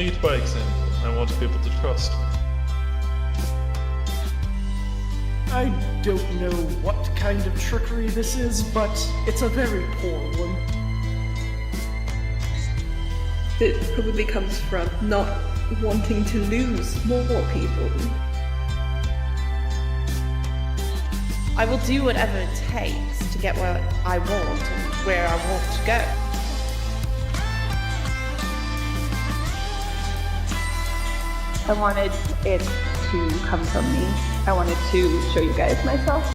speed bikes in. I want people to trust me. I don't know what kind of trickery this is, but it's a very poor one. It probably comes from not wanting to lose more people. I will do whatever it takes to get where I want and where I want to go. I wanted it to come from me. I wanted to show you guys myself.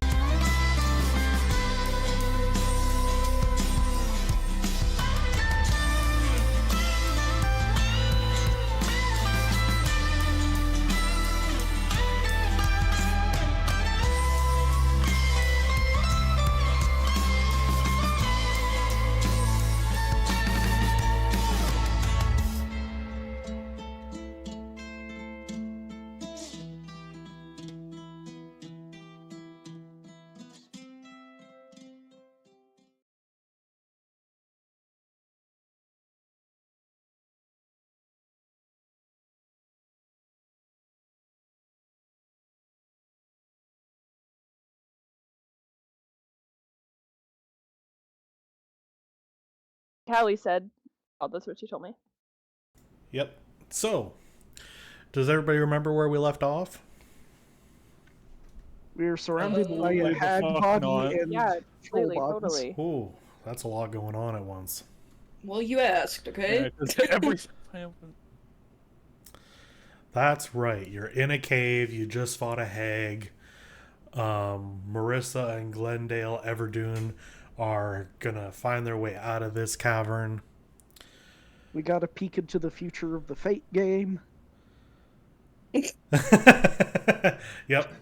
Callie said, oh, that's what she told me. Yep. So, does everybody remember where we left off? We're surrounded by a hag body and troll Completely, bodies. totally. Ooh, that's a lot going on at once. Well, you asked, okay? That's right. You're in a cave. You just fought a hag. Marissa and Glendale Everdoon are gonna find their way out of this cavern. We got a peek into the future of the Fate game. Yep.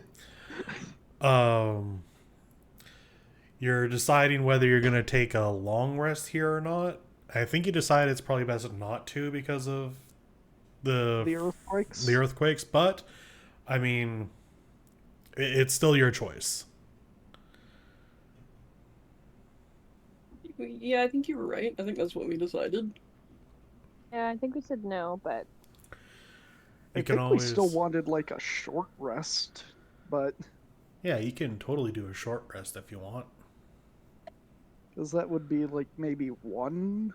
You're deciding whether you're gonna take a long rest here or not. I think you decide it's probably best not to because of the earthquakes. The earthquakes, but I mean, it's still your choice. Yeah, I think you were right. I think that's what we decided. Yeah, I think we said no, but I think we still wanted like a short rest, but yeah, you can totally do a short rest if you want. Because that would be like maybe one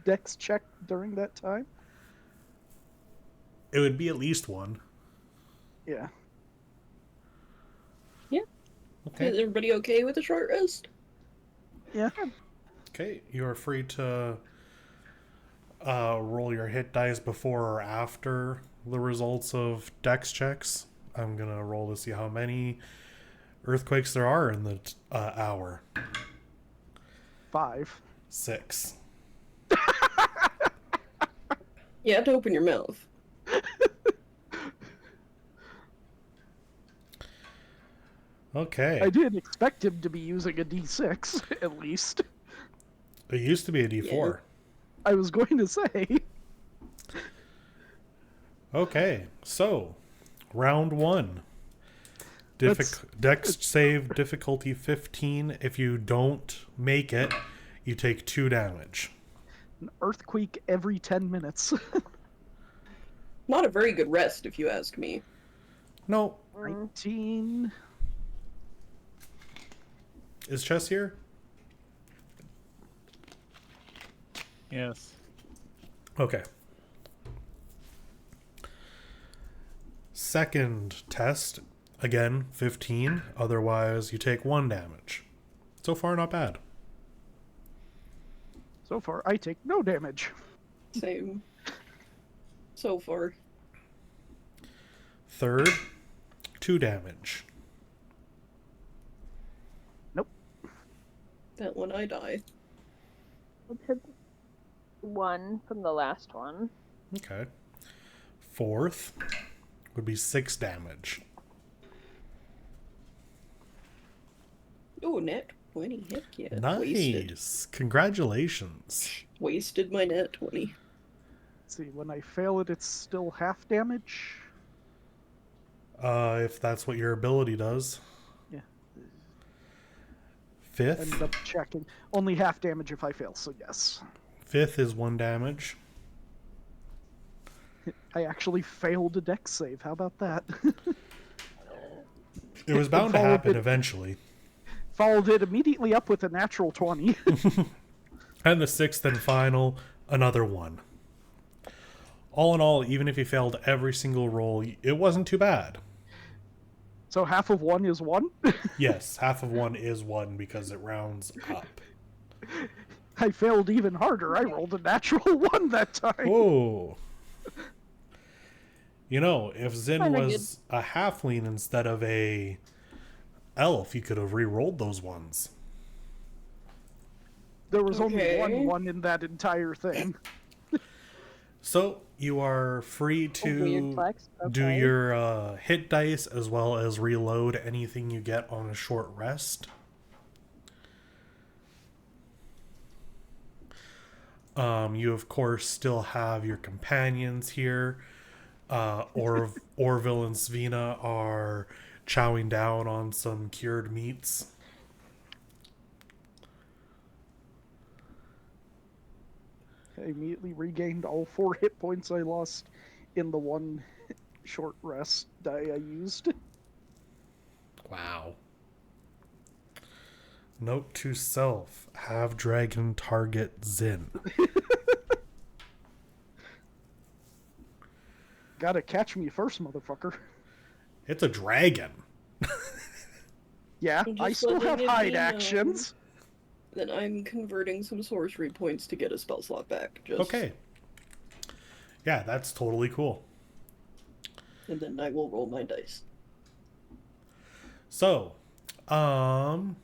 dex check during that time. It would be at least one. Yeah. Yeah. Okay. Is everybody okay with a short rest? Yeah. Okay, you are free to roll your hit dice before or after the results of dex checks. I'm gonna roll to see how many earthquakes there are in the hour. 5. 6. You have to open your mouth. Okay. I didn't expect him to be using a d6, at least. It used to be a d4. Yeah. I was going to say. Okay, so round 1. Dex save difficulty 15. If you don't make it, you take 2 damage. An earthquake every 10 minutes. Not a very good rest, if you ask me. No. 19. Is Chess here? Yes. Okay. Second test, again, 15. Otherwise, you take 1 damage. So far, not bad. So far, I take no damage. Same. So far. Third, 2 damage. Nope. That one I die. we'll take 1 from the last one. Okay. Fourth would be 6 damage. Oh, net 20. Heck yeah. Nice. Wasted. Congratulations. Wasted my net 20. Let's see, when I fail it, it's still half damage. If that's what your ability does. Yeah. Fifth. Ended up checking. Only half damage if I fail, so yes. Fifth is 1 damage. I actually failed a dex save. How about that? It was bound to Followed happen it- eventually. Followed it immediately up with a natural 20. And the sixth and final, another one. All in all, even if you failed every single roll, it wasn't too bad. So half of 1 is 1? Yes, half of 1 is 1 because it rounds up. I failed even harder. I rolled a natural 1 that time. Oh. You know, if Zin Kinda was a halfling instead of a elf, you could have re-rolled those ones. There was only Okay. one 1 in that entire thing. So you are free A weird to flex. do Okay. your hit dice as well as reload anything you get on a short rest. You of course still have your companions here. Orville and Svina are chowing down on some cured meats. I immediately regained all 4 hit points I lost in the one short rest die I used. Wow. Note to self: have dragon target Zin. Gotta catch me first, motherfucker. It's a dragon. Yeah, I'm I just still have letting it hide be known. actions. Then I'm converting some sorcery points to get a spell slot back. Just, Okay. Yeah, that's totally cool. And then I will roll my dice. So, who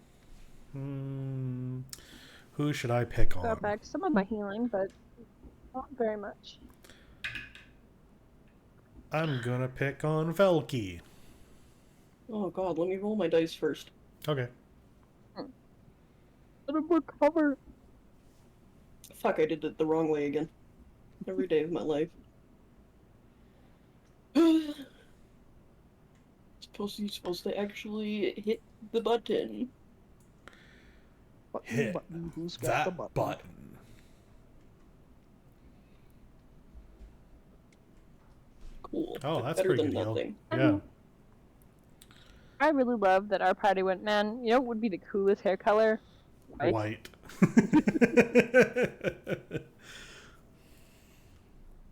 should I pick on? Got back some of my healing, but not very much. I'm gonna pick on Velky. Oh god, let me roll my dice first. Okay. Let him recover. Fuck, I did it the wrong way again. Every day of my life. You're supposed to actually hit the button. Button, Hit button, who's got the that button? button. Cool. Oh, that's Better pretty than good deal. nothing. Yeah. I really love that our party went, man, you know what would be the coolest hair color? White.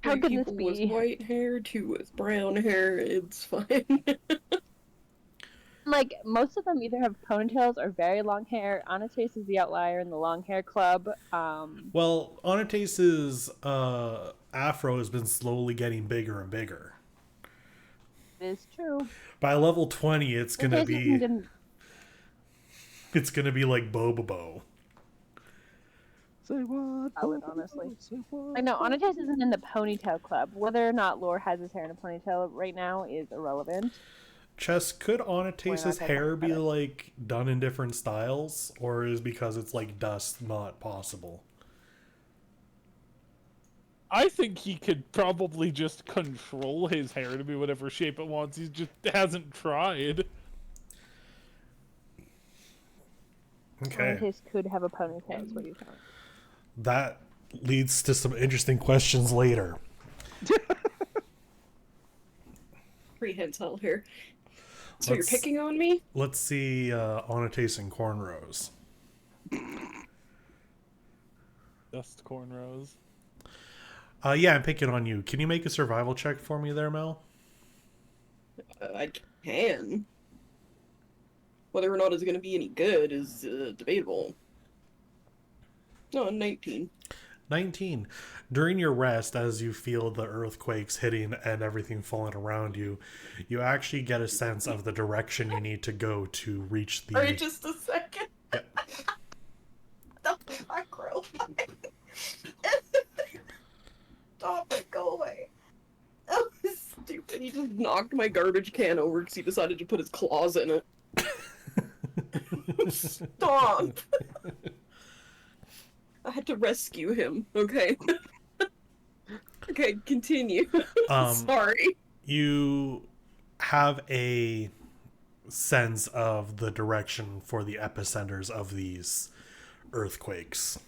How Three can this people be? with white hair, 2 with brown hair, it's fine. Like, most of them either have ponytails or very long hair. Anastace is the outlier in the long hair club. Well, Onatese's afro has been slowly getting bigger and bigger. It is true. By level 20, it's gonna Anastace be isn't in- like Bobobo. Say what? Valid, honestly. Say what? I know, Anastace isn't in the ponytail club. Whether or not Lore has his hair in a ponytail right now is irrelevant. Chess, could Onatese's Why not hair talk be about it? like done in different styles, or is because it's like dust not possible? I think he could probably just control his hair to be whatever shape it wants. He just hasn't tried. Okay. Anastace could have a ponytail, is what you're telling me. That leads to some interesting questions later. Prehensile hair. So Let's- you're picking on me? Let's see Onatase and cornrows. Just cornrows. Yeah, I'm picking on you. Can you make a survival check for me there, Mel? I can. Whether or not it's going to be any good is debatable. No, 19. 19. During your rest, as you feel the earthquakes hitting and everything falling around you, you actually get a sense of the direction you need to go to reach the... Alright, just a second. Yep. The macro. Stop it, go away. That was stupid. He just knocked my garbage can over because he decided to put his claws in it. Stop! I had to rescue him, okay? Okay, continue. Sorry. You have a sense of the direction for the epicenters of these earthquakes.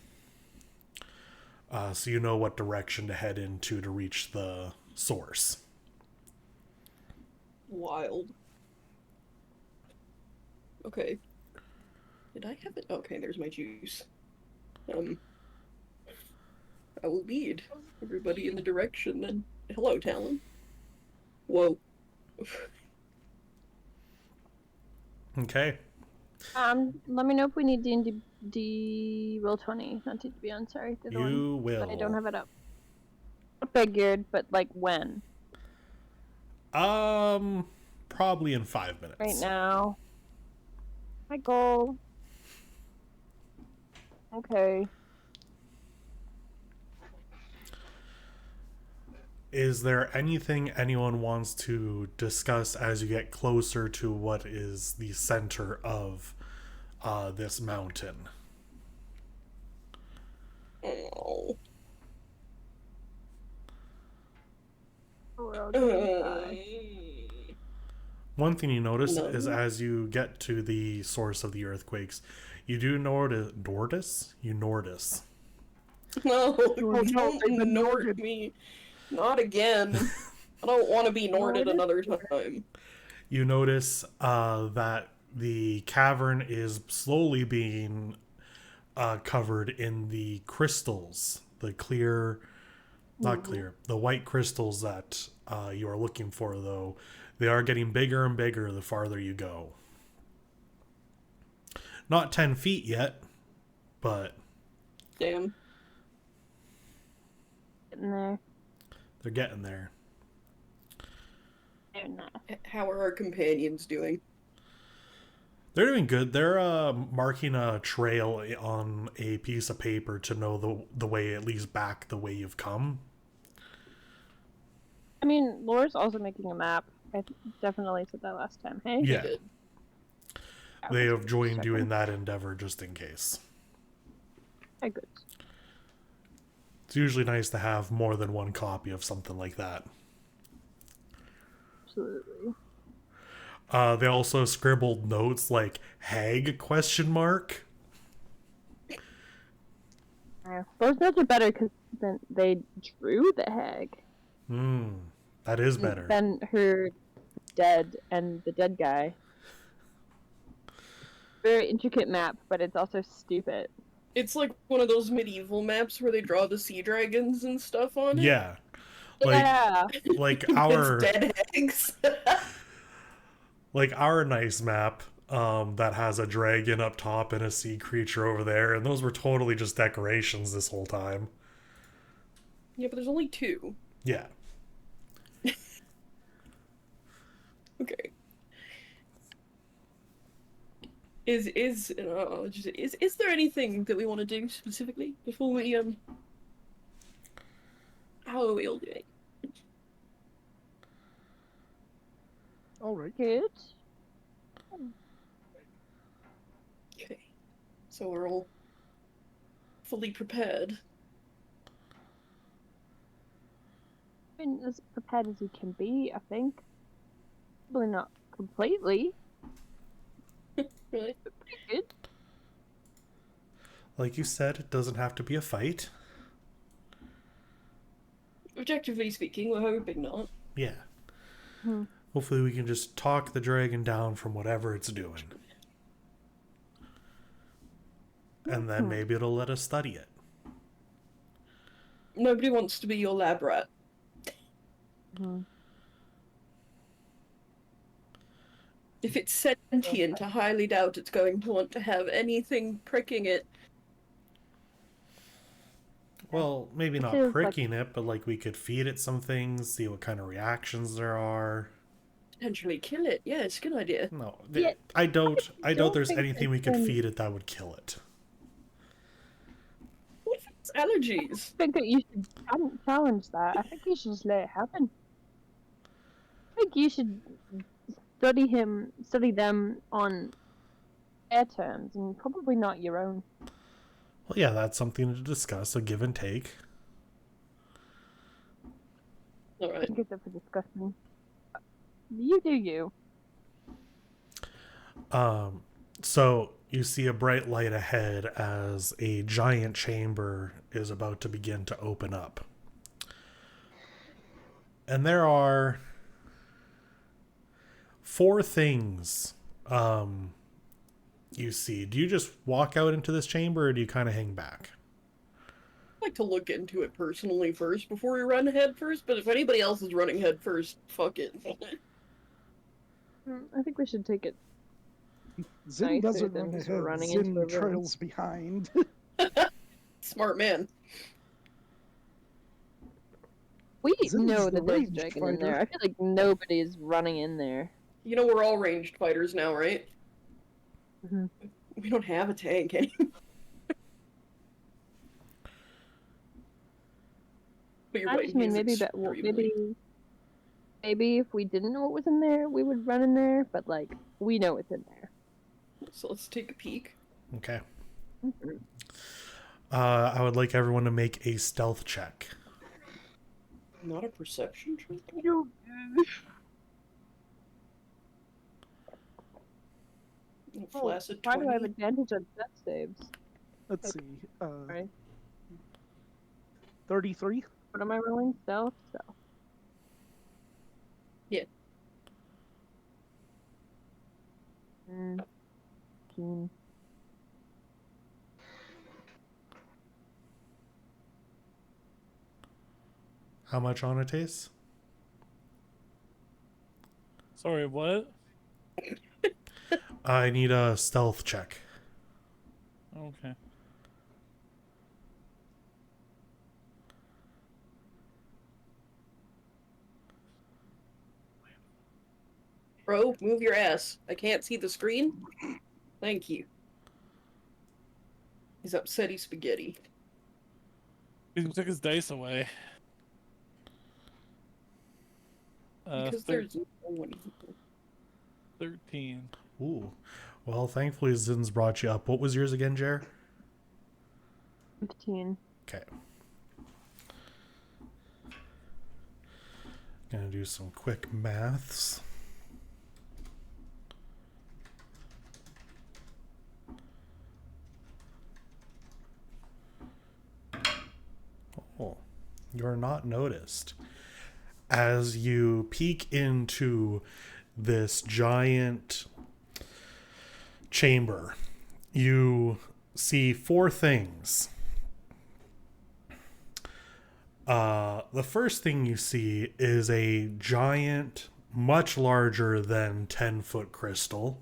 So you know what direction to head into to reach the source. Wild. Okay. Did I have it? Okay, there's my juice. I will lead everybody in the direction then. Hello, Talon. Whoa. Okay. Let me know if we need D roll 20, not to be on. Sorry, the other one. You will. But I don't have it up. I figured, but like when? Probably in 5 minutes. Right now. My goal. Okay. Is there anything anyone wants to discuss as you get closer to what is the center of this mountain? Oh. Roll 25. One thing you notice No. is as you get to the source of the earthquakes, you do notice. No, Oh, no, don't they've been Nord Norded. me. Not again. I don't want to be Norded Norded? another time. You notice that the cavern is slowly being covered in the crystals, the clear, not clear, the white crystals that you are looking for, though. They are getting bigger and bigger the farther you go. Not 10 feet yet, but Damn. Getting there. they're getting there. They're not. How are our companions doing? They're doing good. They're marking a trail on a piece of paper to know the way, at least back the way you've come. I mean, Laura's also making a map. I definitely said that last time. Hey? Yeah, Good. they have joined you in that endeavor just in case. Hey, good. It's usually nice to have more than one copy of something like that. Absolutely. They also scribbled notes like "Hag?" ? Those notes are better because then they drew the hag. That is better. Than her dead and the dead guy. Very intricate map, but it's also stupid. It's like one of those medieval maps where they draw the sea dragons and stuff on it. Yeah, like Yeah. like our It's dead hags. like our nice map that has a dragon up top and a sea creature over there, and those were totally just decorations this whole time. Yeah, but there's only two. Yeah. Okay. Is there anything that we want to do specifically before we how are we all doing? All right. Good. Okay. So we're all fully prepared. I mean, as prepared as you can be, I think. Probably not completely. Right. But pretty good. Like you said, it doesn't have to be a fight. Objectively speaking, we're hoping not. Yeah. Hmm. Hopefully we can just talk the dragon down from whatever it's doing. And then maybe it'll let us study it. Nobody wants to be your lab rat. Mhm. If it's sentient, I highly doubt it's going to want to have anything pricking it. Well, maybe not feels like- pricking it, but like we could feed it some things, see what kind of reactions there are. Potentially kill it. Yeah, it's a good idea. No, Yeah, I doubt don't there's think anything we it's could been- feed it that would kill it. What if it's allergies? I think that you should challenge that. I think you should just let it happen. I think you should study them on their terms and probably not your own. Well, yeah, that's something to discuss, a give and take. I Alright. think it's up for discussion. You do you. So you see a bright light ahead as a giant chamber is about to begin to open up. And there are 4 things you see. Do you just walk out into this chamber, or do you kind of hang back? I'd like to look into it personally first before we run head first, but if anybody else is running head first, fuck it. I think we should take it. Zin Nicer doesn't than run just ahead. running into Zin a room. trails behind. Smart man. We Zin's know the that there's a ranged dragon in fighter. there. I feel like nobody's running in there. You know we're all ranged fighters now, right? Mhm. We don't have a tank anymore. But you're I right, just mean he's maybe extremely- maybe if we didn't know what was in there, we would run in there. But like we know what's in there. So let's take a peek. Okay. Mhm. I would like everyone to make a stealth check. Not a perception check? Oh, Flaccid why do I have 20. advantage on death saves? Let's see. Right. 33. What am I rolling? Stealth. Stealth. Yeah. 15. How much on a taste? Sorry, what? I need a stealth check. Okay. Bro, move your ass. I can't see the screen. Thank you. He's upsetty spaghetti. He took his dice away. Because there's no one here. 13. Ooh. Well, thankfully Zin's brought you up. What was yours again, Jer? 15. Okay. Gonna do some quick maths. Oh, you're not noticed. As you peek into this giant chamber, you see 4 things. The first thing you see is a giant, much larger than 10-foot crystal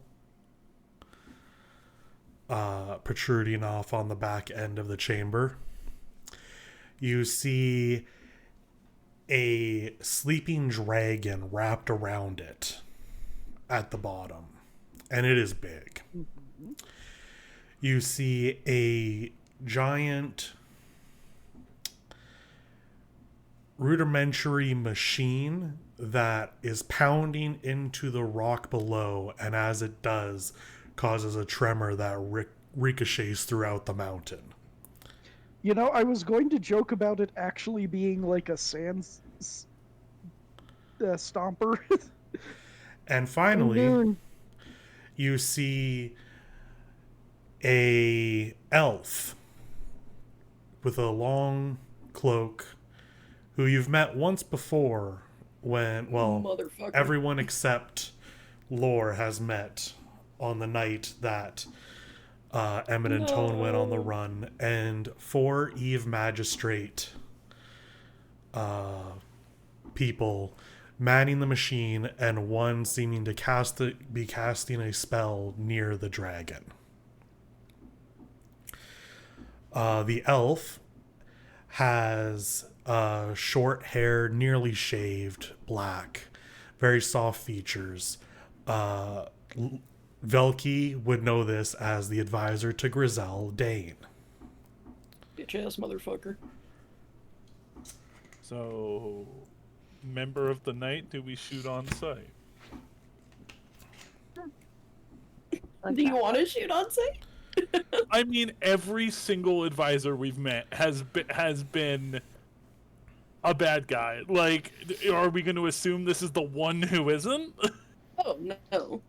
protruding off on the back end of the chamber. You see a sleeping dragon wrapped around it at the bottom, and it is big. You see a giant rudimentary machine that is pounding into the rock below, and as it does, causes a tremor that ricochets throughout the mountain. You know, I was going to joke about it actually being like a sand stomper. And finally, you see a elf with a long cloak who you've met once before when, well, Motherfucker. everyone except Lore has met on the night that Emmett and Tone went on the run, and 4 Eve Magistrate people manning the machine, and 1 seeming to be casting a spell near the dragon. The elf has short hair, nearly shaved, black, very soft features. Velky would know this as the advisor to Grizel Dane. Bitch ass motherfucker. So, member of the night, do we shoot on sight? Do you want to shoot on sight? I mean, every single advisor we've met has been a bad guy. Like, are we going to assume this is the one who isn't? Oh, no.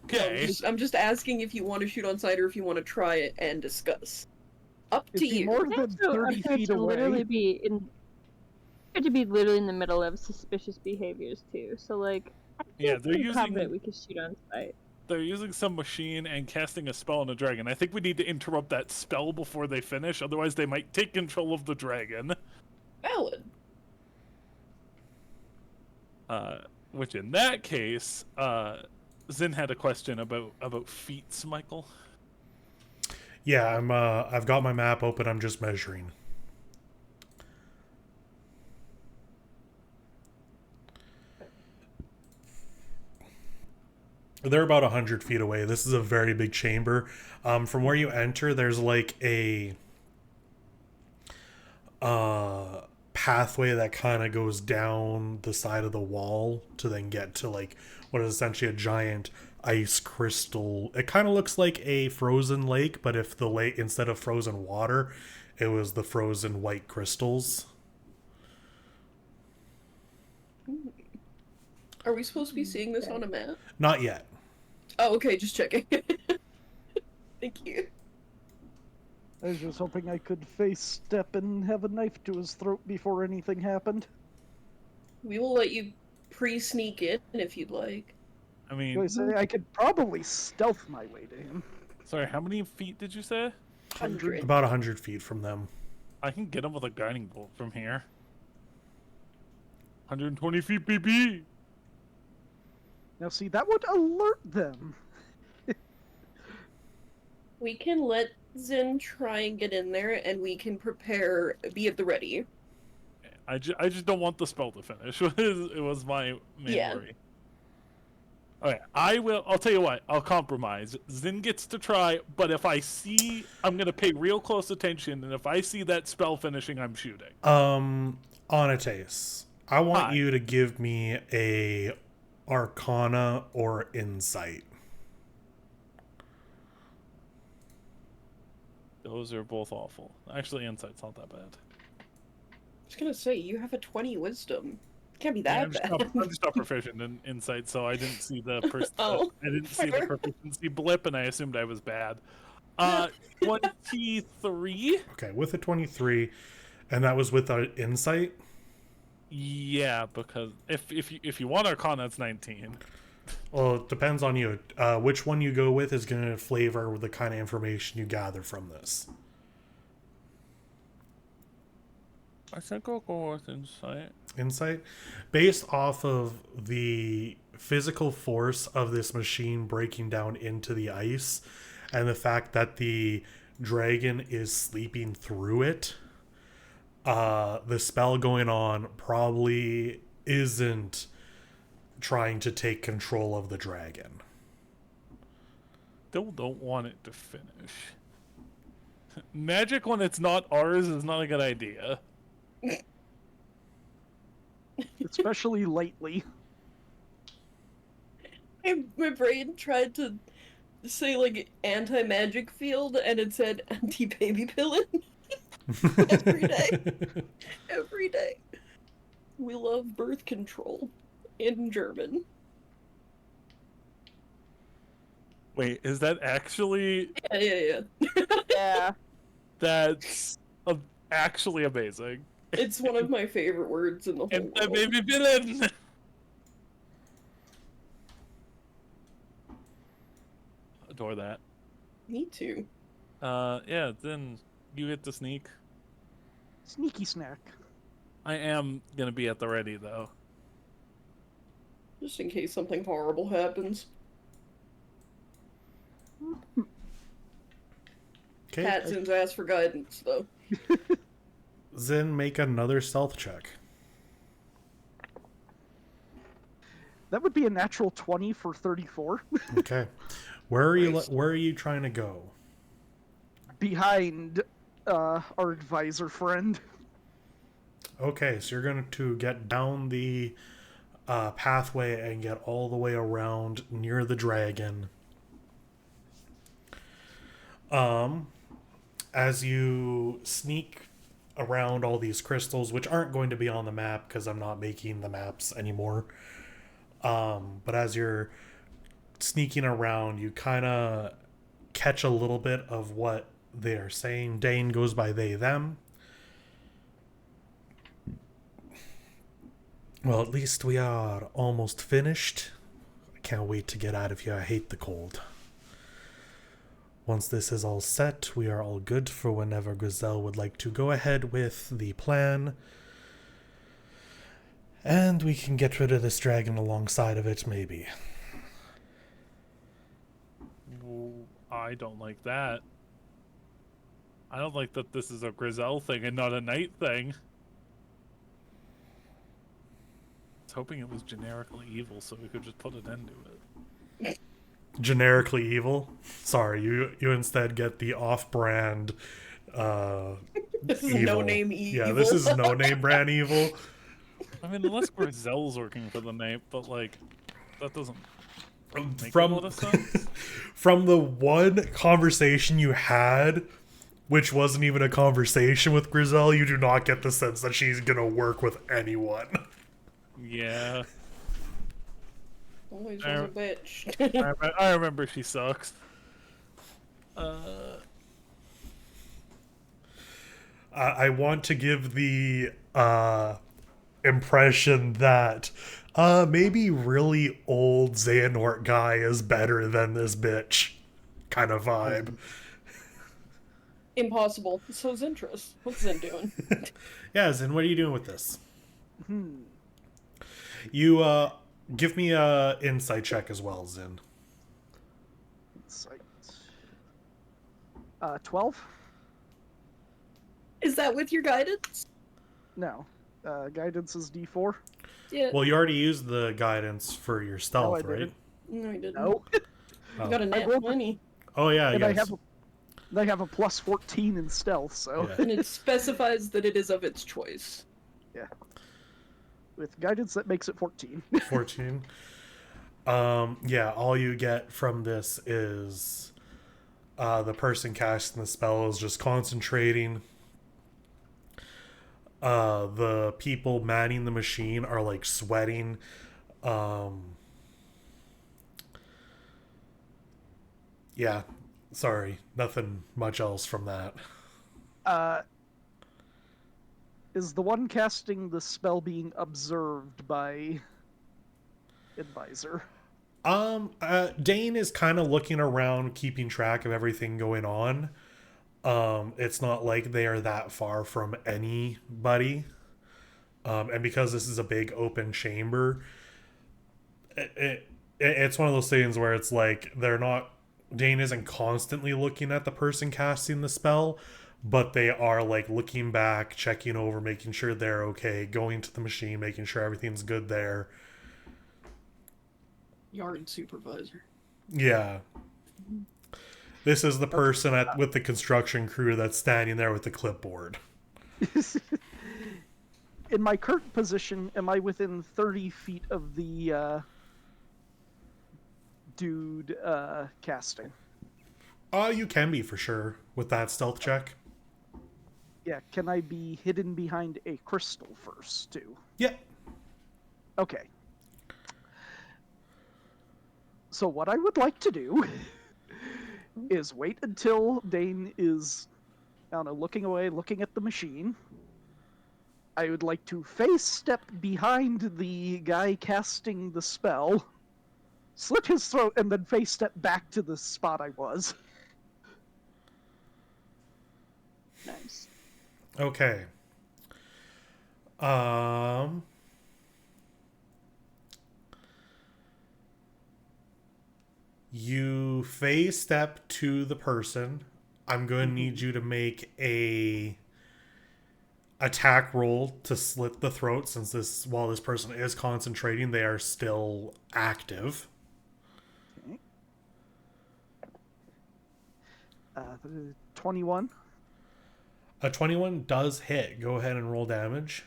Okay. No, I'm just asking if you want to shoot on sight or if you want to try it and discuss. Up Is to he you. more than 30 feet to literally away? be in. to be literally in the middle of suspicious behaviors too. So like, I Yeah, feel they're pretty using- confident we could shoot on sight. They're using some machine and casting a spell on a dragon. I think we need to interrupt that spell before they finish, otherwise they might take control of the dragon. Valid. Which in that case, Zin had a question about feats, Michael. Yeah, I've got my map open. I'm just measuring. They're about 100 feet away. This is a very big chamber. From where you enter, there's like a pathway that kind of goes down the side of the wall to then get to like what is essentially a giant ice crystal. It kind of looks like a frozen lake, but if the lake, instead of frozen water, it was the frozen white crystals. Are we supposed to be seeing this on a map? Not yet. Oh, okay, just checking. Thank you. I was just hoping I could face step and have a knife to his throat before anything happened. We will let you pre-sneak in if you'd like. I mean, I say I could probably stealth my way to him. sorry, how many feet did you say? 100. About 100 feet from them. I can get him with a guiding bolt from here. 120 feet, BB. Now see, that would alert them. We can let Zin try and get in there, and we can prepare, be at the ready. I just don't want the spell to finish. It was my main Yeah. worry. Okay, I'll tell you what, I'll compromise. Zin gets to try, but if I see, I'm going to pay real close attention, and if I see that spell finishing, I'm shooting. Onates, I want Hi. you to give me a Arcana or Insight. Those are both awful. Actually, Insight's not that bad. I was gonna say, you have a 20 wisdom. Can't be Yeah, that I'm, just bad. not, I'm just not proficient in Insight, so I didn't see the Oh, I didn't see the fair. proficiency blip, and I assumed I was bad. 23? Okay, with a 23, and that was with our Insight. Yeah, because if you want Arcana, it's 19. Well, it depends on you. Which one you go with is going to flavor the kind of information you gather from this. I think I'll go with Insight. Insight, based off of the physical force of this machine breaking down into the ice, and the fact that the dragon is sleeping through it, the spell going on probably isn't trying to take control of the dragon. Still don't want it to finish. Magic when it's not ours is not a good idea. Especially lately. My brain tried to say, like, anti-magic field, and it said anti-baby pillin. Every day. Every day. We love birth control. In German. Wait, is that actually... Yeah. Yeah. That's actually amazing. It's one of my favorite words in the whole And the world. baby villain! Adore that. Me too. Yeah, then you get to sneak. Sneaky snack. I am gonna be at the ready, though. Just in case something horrible happens. Okay, Pat Zin's ask for guidance, though. Zin, make another stealth check. That would be a natural 20 for 34. Okay, where are you? Christ. Where are you trying to go? Behind our advisor friend. Okay, so you're going to get down the pathway and get all the way around near the dragon. As you sneak around all these crystals, which aren't going to be on the map because I'm not making the maps anymore. But as you're sneaking around, you kind of catch a little bit of what they're saying. Dane goes by they, them. Well, at least we are almost finished. I can't wait to get out of here. I hate the cold. Once this is all set, we are all good for whenever Griselle would like to go ahead with the plan. And we can get rid of this dragon alongside of it, maybe. Well, I don't like that. I don't like that this is a Griselle thing and not a Knight thing. I was hoping it was generically evil so we could just put an end to it. Generically evil? Sorry, you instead get the off-brand This is evil. no-name evil. Yeah, this is no-name brand evil. I mean, unless Griselle's working for the Knight, but like, that doesn't make a From lot of sense. from the one conversation you had, which wasn't even a conversation with Griselle, you do not get the sense that she's gonna work with anyone. Yeah. Always was a bitch. I remember she sucks. I want to give the impression that maybe really old Xehanort guy is better than this bitch kind of vibe. Impossible. So Zintrus. What's Zin doing? Yeah, Zin, what are you doing with this? You give me a insight check as well, Zin. Insight. 12? Is that with your guidance? No. Guidance is D4. Yeah. Well, you already used the guidance for your stealth, I right? didn't. No, I didn't. No. Oh. You got a nat rolled- 20. Oh yeah, And yes. I have a plus 14 in stealth, so Yeah. And it specifies that it is of its choice. with guidance that makes it 14. 14. Yeah, all you get from this is the person casting the spell is just concentrating. The people manning the machine are like sweating. Yeah, sorry, nothing much else from that. Is the one casting the spell being observed by advisor? Dane is kind of looking around, keeping track of everything going on. It's not like they are that far from anybody. And because this is a big open chamber, it's one of those things where it's like they're not. Dane isn't constantly looking at the person casting the spell, but they are like looking back, checking over, making sure they're okay, going to the machine, making sure everything's good there. Yard supervisor. Yeah. This is the person with the construction crew that's standing there with the clipboard. In my current position, am I within 30 feet of the dude casting? You can be for sure with that stealth check. Yeah, can I be hidden behind a crystal first, too? Yeah. Okay. So what I would like to do is wait until Dane is, I don't know, looking away, looking at the machine. I would like to face step behind the guy casting the spell, slit his throat, and then face step back to the spot I was. Nice. Okay. You phase step to the person. I'm going to need you to make a attack roll to slit the throat, since while this person is concentrating, they are still active. Okay. 21. A 21 does hit. Go ahead and roll damage.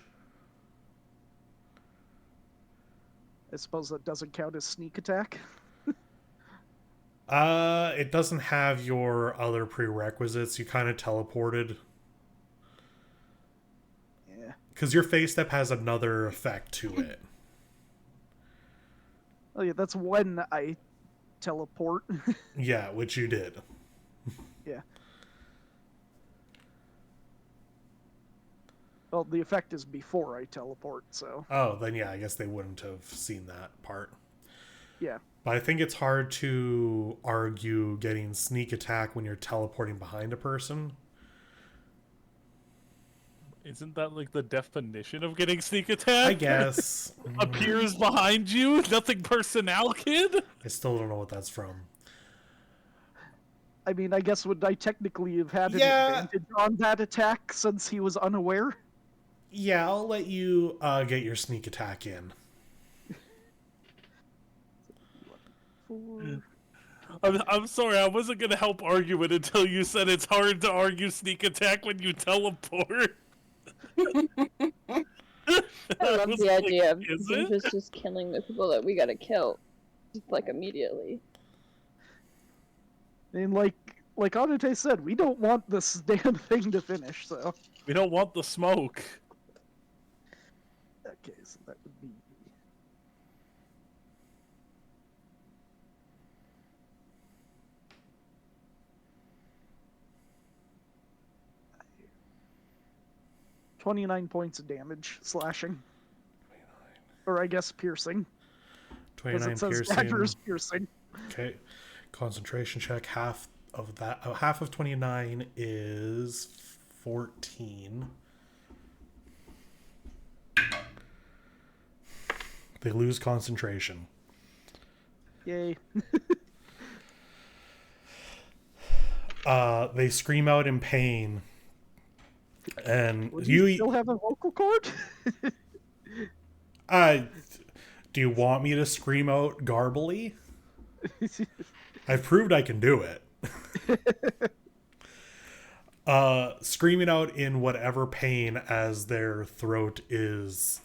I suppose that doesn't count as sneak attack. It doesn't have your other prerequisites. You kind of teleported. Yeah. Because your phase step has another effect to it. Oh yeah, that's when I teleport. Yeah, which you did. Yeah. Well, the effect is before I teleport, so Oh, then yeah, I guess they wouldn't have seen that part. yeah. But I think it's hard to argue getting sneak attack when you're teleporting behind a person. Isn't that like the definition of getting sneak attack? I guess. Appears behind you, nothing personnel, kid. I still don't know what that's from. I mean, I guess would I technically have had an Yeah. advantage on that attack since he was unaware? Yeah, I'll let you get your sneak attack in. 4. I'm sorry, I wasn't gonna help argue it until you said it's hard to argue sneak attack when you teleport. I love was the like, idea of is it? Doofus just killing the people that we gotta kill. Just like immediately. I mean, like Anate said, we don't want this damn thing to finish, so... We don't want the smoke. Okay, so that would be... $29 points of damage, slashing. Or I guess piercing. Because 29 it says piercing. dagger's piercing. Okay. Concentration check. Half of 29 is 14. They lose concentration. Yay. They scream out in pain. And Would you you still have a vocal cord? do you want me to scream out garbly? I've proved I can do it. Screaming out in whatever pain as their throat is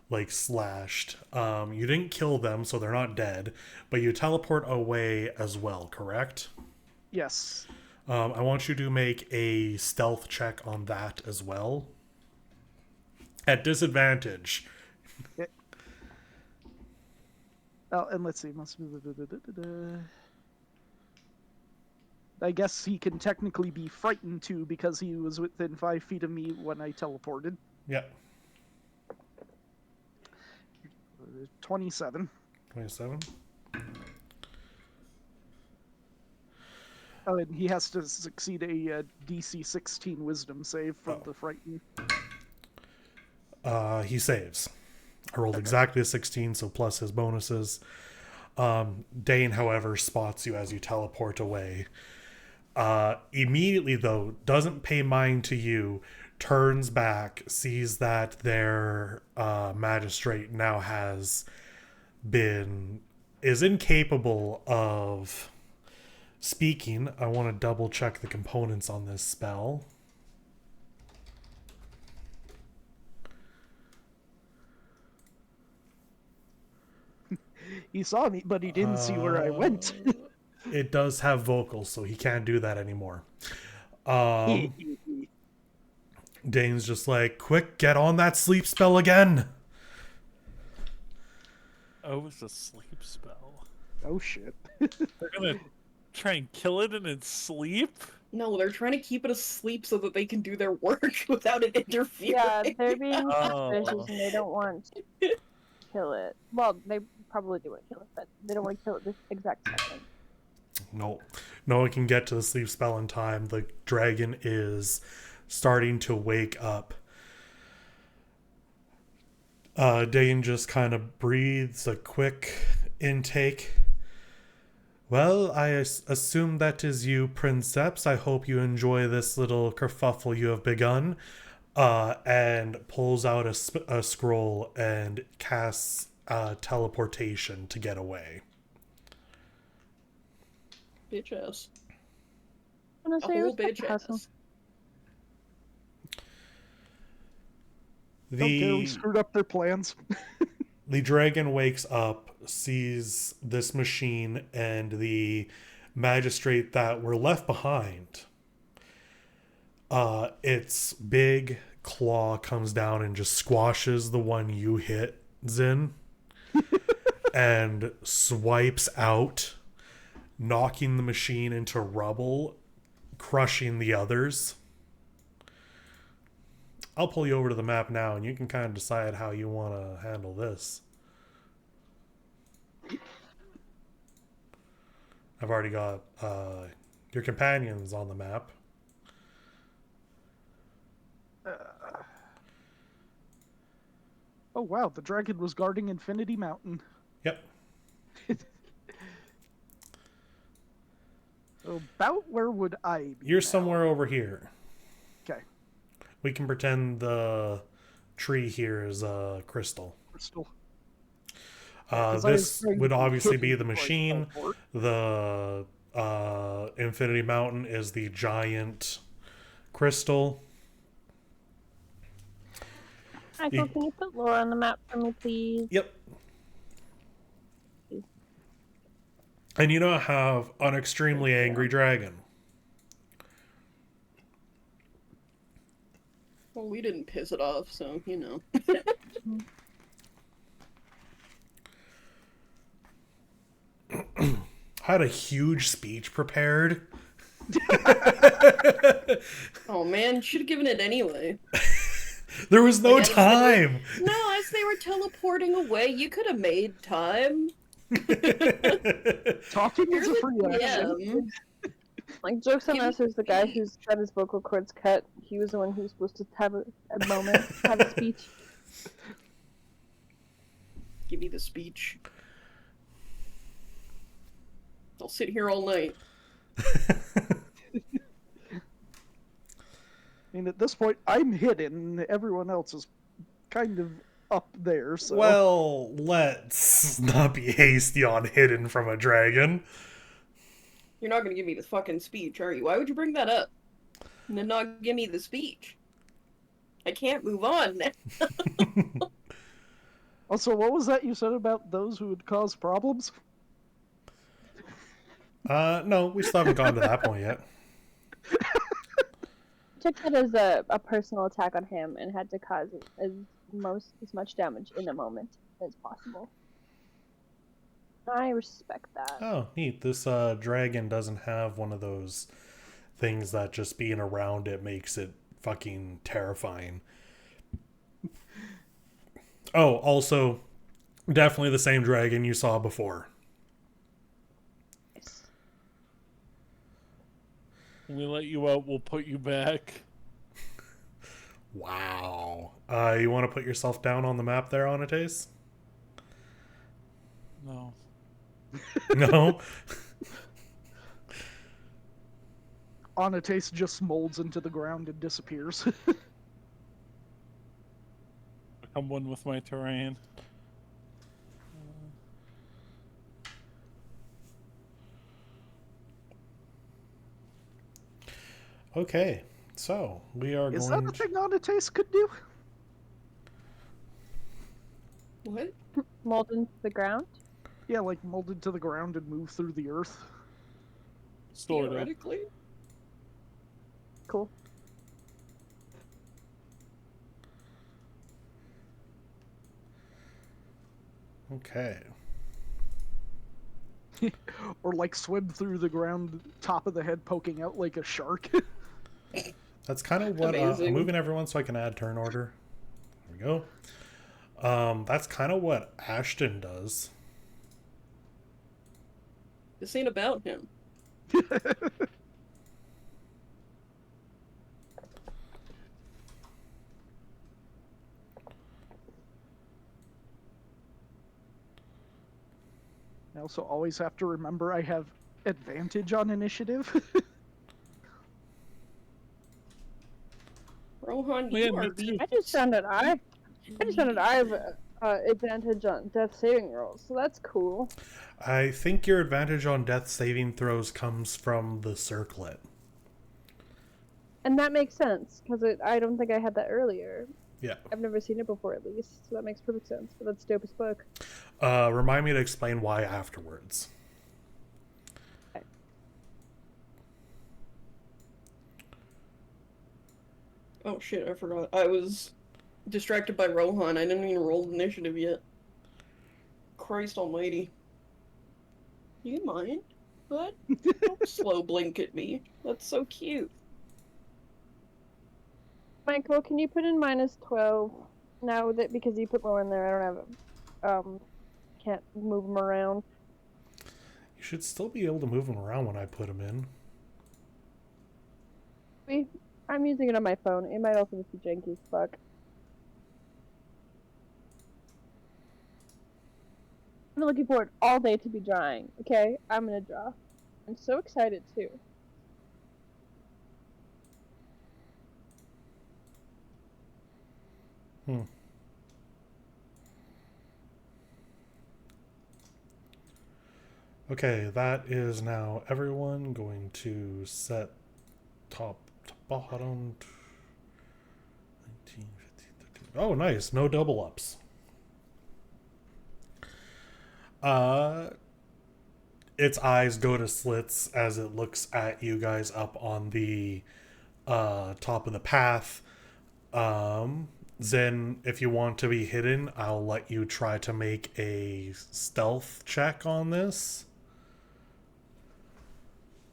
like slashed. You didn't kill them, so they're not dead, but you teleport away as well, correct? Yes. I want you to make a stealth check on that as well. At disadvantage. Oh, and let's see. I guess he can technically be frightened too because he was within 5 feet of me when I teleported. Yep. 27. 27. Oh, and he has to succeed a DC 16 Wisdom save from the frighten. He saves. I rolled exactly a 16, so plus his bonuses. Dane, however, spots you as you teleport away. Immediately, though, doesn't pay mind to you, turns back, sees that their magistrate now is incapable of speaking. I want to double check the components on this spell. He saw me, but he didn't see where I went. It does have vocals, so he can't do that anymore. Dane's just like, quick, get on that sleep spell again. Oh, it's a sleep spell. Oh shit. They're gonna try and kill it in its sleep? No, they're trying to keep it asleep so that they can do their work without it interfering. Yeah, they're being Oh. suspicious and they don't want to kill it. Well, they probably do want to kill it, but they don't want to kill it this exact second. No one can get to the sleep spell in time. The dragon is starting to wake up. Dane just kind of breathes a quick intake. Well, I assume that is you, Princeps. I hope you enjoy this little kerfuffle you have begun. And pulls out a scroll and casts teleportation to get away. Bitch ass. I'm gonna A say whole respect bitch the hustle. ass. Don't care, we The screwed up their plans. the dragon wakes up, sees this machine and the magistrate that were left behind. Its big claw comes down and just squashes the one you hit, Zin, and swipes out, knocking the machine into rubble, crushing the others. I'll pull you over to the map now, and you can kind of decide how you want to handle this. I've already got your companions on the map. Oh wow, the dragon was guarding Infinity Mountain. Yep. About where would I be? You're now? somewhere over here. Okay. We can pretend the tree here is a crystal. Crystal. 'Cause I was This trying would to obviously hit be you the before I machine. teleport. The Infinity Mountain is the giant crystal. Michael, can you put Laura on the map for me, please? Yep. And you now have an extremely angry dragon. Well, we didn't piss it off, so, you know. Had a huge speech prepared. Oh man, should have given it anyway. There was no Like, as they were- time. No, as they were teleporting away, you could have made time. Talking is a You're free the action. DM. Like, jokes on Give us, me there's the guy who's got his vocal cords cut. He was the one who was supposed to have a moment, have a speech. Give me the speech. I'll sit here all night. I mean, at this point, I'm hidden. Everyone else is kind of up there, so... Well, let's not be hasty on hidden from a dragon. You're not gonna give me the fucking speech, are you? Why would you bring that up? And then not give me the speech? I can't move on now. Also, what was that you said about those who would cause problems? No, we still haven't gotten to that point yet. Took that as a personal attack on him and had to cause as much damage in a moment as possible. I respect that. Oh, neat. This dragon doesn't have one of those things that just being around it makes it fucking terrifying. Oh, also, definitely the same dragon you saw before. When we let you out, we'll put you back. Wow. You want to put yourself down on the map there, Anates? No. No? Anates just molds into the ground and disappears. Become one with my terrain. Okay, so we are Is that going a thing Anates could do? What? Mold into the ground? Yeah, like mold into the ground and move through the earth. Sort of. Theoretically? Cool. Okay. Or like swim through the ground, top of the head poking out like a shark. That's kind of what I'm Amazing. moving everyone so I can add turn order. There we go. That's kind of what Ashton does. This ain't about him. I also always have to remember I have advantage on initiative. Rohan, Yeah, you me are too. I just found out I have advantage on death saving rolls, so that's cool. I think your advantage on death saving throws comes from the circlet. And that makes sense, because I don't think I had that earlier. Yeah. I've never seen it before, at least, so that makes perfect sense. But that's dope as fuck. Remind me to explain why afterwards. Okay. Oh shit, I forgot. I was distracted by Rohan. I didn't even roll initiative yet. Christ almighty. You mind? What? Don't slow blink at me. That's so cute. Michael, can you put in -12 now that because you put more in there? I don't have can't move them around. You should still be able to move them around when I put them in. I'm using it on my phone. It might also just be janky as fuck. I'm looking forward all day to be drawing. Okay, I'm gonna draw. I'm so excited too. Okay, that is now everyone going to set top to bottom. 19, 15, 13. Oh, nice. No double ups. Its eyes go to slits as it looks at you guys up on the top of the path. Zen, if you want to be hidden, I'll let you try to make a stealth check on this.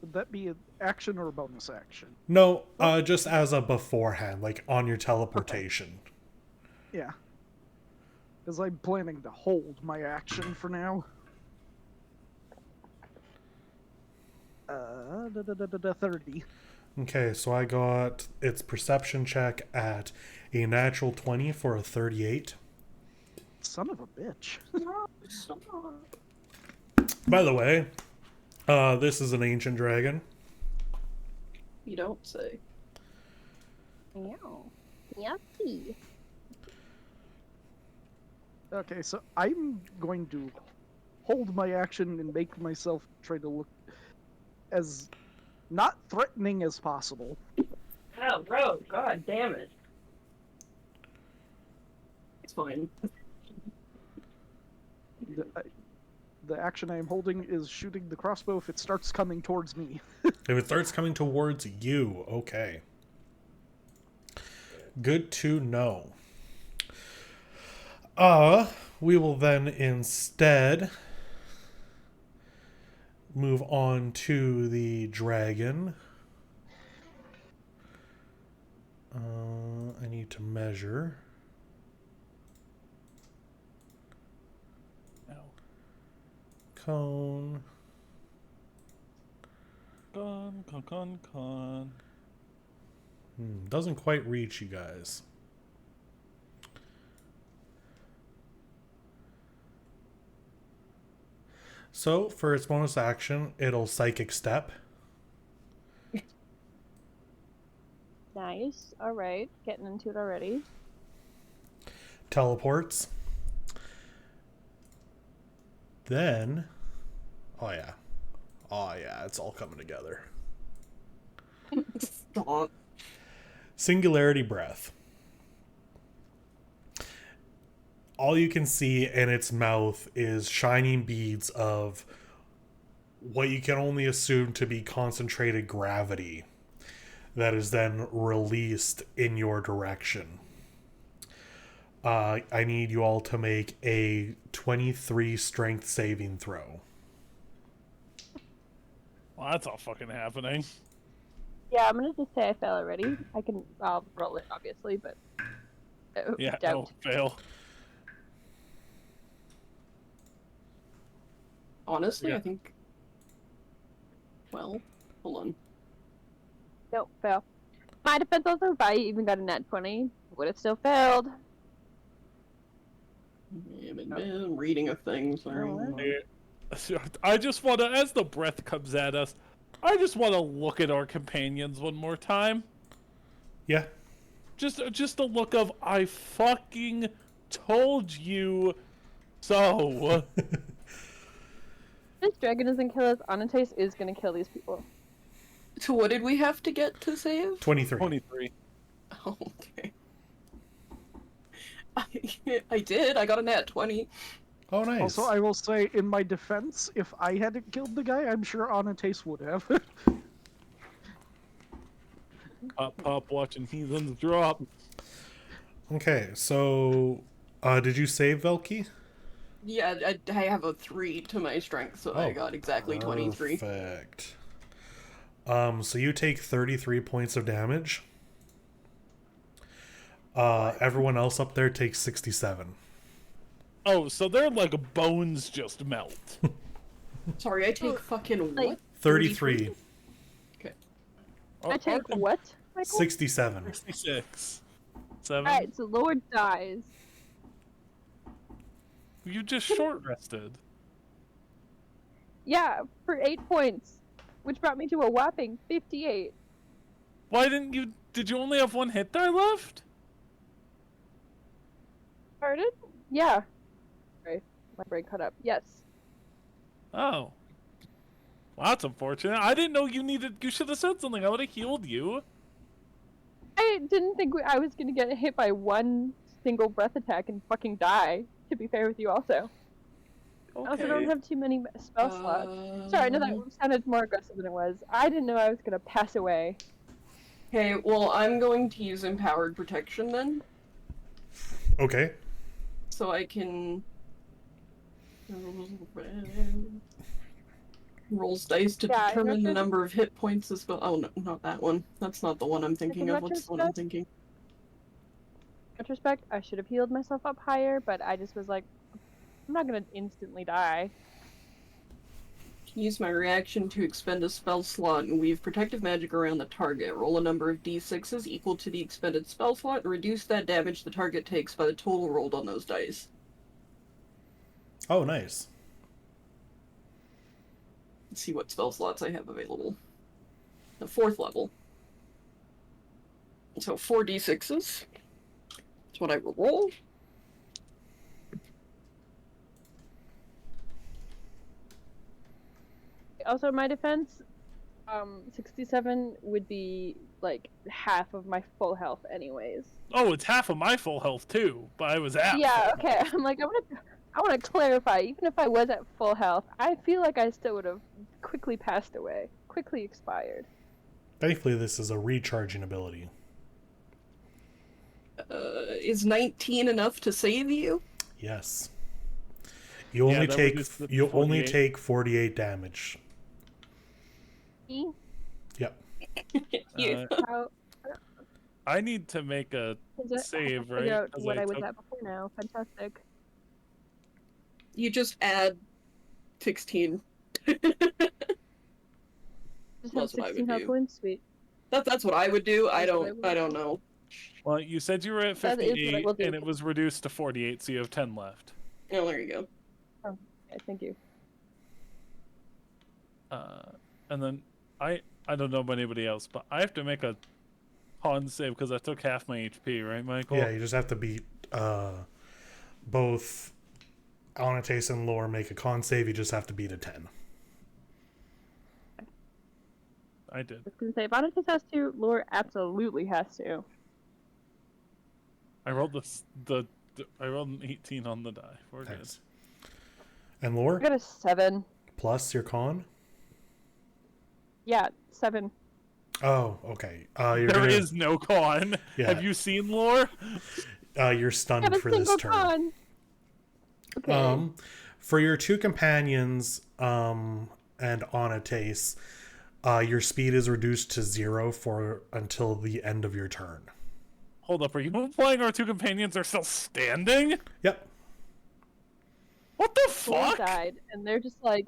Would that be an action or a bonus action? No, just as a beforehand, like on your teleportation. Yeah. Because I'm planning to hold my action for now. 30. Okay, so I got its perception check at a natural 20 for a 38. Son of a bitch. By the way, this is an ancient dragon. You don't say. Meow. Yucky. Okay, so I'm going to hold my action and make myself try to look as not threatening as possible. Oh, bro, god damn it. It's fine. The action I am holding is shooting the crossbow if it starts coming towards me. If it starts coming towards you, okay. Good to know. We will then instead move on to the dragon. I need to measure. No. Cone. Con. Doesn't quite reach you guys. So, for its bonus action, it'll Psychic Step. Nice. Alright. Getting into it already. Teleports. Then... Oh, yeah. Oh, yeah, it's all coming together. Stop. Singularity Breath. All you can see in its mouth is shining beads of what you can only assume to be concentrated gravity that is then released in your direction. I need you all to make a 23 strength saving throw. Well, that's all fucking happening. Yeah, I'm gonna just say I fail already. I'll roll it, obviously, but... Yeah, doubt. no, fail. Honestly, Yeah. I think... Well, hold on. Nope, fail. My defense also, if I even got a nat 20, would have still failed. Yeah, I'm reading a thing, sorry. I just want to, as the breath comes at us, I just want to look at our companions one more time. Yeah. Just a look of, I fucking told you so. This dragon doesn't kill us. Anantes is gonna kill these people. So what did we have to get to save? 23. 23. Oh, okay. I did. I got a nat 20. Oh, nice. Also, I will say, in my defense, if I hadn't killed the guy, I'm sure Anates would have. Pop watching heathens drop. Okay, so did you save Velky? Yeah, I have a 3 to my strength, so I got exactly 23. Perfect. So you take 33 points of damage. Everyone else up there takes 67. Oh, so they're like bones just melt. Sorry, I take fucking Like- what? 33. Okay. I take what, Michael? 67. 66. 7. Alright, so Lord dies. You just short rested. Yeah, for 8 points, which brought me to a whopping 58. Why didn't you? Did you only have one hit die left? Pardon? Yeah. Sorry, my brain cut up. Yes. Oh. Well, that's unfortunate. I didn't know you needed. You should have said something. I would have healed you. I didn't think I was gonna get hit by one single breath attack and fucking die, to be fair with you also. I also don't have too many spell slots. Sorry, no, that sounded more aggressive than it was. I didn't know I was gonna pass away. Okay, well, I'm going to use Empowered Protection then, Okay. so I can... Rolls dice to Yeah, determine the retrospect- number of hit points as well. Oh, no, not that one. That's not the one I'm thinking of. What's the one I'm retrospect- thinking? Retrospect, I should have healed myself up higher, but I just was like, I'm not gonna instantly die. Use my reaction to expend a spell slot and weave protective magic around the target. Roll a number of d6s equal to the expended spell slot and reduce that damage the target takes by the total rolled on those dice. Oh, nice. Let's see what spell slots I have available. The 4th level. So 4d6s. That's what I will roll. Also, in my defense, 67 would be like half of my full health, anyways. Oh, it's half of my full health too, but I was at. Yeah, full. okay. I'm like, I want to clarify. Even if I was at full health, I feel like I still would have quickly passed away, quickly expired. Thankfully, this is a recharging ability. Is 19 enough to save you? Yes. You only that take reduces it to you only 48. take 48 damage. E? Yep. You. How I need to make a is it? save, I figured right? out 'Cause what I I was took- at before now. Fantastic. You just add 16. Just have That's what I would 16 health do. points. Sweet. That's what I would do. I That's what I don't. would I don't know. Well, you said you were at That is what I 58, will do. and it was reduced to 48, so you have 10 left. Oh, there you go. Okay, thank you. And then I don't know about anybody else, but I have to make a con save because I took half my HP, right, Michael? Yeah, you just have to beat both Onates and Lore make a con save. You just have to beat a 10. I did. I was gonna say, if Anatis has to, Lore absolutely has to. I rolled I rolled an 18 on the die. We're good. Nice. And Lore I got a 7. plus your con. Yeah, 7. Oh, okay. You're There gonna, is no con. Yeah. Have you seen lore? you're I stunned have a for this single turn. con. Okay. For your two companions, and Onates, your speed is reduced to 0 for until the end of your turn. Hold up, are you implying our two companions are still standing? Yep. What the Lore fuck? died, and they're just like,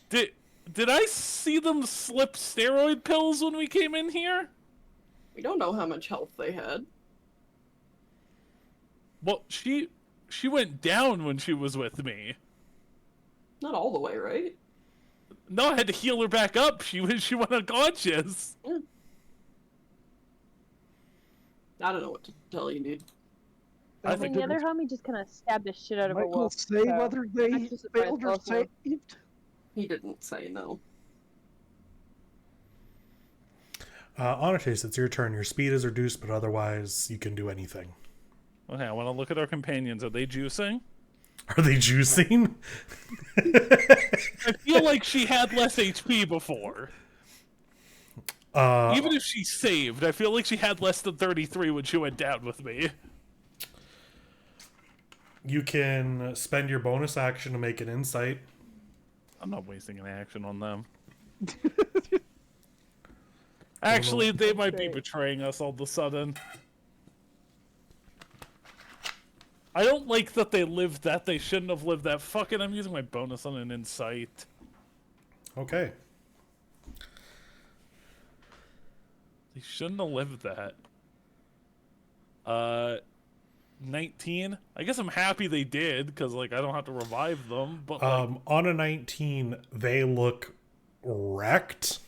Did I see them slip steroid pills when we came in here? We don't know how much health they had. Well, she went down when she was with me. Not all the way, right? No, I had to heal her back up. She went unconscious. I don't know what to tell you, dude. I and think the other homie just kind of stabbed the shit out of a Michael wolf. say so whether I'm they actually surprised failed or both were. saved. He didn't say no. Onates, it's your turn. Your speed is reduced, but otherwise you can do anything. Okay, I want to look at our companions. Are they juicing? Are they juicing? I feel like she had less HP before. Even if she saved, I feel like she had less than 33 when she went down with me. You can spend your bonus action to make an insight. I'm not wasting an action on them. Actually, they might be Great. betraying us all of a sudden. I don't like that they lived that. They shouldn't have lived that. Fuck it, I'm using my bonus on an insight. Okay. They shouldn't have lived that. 19. I guess I'm happy they did, because, like, I don't have to revive them, but, like... On a 19, they look wrecked.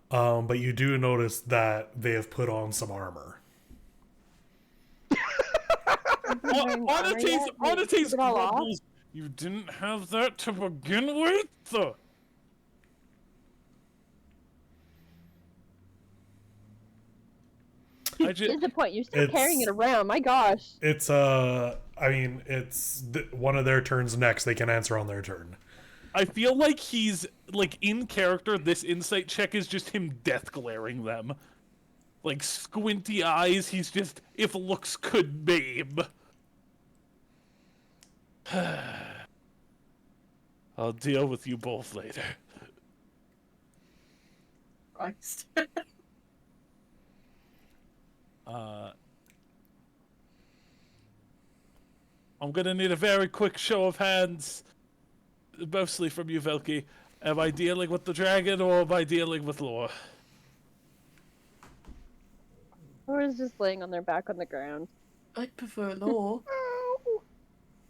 But you do notice that they have put on some armor. Onate's grumbles. You didn't have that to begin with? What's the point? You're still carrying it around. My gosh. It's I mean, it's one of their turns next. They can answer on their turn. I feel like he's, like, in character, this insight check is just him death glaring them. Like, squinty eyes, he's just, if looks could maim. I'll deal with you both later. Christ. I'm gonna need a very quick show of hands, mostly from you, Velky. Am I dealing with the dragon, or am I dealing with Lore? Laura's just laying on their back on the ground. I prefer law.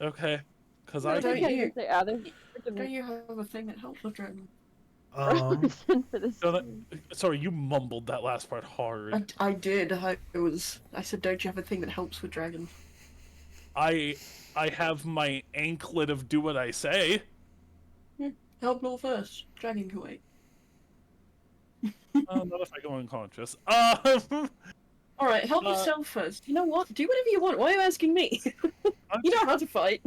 Okay, because No, I don't can... you? Don't you have a thing that helps with dragon? Sorry, you mumbled that last part hard. I did. I said, don't you have a thing that helps with dragon? I have my anklet of do what I say. Help law first. Dragon can wait. Not if I go unconscious. Alright, help yourself first. You know what? Do whatever you want. Why are you asking me? You know how to fight.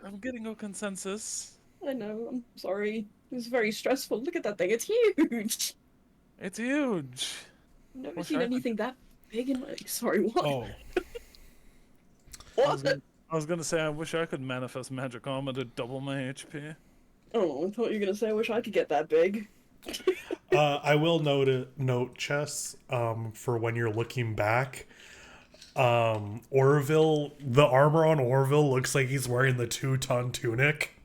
I'm getting a consensus. I know, I'm sorry. It was very stressful. Look at that thing, it's huge! It's huge. I've never seen anything that big in my... Sorry, what? Oh. What? I was gonna say, I wish I could manifest magic armor to double my HP. Oh, I thought you were gonna say I wish I could get that big. I will note, Chess, for when you're looking back, Orville, the armor on Orville looks like he's wearing the 2-ton tunic.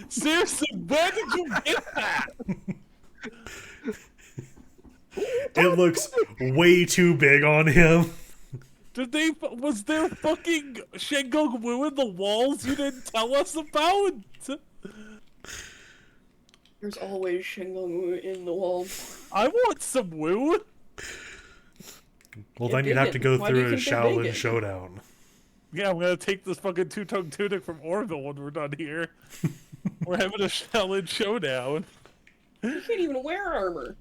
Seriously, where did you get that? It looks way too big on him. Was there fucking Shengong Wu in the walls you didn't tell us about? There's always Shengon Wu in the walls. I want some Wu. Well, then you'd have to go through a Shaolin showdown. Yeah, I'm gonna take this fucking 2-tone tunic from Orville when we're done here. We're having a Shaolin showdown. You can't even wear armor.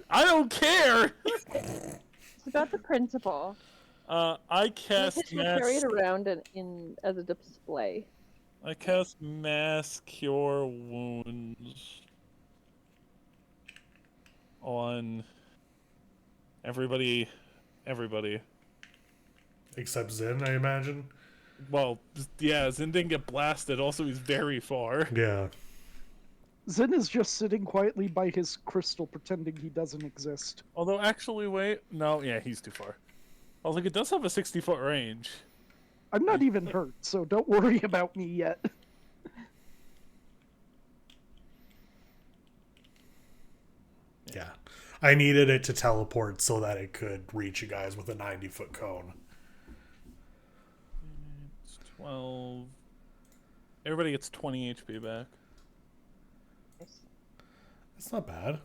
I don't care! It's about the principle. I cast carry it around as a display. I cast Mass Cure Wounds on everybody. Except Zen, I imagine. Well, yeah, Zen didn't get blasted. Also, he's very far. Yeah. Zen is just sitting quietly by his crystal, pretending he doesn't exist. Although, actually, wait. No, yeah, he's too far. I was like, it does have a 60-foot range. I'm not even hurt, so don't worry about me yet. Yeah. I needed it to teleport so that it could reach you guys with a 90-foot cone. It's 12. Everybody gets 20 HP back. That's not bad.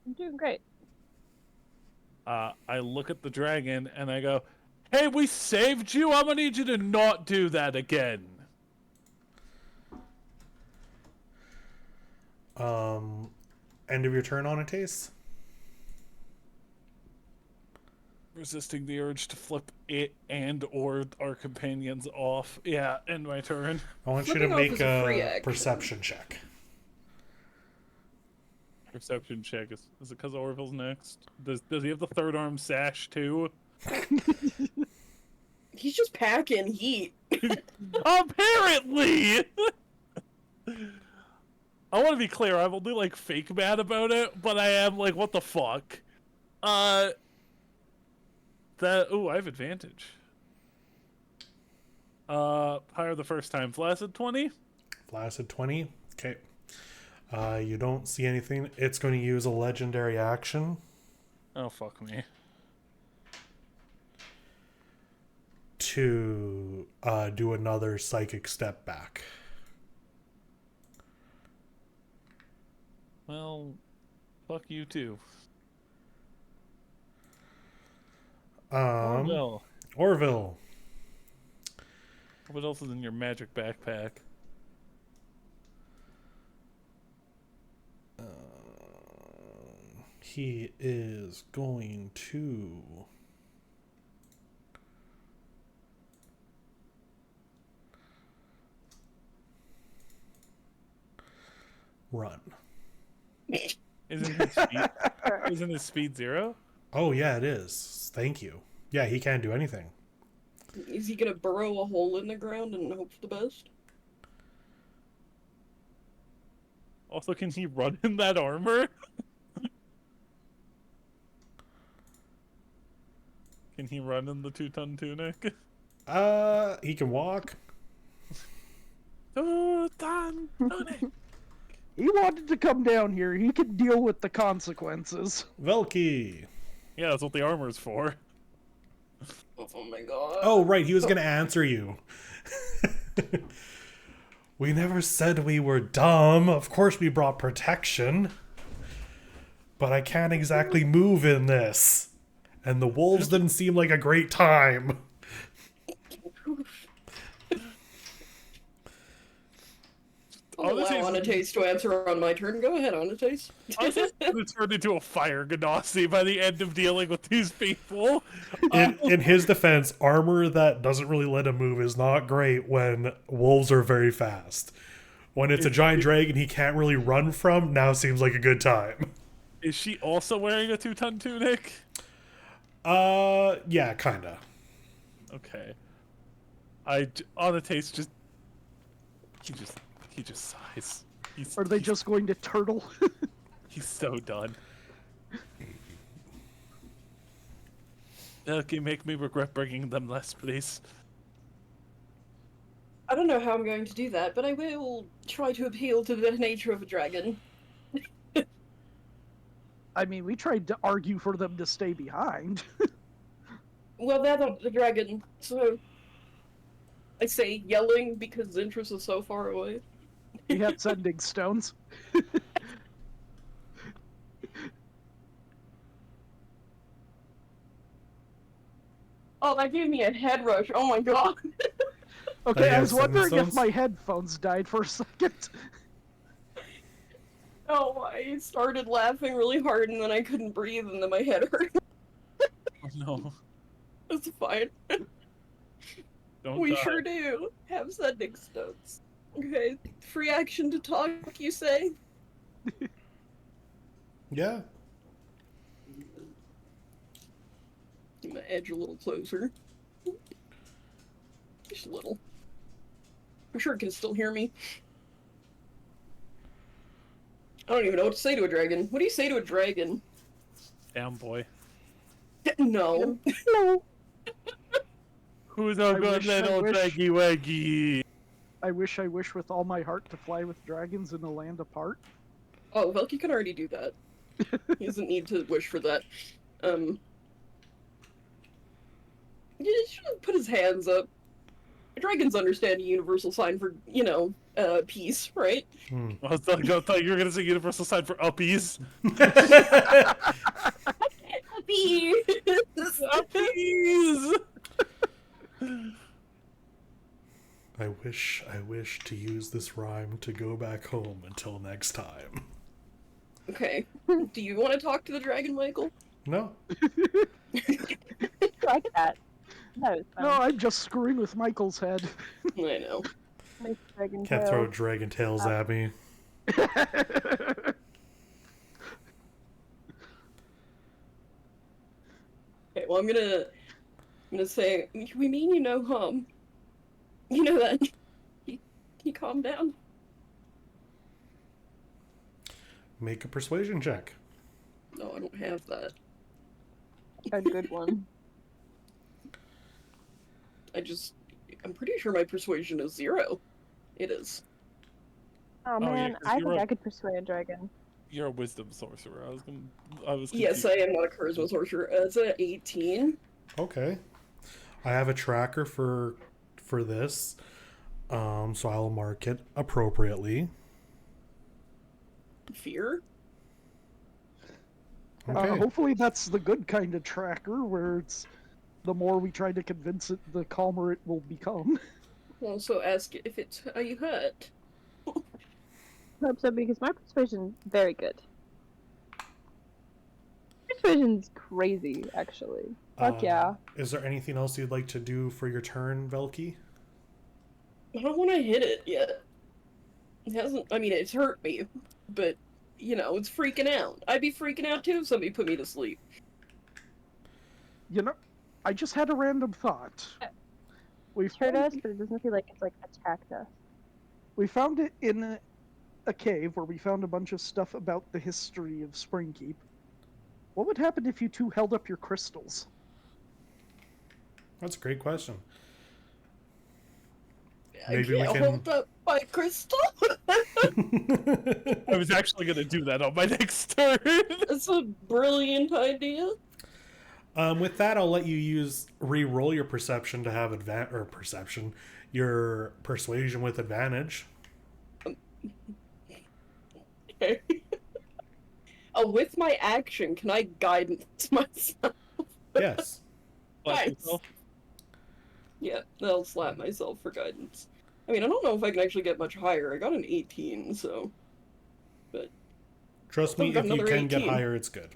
I'm doing great. I look at the dragon and I go, hey, we saved you. I'm gonna need you to not do that again. End of your turn on a taste? Resisting the urge to flip it and or our companions off. Yeah, end my turn. I want you to make a perception check. Perception check. Is it because Orville's next? Does he have the third arm sash too? He's just packing heat. Apparently! I want to be clear, I'm only, like, fake mad about it, but I am, like, what the fuck? I have advantage. Higher the first time. Flaccid 20? Flaccid 20. Okay. You don't see anything. It's going to use a legendary action Oh, fuck me. to do another psychic step back. Well, fuck you too. Orville. Orville. What else is in your magic backpack? He is going to run. Isn't his speed 0? Oh, yeah, it is. Thank you. Yeah, he can't do anything. Is he gonna burrow a hole in the ground and hope for the best? Also, can he run in that armor? Can he run in the 2-ton tunic? He can walk. 2-ton tunic! He wanted to come down here. He could deal with the consequences. Velky. Yeah, that's what the armor's for. Oh my god. Oh, right, he was going to answer you. We never said we were dumb. Of course we brought protection. But I can't exactly move in this. And the wolves didn't seem like a great time. I'll allow Anatace to answer on my turn. Go ahead, Anatace. I was just going to turn into a fire ganassi by the end of dealing with these people. In his defense, armor that doesn't really let him move is not great when wolves are very fast. When it's a giant dragon he can't really run from, now seems like a good time. Is she also wearing a 2-ton tunic? Yeah, kinda. Okay. Anatace just... He just sighs. Are they just going to turtle? He's so done. Okay, make me regret bringing them less, please. I don't know how I'm going to do that, but I will try to appeal to the nature of a dragon. I mean, we tried to argue for them to stay behind. Well, they're not the dragon, so... I say yelling because Zintris is so far away. We had sending stones. Oh, that gave me a head rush. Oh my god. Okay, Hey, I was wondering sending if stones? my headphones died for a second. Oh, I started laughing really hard and then I couldn't breathe and then my head hurt. Oh no. It's fine. Don't We die. sure do have sending stones. Okay, free action to talk, you say? Yeah. I'm gonna edge a little closer. Just a little. I'm sure it can still hear me. I don't even know what to say to a dragon. What do you say to a dragon? Damn boy. No. Hello. Who's a I good wish, I little wish. draggy waggy? I wish with all my heart to fly with dragons in a land apart. Oh, Velky can already do that. He doesn't need to wish for that. He should put his hands up. Dragons understand a universal sign for, peace, right? I thought you were gonna say universal sign for uppies. Peace! Uppies! I wish to use this rhyme to go back home until next time. Okay. Do you want to talk to the dragon, Michael? No? Like that. That was No, fun. I'm just screwing with Michael's head. I know. Nice dragon Can't tail. throw dragon tails at me. Okay, well, I'm gonna say, we mean you know that. He calmed down. Make a persuasion check. No, I don't have that. A good one. I'm pretty sure my persuasion is 0. It is. Oh yeah, man, 'cause I you're think a- I could persuade a dragon. You're a wisdom sorcerer. I was Yes, confused. I am not a charisma sorcerer. It's a 18. Okay. I have a tracker for this. So I'll mark it appropriately. Fear? Okay. Hopefully that's the good kind of tracker, where it's the more we try to convince it, the calmer it will become. Also ask if it's are you hurt? I hope so, because my persuasion's very good. Persuasion's crazy, actually. Fuck yeah. Is there anything else you'd like to do for your turn, Velky? I don't want to hit it yet. It hasn't. I mean, it's hurt me, but you know, it's freaking out. I'd be freaking out too if somebody put me to sleep. You know, I just had a random thought. It's hurt us, but it doesn't feel like it's like attacked us. We found it in a cave where we found a bunch of stuff about the history of Springkeep. What would happen if you two held up your crystals? That's a great question. Maybe I can't hold up my crystal. I was actually going to do that on my next turn. That's a brilliant idea. With that, I'll let you re-roll your perception to have your persuasion with advantage. Okay. Oh, with my action, can I guidance myself? Yes. Nice. Yeah, I'll slap myself for guidance. I mean, I don't know if I can actually get much higher. I got an 18, so... But... Trust me, if you can 18. get higher, it's good.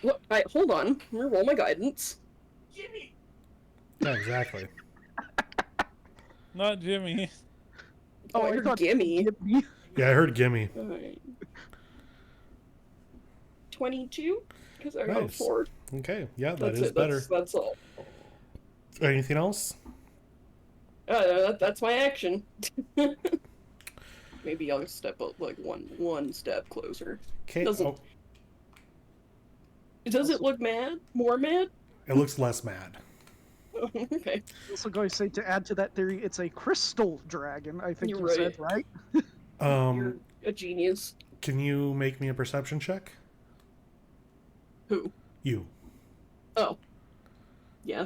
Look, hold on. I'm gonna roll my guidance. Jimmy! Yeah, exactly. Not Jimmy. Oh, I heard gimme. Yeah, I heard gimme. Alright. 22? Because I got Nice. 4. Okay, yeah, That's is it. better. That's all. Anything else? That's my action. Maybe I'll step up like one step closer. Okay. Does it look mad? More mad? It looks less mad. Okay. Also going to say, to add to that theory, it's a crystal dragon, I think You're you right. said, right? You're a genius. Can you make me a perception check? Who? You. Oh. Yeah.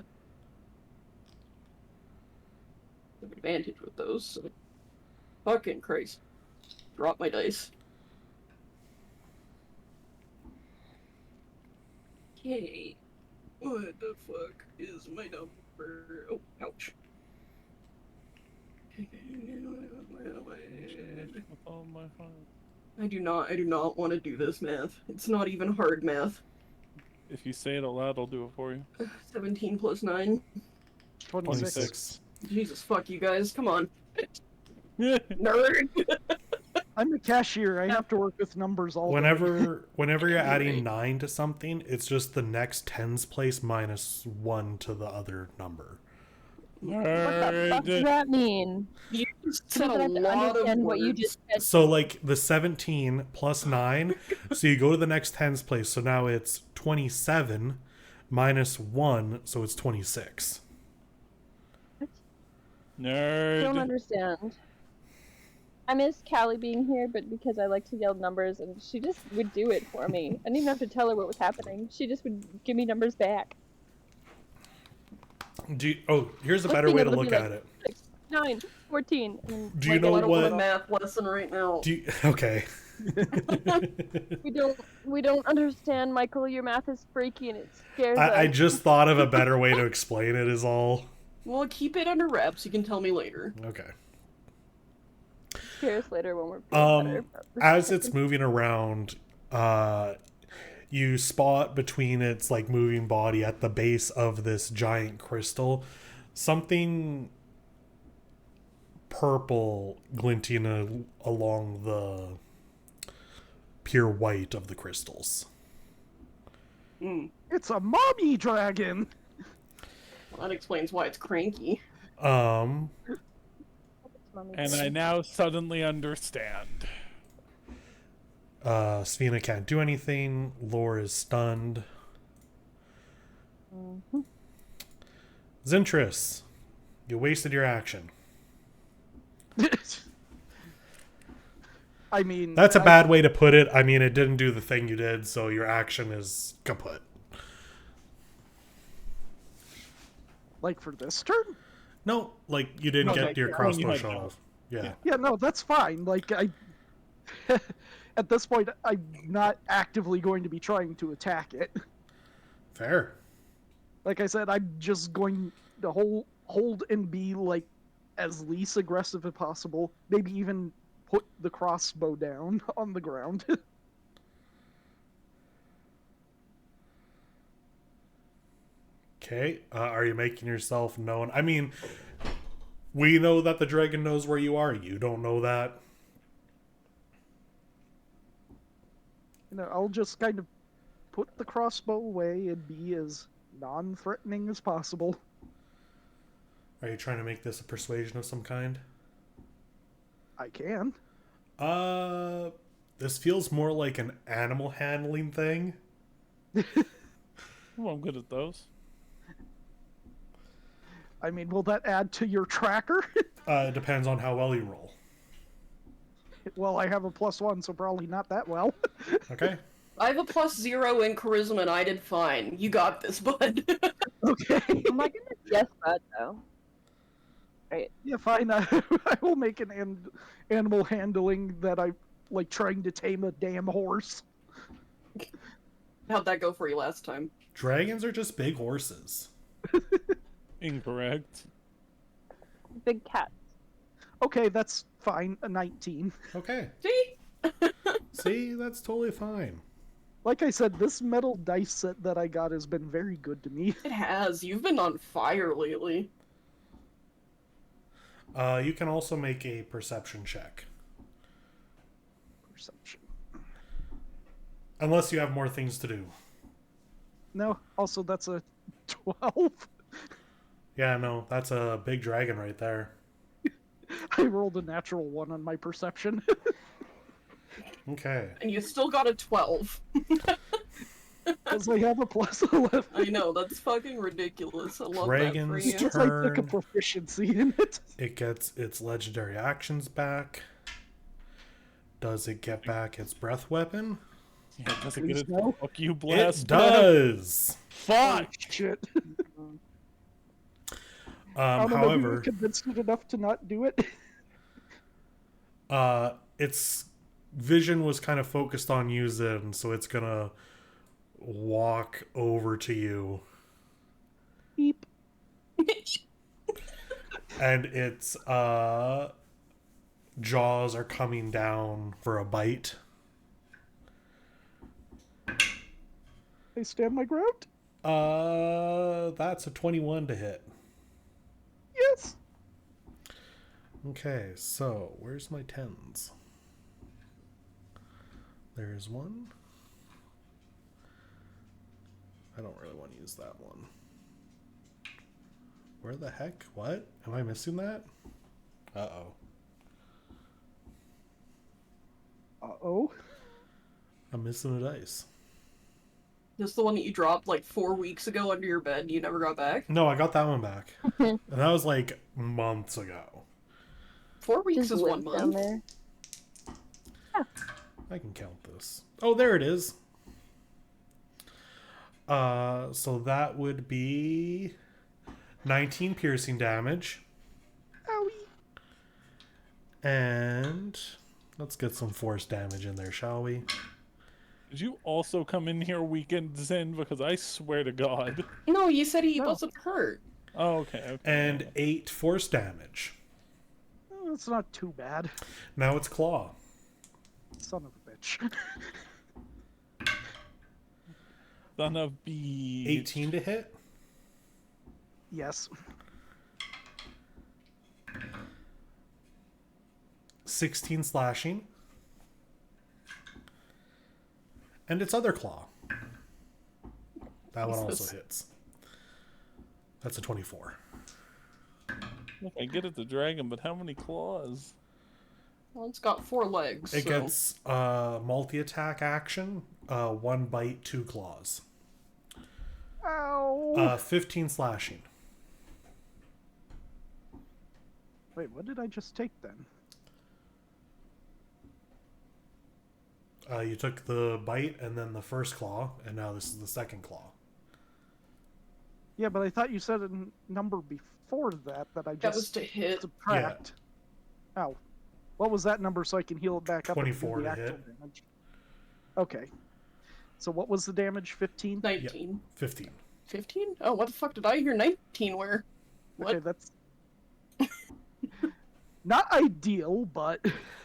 I have advantage with those, so... Fucking Christ. Drop my dice. Okay. What the fuck is my number? Oh, ouch. Oh my God. I do not want to do this math. It's not even hard math. If you say it aloud, I'll do it for you. 17 plus 9. 26. Jesus, fuck you guys. Come on. Yeah. Nerd! I'm the cashier. I have to work with numbers all day. Whenever you're adding 9 to something, it's just the next tens place minus 1 to the other number. What the fuck does that mean? You just I said a don't lot of understand what you words. just said. So like the 17 plus 9, so you go to the next tens place, so now it's 27 minus 1, so it's 26. Nerd. I don't understand. I miss Callie being here, but because I like to yell numbers, and she just would do it for me. I didn't even have to tell her what was happening. She just would give me numbers back. Here's a better way to look at it. 6, 9, 14. And Do you know I don't want a what? math lesson right now. Okay. we don't understand, Michael. Your math is freaky and it scares us. I just thought of a better way to explain it. Is all. Well, keep it under wraps. You can tell me later. Okay. Scare us later when we're feeling better. As it's moving around, you spot between its like moving body at the base of this giant crystal something purple glinting along the pure white of the crystals. It's a mommy dragon! Well, that explains why it's cranky. And I now suddenly understand. Svina can't do anything. Lore is stunned. Zintris, you wasted your action. I mean, That's a bad way to put it. I mean, it didn't do the thing you did, so your action is kaput. like for this turn. No, like you didn't Okay, get your yeah, crossbow you had shot no. off. Yeah. Yeah, no, that's fine. Like I, at this point, I'm not actively going to be trying to attack it. Fair. Like I said, I'm just going to hold and be like as least aggressive as possible. Maybe even put the crossbow down on the ground. Okay. Are you making yourself known? I mean, we know that the dragon knows where you are. You don't know that. I'll just kind of put the crossbow away and be as non-threatening as possible. Are you trying to make this a persuasion of some kind? I can. This feels more like an animal handling thing. Well, I'm good at those. I mean, will that add to your tracker? It depends on how well you roll. Well, I have a +1, so probably not that well. Okay. I have a +0 in charisma and I did fine. You got this, bud. Okay. I'm not gonna guess that though. Right. Yeah, fine. I will make an animal handling that I like trying to tame a damn horse. How'd that go for you last time? Dragons are just big horses. Incorrect. Big cat. Okay, that's fine. A 19. Okay. See? See, that's totally fine. Like I said, this metal dice set that I got has been very good to me. It has. You've been on fire lately. You can also make a perception check. Perception. Unless you have more things to do. No, also that's a 12. Yeah, no, that's a big dragon right there. I rolled a natural 1 on my perception. Okay. And you still got a 12. Because I have a +11. I know, that's fucking ridiculous. I love Dragons that for you. It's like a turn. proficiency in it. It gets its legendary actions back. Does it get back its breath weapon? Yeah, does it Please get it? no. Fuck you, blast. It does. Fuck. Shit. I don't know if you However, were convinced it enough to not do it. its vision was kind of focused on you, Zin, so it's gonna walk over to you, Beep. and its jaws are coming down for a bite. I stand my ground. That's a 21 to hit. Yes. Okay, so where's my 10s? There's one. I don't really want to use that one. Where the heck? What? Am I missing that? Uh-oh. Uh-oh. I'm missing a dice. This is the one that you dropped like 4 weeks ago under your bed and you never got back? No, I got that one back. And that was like months ago. 4 weeks Just is 1 live down month. there. I can count this. Oh, there it is. So that would be 19 piercing damage. Owie. And let's get some force damage in there, shall we? Did you also come in here weekends in? Because I swear to God. No, you said he No. wasn't hurt. Oh, okay. And 8 force damage. Oh, that's not too bad. Now it's claw. Son of a bitch. Son of B. 18 to hit. Yes. 16 slashing. And its other claw. That one also Jesus. hits. That's a 24. Look, I get it, the dragon, but how many claws? Well, it's got 4 legs. It so... gets multi-attack action, 1 bite, 2 claws. Ow. 15 slashing. Wait, what did I just take then? You took the bite and then the first claw, and now this is the second claw. Yeah, but I thought you said a number before that I just That was to hit. subtract. Oh. What was that number so I can heal it back up and do 24 the to actual hit. damage? Okay. So what was the damage? 15? 19. 15. 15? Oh, what the fuck did I hear 19 where? What? Okay, that's not ideal, but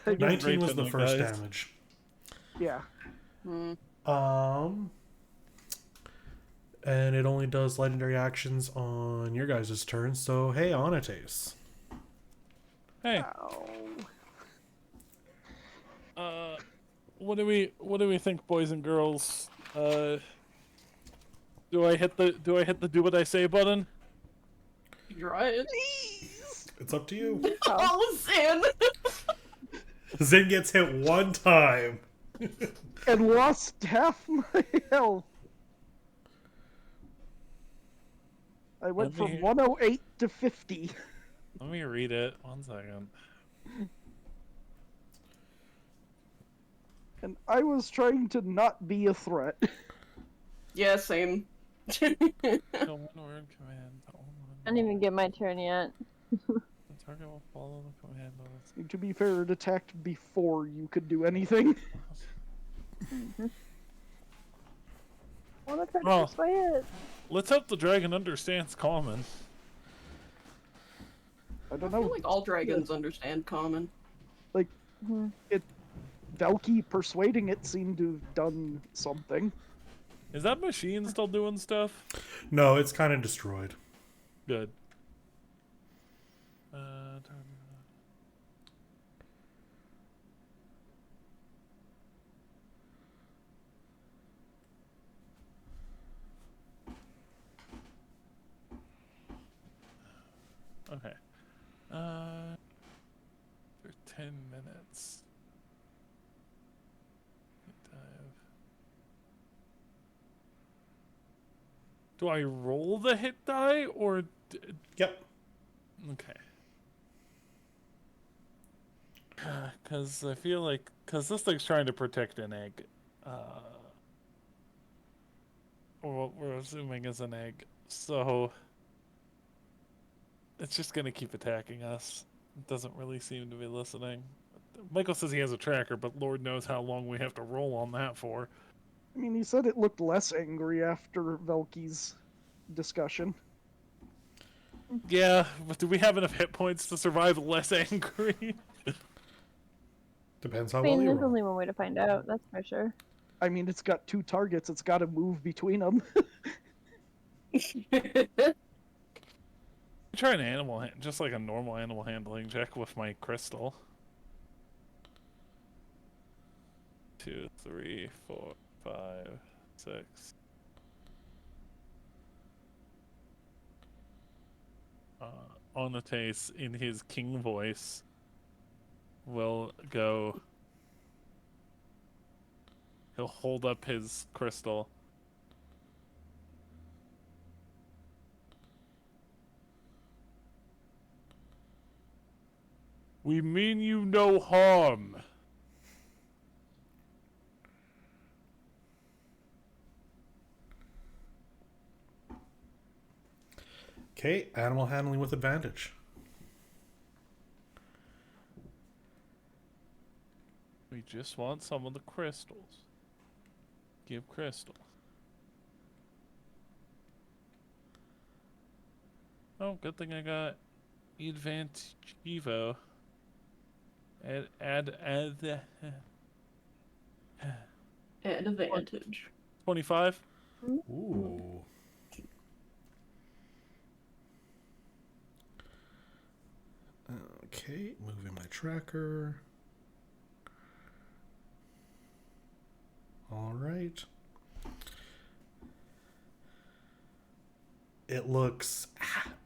We're doing 19 great was the tonight, first guys. damage. yeah. And it only does legendary actions on your guys' turn. So hey, Onates. Hey, Ow. what do we think, boys and girls? Do I hit the do what I say button? You're right. It's up to you. Oh, Zin! Zin gets hit one time. And lost half my health. I went Let from me- 108 to 50. Let me read it. 1 second. And I was trying to not be a threat. Yeah, same. The one word command. I didn't even get my turn yet. The target will follow the command list. To be fair, it attacked before you could do anything. Well, that's hard Well. to persuade it. Let's hope the dragon understands common. I I don't feel know. like all dragons understand common. Valky persuading it seemed to have done something. Is that machine still doing stuff? No, it's kind of destroyed. Good. Okay. For 10 minutes. Dive. Do I roll the hit die or? Yep. Okay. Because I feel like this thing's trying to protect an egg. Or what we're assuming is an egg. So it's just gonna keep attacking us. It doesn't really seem to be listening. Michael says he has a tracker, but Lord knows how long we have to roll on that for. I mean, he said it looked less angry after Valky's discussion. Yeah, but do we have enough hit points to survive less angry? Depends how I well mean, you there's roll. only one way to find out, that's for sure. I mean, it's got 2 targets. It's got to move between them. Try an just like a normal animal handling check with my crystal. 2, 3, 4, 5, 6. Onates, in his king voice, will go. He'll hold up his crystal. We mean you no harm. Okay, animal handling with advantage. We just want some of the crystals. Give crystal. Oh, good thing I got advantage Evo. Add An advantage. 25. Ooh. Okay, moving my tracker. All right. It looks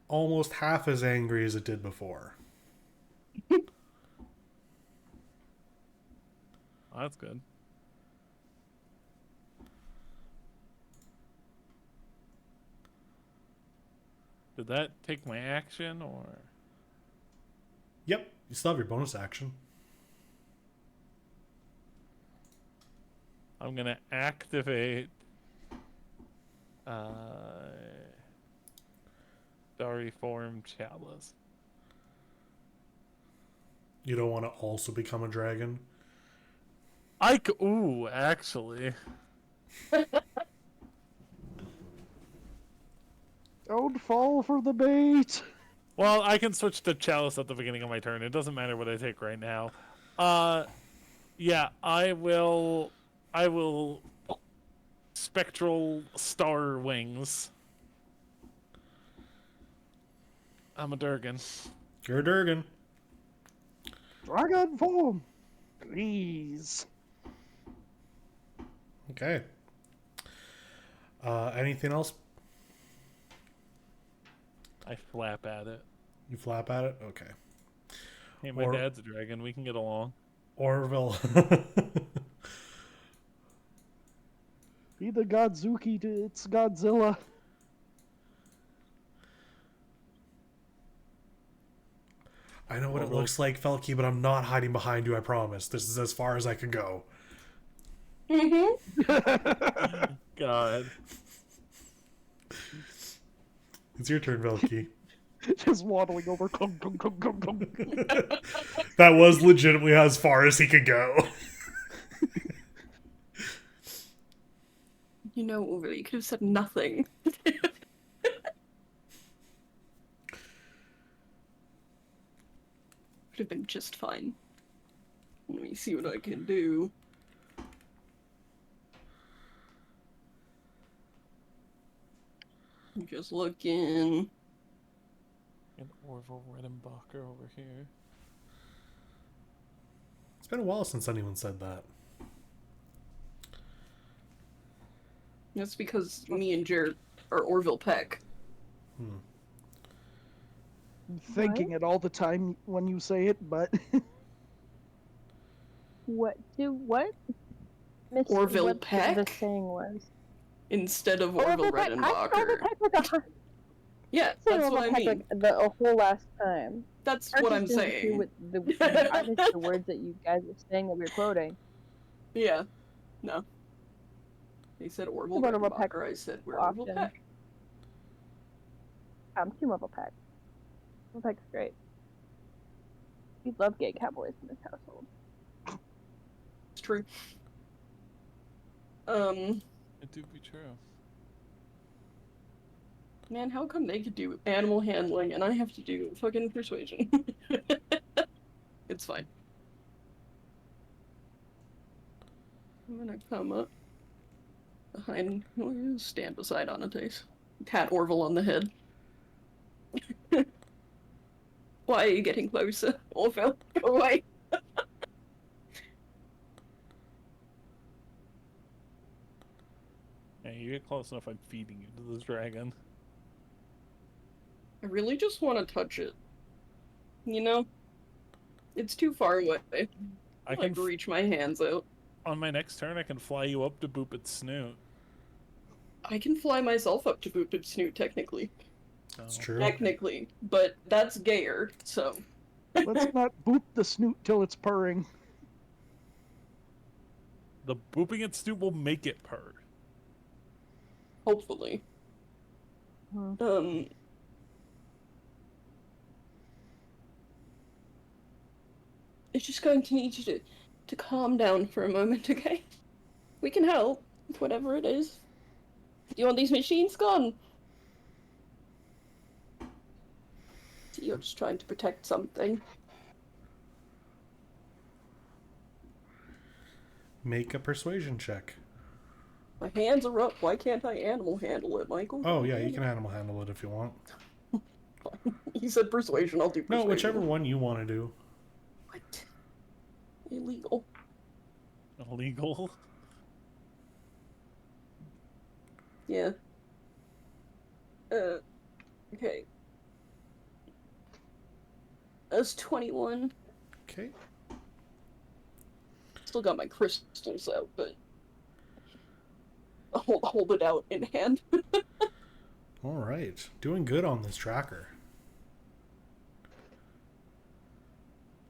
almost half as angry as it did before. Oh, that's good. Did that take my action or? Yep, you still have your bonus action. I'm gonna activate Starry Form Chalice. You don't want to also become a dragon? Ooh, actually. Don't fall for the bait. Well, I can switch to Chalice at the beginning of my turn. It doesn't matter what I take right now. Yeah, I will Spectral Star Wings. I'm a Durgan. You're a Durgan. Dragon form, please. Okay. Anything else? I flap at it. You flap at it? Okay. Hey, my dad's a dragon. We can get along. Orville. Be the Godzuki to its Godzilla. I know what it looks like, Felky, but I'm not hiding behind you, I promise. This is as far as I can go. God. It's your turn, Felky. Just waddling over. Clunk, clunk, clunk, clunk, clunk. That was legitimately as far as he could go. You know, Orville, you could have said nothing. Would have been just fine. Let me see what I can do. I'm just looking. And Orville Redenbacher over here. It's been a while since anyone said that. That's because me and Jared are Orville Peck. Thinking it all the time when you say it, but What? Miss, Orville what Peck? The saying was. Instead of Orville Peck. I said Orville Redenbacher. Peck like Yeah, saying that's what I Orville Peck mean. like a whole last time. That's Ours what just I'm didn't do saying. With I missed the words that you guys were saying that we were quoting. Yeah. No. He said Orville About Orville Peck Redenbacher, I said we're Orville often. Peck. Team Orville Peck. Orville Peck's great. We love gay cowboys in this household. It's true. It do be true. Man, how come they could do animal handling and I have to do fucking persuasion? It's fine. I'm gonna come up behind, stand beside Anates. Pat Orville on the head. Why are you getting closer, Orville? Go away. Yeah, you get close enough, I'm feeding you to this dragon. I really just want to touch it. You know? It's too far away. I Like, can reach my hands out. on my next turn, I can fly you up to boop its snoot. I can fly myself up to Boop Boop's snoot, technically. It's So, true. Technically. But that's gayer, so. let's not boop the snoot till it's purring. the booping its snoot will make it purr. Hopefully. It's just going to need you to calm down for a moment, okay? We can help with whatever it is. Do you want these machines gone? So you're just trying to protect something. Make a persuasion check. My hands are up. Why can't I animal handle it, Michael? Oh, yeah, you can animal handle it if you want. He said persuasion, I'll do persuasion. No, whichever one you want to do. What? Illegal. Illegal? Yeah. Okay. That's 21. Okay. Still got my crystals out, but I'll hold it out in hand. All right. Doing good on this tracker.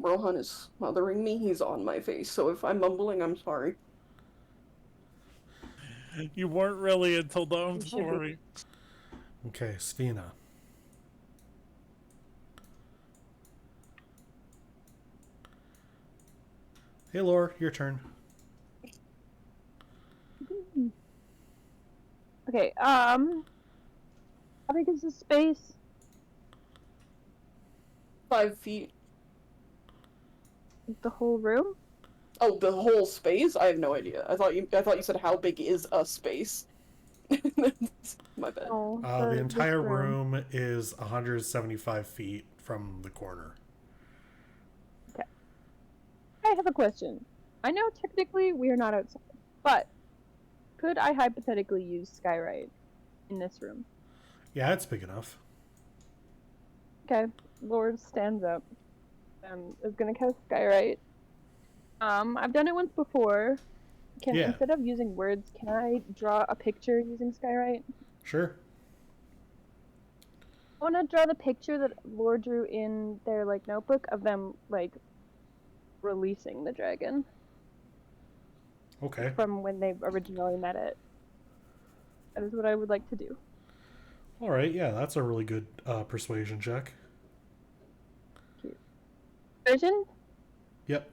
Rohan is smothering me, he's on my face, so if I'm mumbling, I'm sorry. You weren't really until the I'm You should be. sorry. Okay, Svina. Hey, Lore, your turn. Okay, how big is this space? 5 feet. The whole room? Oh, the whole space? I have no idea. I thought you said how big is a space. My bad. No, The this entire room is 175 feet from the corner. I have a question. I know technically we are not outside, but could I hypothetically use Skyrite in this room? Yeah, it's big enough. Okay, Lord stands up and is gonna cast Skyrite. I've done it once before. Yeah. Instead of using words, can I draw a picture using Skyrite? Sure. I want to draw the picture that Lord drew in their notebook of them releasing the dragon Okay. from when they originally met it. That is what I would like to do. All right. Yeah, that's a really good persuasion check. Version? Yep.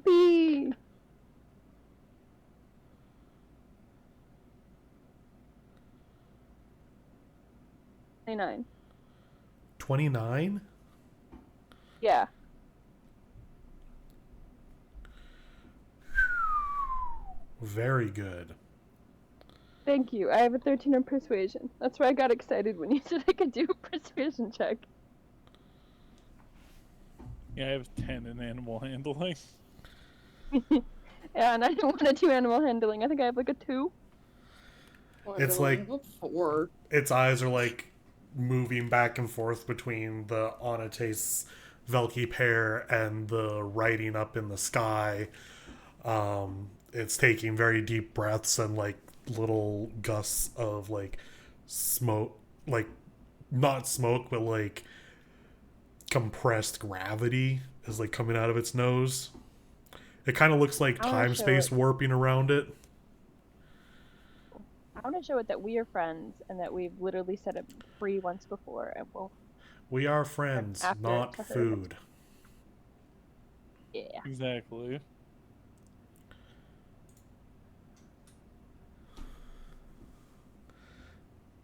Yippee! 29. 29? Yeah. Very good. Thank you. I have a 13 on persuasion. That's why I got excited when you said I could do a persuasion check. Yeah, I have 10 in animal handling. Yeah, and I don't want to do animal handling. I think I have a 2. It's like 4. its eyes are moving back and forth between the Onate's Velky pair and the writing up in the sky. It's taking very deep breaths and little gusts of smoke, not smoke, but compressed gravity is coming out of its nose. It kind of looks like time-space warping around it. I want to show it that we are friends and that we've literally set it free once before and we'll... We are friends, not food. Yeah. Exactly.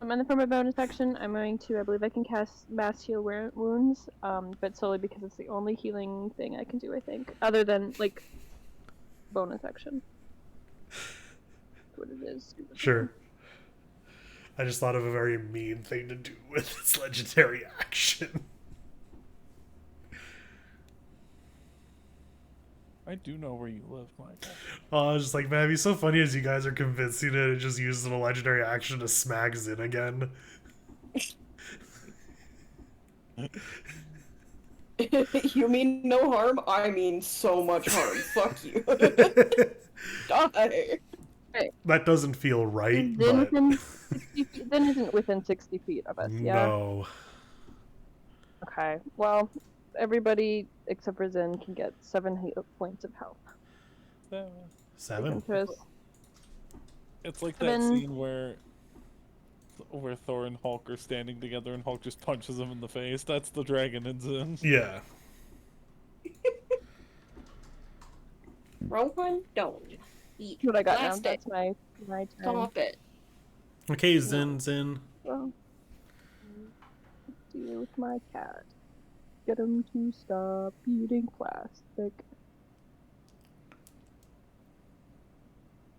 And then for my bonus action, I'm going to, I believe I can cast Mass Heal Wounds, but solely because it's the only healing thing I can do, I think. Other than, bonus action. That's what it is. Sure. I just thought of a very mean thing to do with its legendary action. I do know where you live, Michael. I was just man, it'd be so funny as you guys are convincing it and just using a legendary action to smack Zin again. You mean no harm? I mean so much harm. Fuck you. Die. That doesn't feel right, Then but... Then isn't within 60 feet of us, yeah? No. Okay, well, everybody except for Zen can get 7 points of health. 7? It's like that scene where Thor and Hulk are standing together and Hulk just punches him in the face. That's the dragon in Zen. Yeah. Rohan, don't eat What I got now, plastic. that's my turn. Stop it. Okay, Zin. Well, deal with my cat. Get him to stop eating plastic.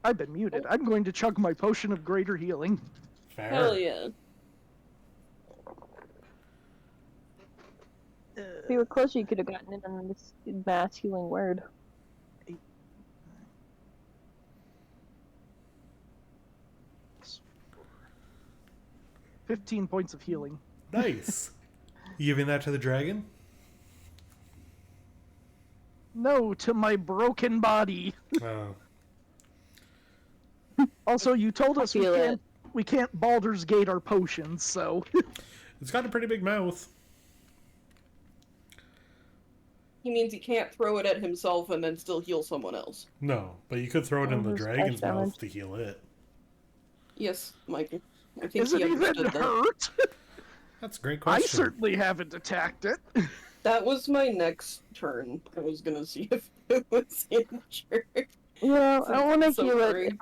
I've been muted. I'm going to chug my potion of greater healing. Fair. Hell yeah. If you were closer, you could have gotten in on this mass healing word. 15 points of healing. Nice. You giving that to the dragon? No, to my broken body. Oh. Also, you told us feel it. we can't Baldur's Gate our potions, so... It's got a pretty big mouth. He means he can't throw it at himself and then still heal someone else. No, but you could throw it in the Who's dragon's splash mouth damage? to heal it. Yes, Michael. I think Is it he even understood that. hurt? That's a great I question. certainly haven't attacked it. That was my next turn. I was gonna see if it was injured. Well, I want to So heal it. great.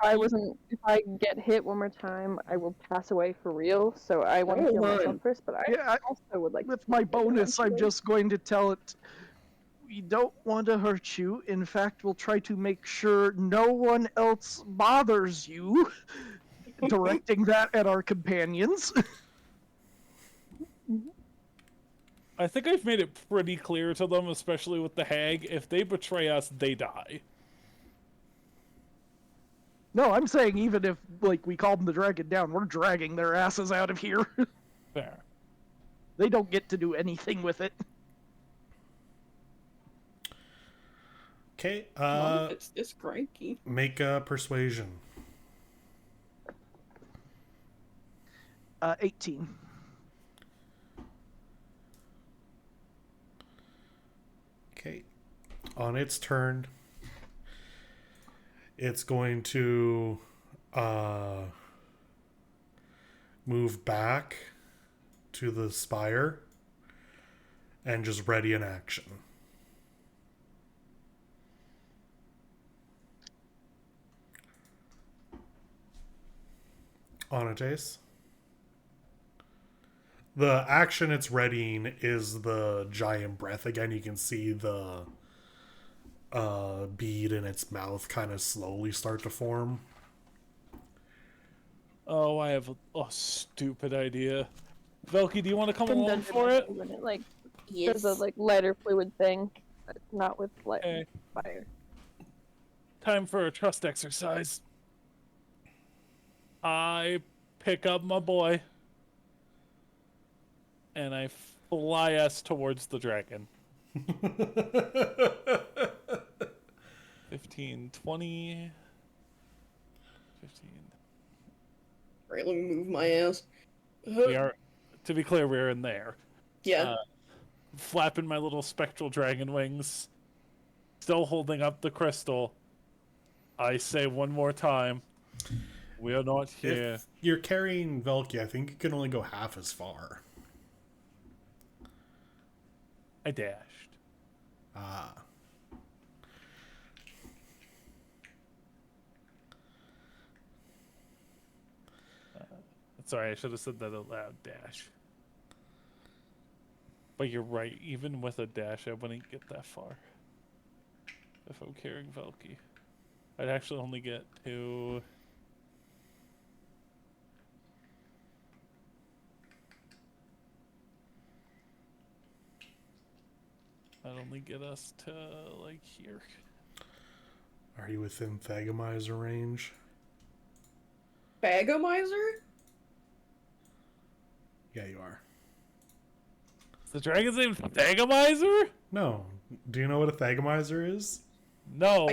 If I get hit one more time, I will pass away for real. So I want to heal Oh, myself first, but I Yeah, also would like. with to my heal it bonus, I'm eventually. just going to tell it, we don't want to hurt you. In fact, we'll try to make sure no one else bothers you. Directing that at our companions. I think I've made it pretty clear to them, especially with the hag. If they betray us, they die. No, I'm saying even if, like, we call them the dragon down, we're dragging their asses out of here. Fair. They don't get to do anything with it. Okay, It's this cranky. make a persuasion. 18. Okay. On its turn, it's going to move back to the spire and just ready an action. Onates. The action it's readying is the giant breath. Again, you can see the bead in its mouth kind of slowly start to form. Oh, I have a stupid idea. Velky, do you want to come Been along done for it? when it like Yes. there's a like lighter fluid thing, but not with like Okay. fire. Time for a trust exercise. I pick up my boy. And I fly us towards the dragon. 15, 20... 15... Right, let me move my ass. We are, to be clear, we're in there. Yeah. Flapping my little spectral dragon wings. Still holding up the crystal. I say one more time. We are not here. If you're carrying Velky, I think you can only go half as far. I dashed. Ah. Sorry, I should have said that out loud. Dash. But you're right. Even with a dash, I wouldn't get that far. If I'm carrying Velky. I'd actually only get to... I'd only get us to, like, here. Are you within Thagomizer range? Bagomizer? Yeah, you are. Is the dragon's name Thagomizer? No. Do you know what a Thagomizer is? No.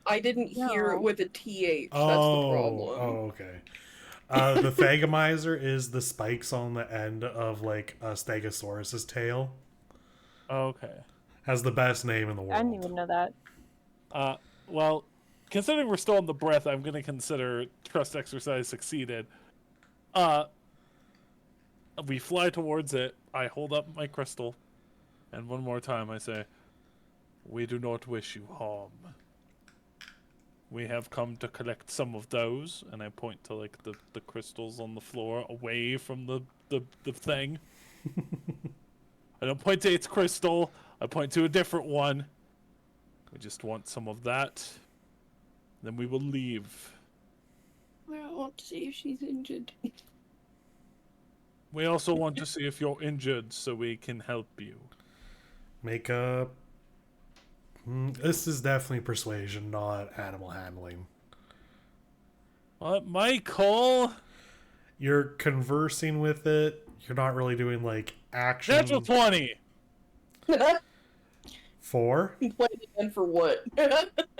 I didn't hear it No. with a TH. That's the Oh, problem. oh, okay. The Thagomizer is the spikes on the end of, like, a Stegosaurus's tail. Okay. Has the best name in the world. I didn't even know that. Well, considering we're still on the breath, I'm gonna consider trust exercise succeeded. We fly towards it. I hold up my crystal, and one more time I say, "We do not wish you harm. We have come to collect some of those," and I point to like the crystals on the floor away from the thing. I don't point to its crystal. I point to a different one. We just want some of that. Then we will leave. I want to see if she's injured. We also want to see if you're injured so we can help you. Make a... This is definitely persuasion, not animal handling. What, Michael? You're conversing with it. You're not really doing, like, action. Natural 20! 4? Played again for what?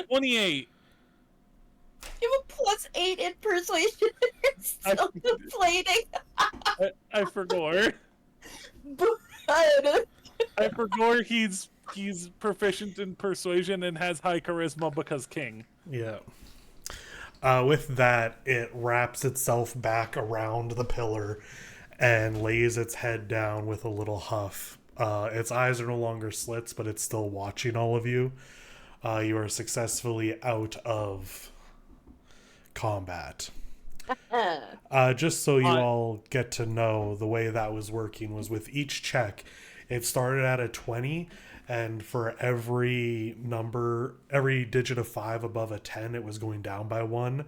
28! You have a +8 in persuasion. It's still deflating. I forgot. But I forgot he's he's proficient in persuasion and has high charisma because king. Yeah. With that, it wraps itself back around the pillar and lays its head down with a little huff. Its eyes are no longer slits, but it's still watching all of you. You are successfully out of combat. Just so you all get to know, the way that was working was with each check, it started at a 20, and for every digit of 5 above a 10, it was going down by 1.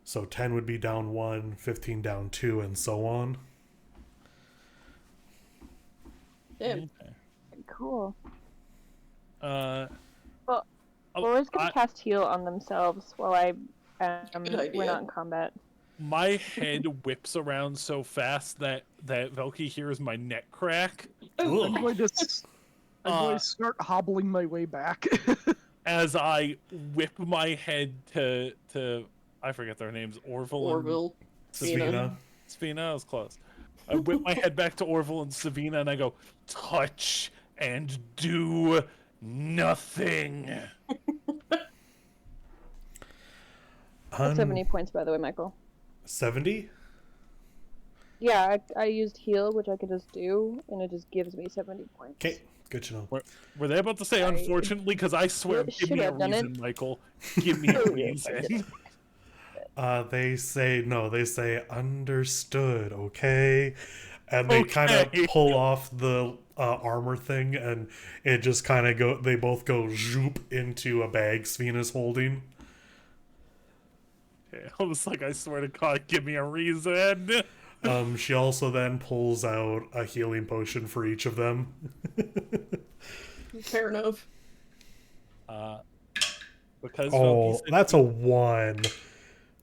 So 10 would be down 1, 15 down 2, and so on. Damn. Cool. Uh, Well, oh, we're just gonna cast heal on themselves while Good idea. we're not in combat. my head whips around so fast that Velky hears my neck crack I'm going to start hobbling my way back. as I whip my head to I forget their names, Orville Orville. Savina. Savina, I was close. I whip my head back to Orville and Savina and I go, touch and do nothing. That's 70 points, by the way, Michael. 70? Yeah, I used heal, which I could just do, and it just gives me 70 points. Okay, good to know. Were they about to say unfortunately? Because I swear, give should me a have done reason, it. Michael. Give me a reason. They say understood, okay? And they kind of pull off the armor thing, and it just kind of they both go zoop into a bag Svenna's holding. I was like, I swear to God, give me a reason. She also then pulls out a healing potion for each of them. Fair enough. Because Oh, Velky said that's a 1.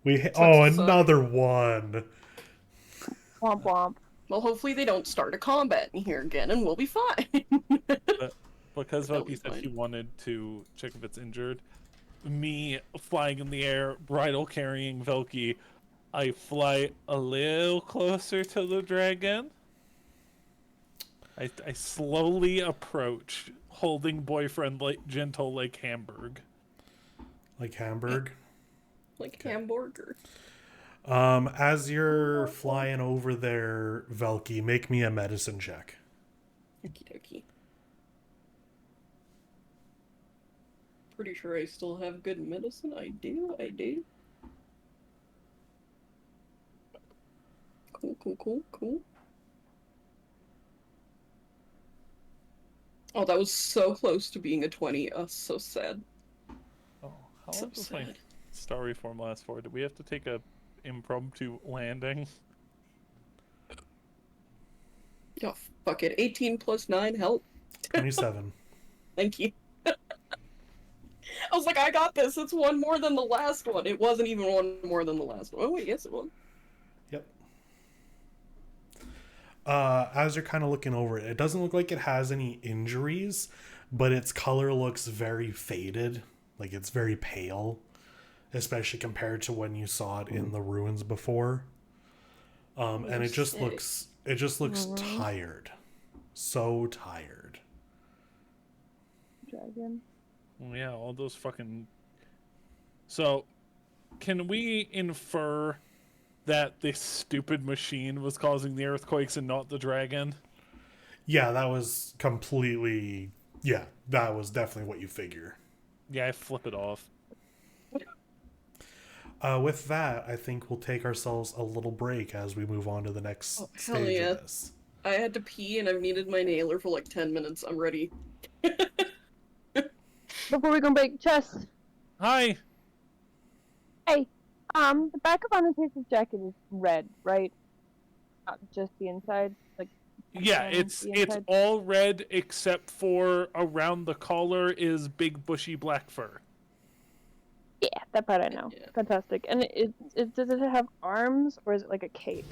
Sucks. Another 1. Womp womp. Well, hopefully they don't start a combat in here again, and we'll be fine. because That'll be Velky said fine. she wanted to check if it's injured. Me flying in the air, bridle carrying Velky, I fly a little closer to the dragon. I slowly approach, holding boyfriend like gentle like Hamburg. Like Hamburg. Like hamburger. As you're flying over there, Velky, make me a medicine check. Okie dokie. Pretty sure I still have good medicine. I do. Cool. Oh, that was so close to being a 20. Oh, so sad. Oh, how So long does my sad. star reform last for? Do we have to take a impromptu landing? Yeah, fuck it. 18 plus 9, help. 27. Thank you. I was like, I got this. It's one more than the last one. It wasn't even one more than the last one. Oh, wait, yes, it was. Yep. As you're kind of looking over it, it doesn't look like it has any injuries, but its color looks very faded. Like it's very pale, especially compared to when you saw it in the ruins before. And it just looks tired. So tired. Dragon. Yeah, all those fucking... So, can we infer that this stupid machine was causing the earthquakes and not the dragon? Yeah, that was completely... Yeah, that was definitely what you figure. Yeah, I flip it off. With that, I think we'll take ourselves a little break as we move on to the next hell stage yeah. of this. I had to pee and I've needed my nailer for like 10 minutes. I'm ready. Before we go break, chest. Hi! Hey, the back of Annotation's jacket is red, right? Not just the inside, like. Yeah, and it's the it's inside? all red except for around the collar is big bushy black fur. Yeah, that part I know. Yeah. Fantastic. And does it have arms or is it like a cape?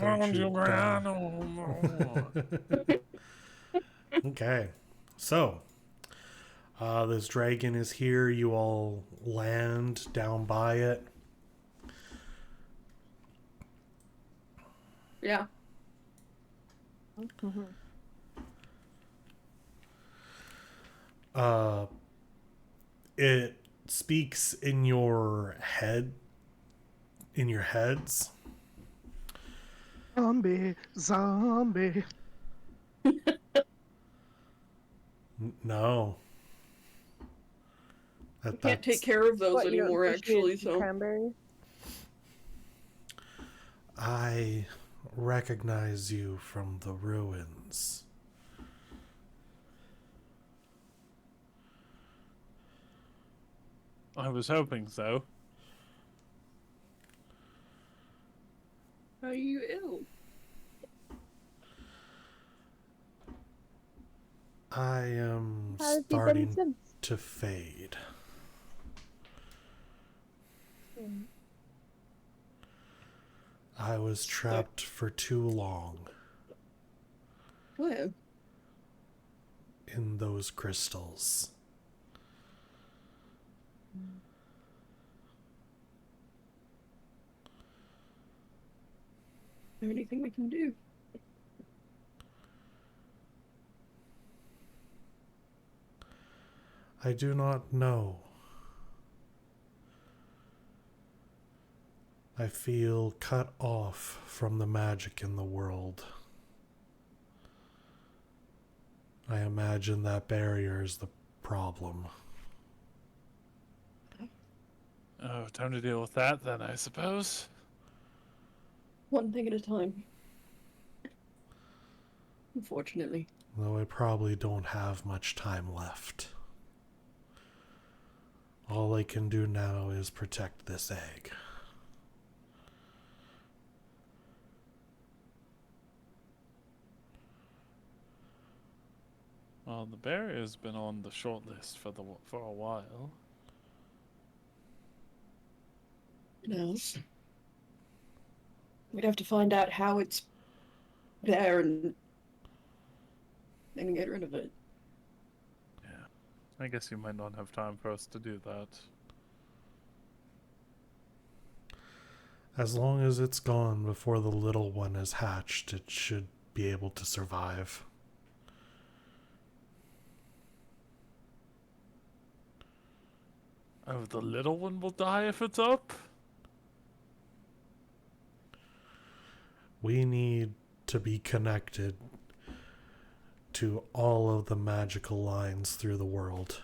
Don't you Okay. So, this dragon is here. You all land down by it. Yeah. It speaks in your heads. Zombie, zombie. No. I can't take care of those What, you don't anymore, appreciate actually, the so. cranberries? I recognize you from the ruins. I was hoping so. Are you ill? I am How have you been starting since? to fade. I was trapped for too long What? in those crystals. Is there anything we can do? I do not know. I feel cut off from the magic in the world. I imagine that barrier is the problem. Oh, time to deal with that then, I suppose. One thing at a time. Unfortunately. Though I probably don't have much time left. All I can do now is protect this egg. Well, the barrier's been on the short list for a while. It has. We'd have to find out how it's there and get rid of it. Yeah. I guess you might not have time for us to do that. As long as it's gone before the little one is hatched, it should be able to survive. Oh, the little one will die if it's up? We need to be connected to all of the magical lines through the world.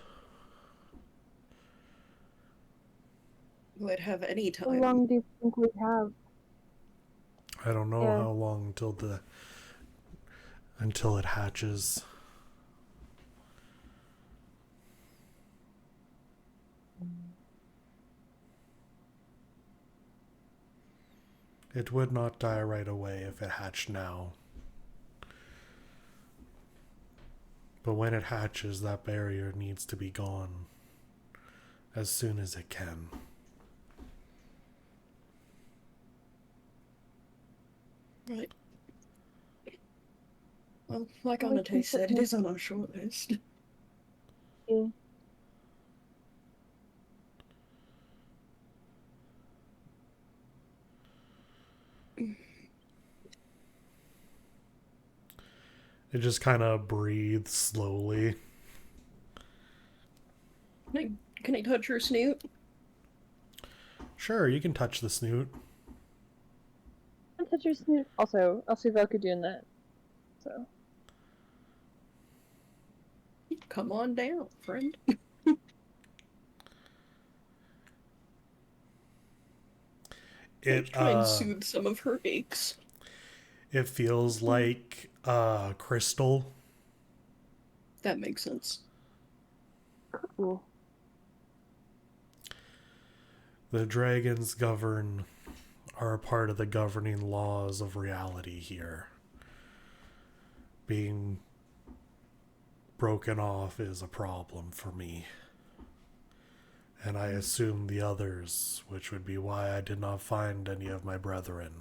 We'd have any How time. long do you think we have? I don't know Yeah. how long until it hatches. It would not die right away if it hatched now. But when it hatches, that barrier needs to be gone as soon as it can. Right. Well, like Well, we Anate can said, put it is on our short list. Yeah. It just kind of breathes slowly. Can I touch her snoot? Sure, you can touch the snoot. I'll touch your snoot. Also, I'll see Velka doing that. So. Come on down, friend. It Try and soothe some of her aches. it feels like crystal. That makes sense. Cool. The dragons are a part of the governing laws of reality here. Being broken off is a problem for me. And I assume the others, which would be why I did not find any of my brethren.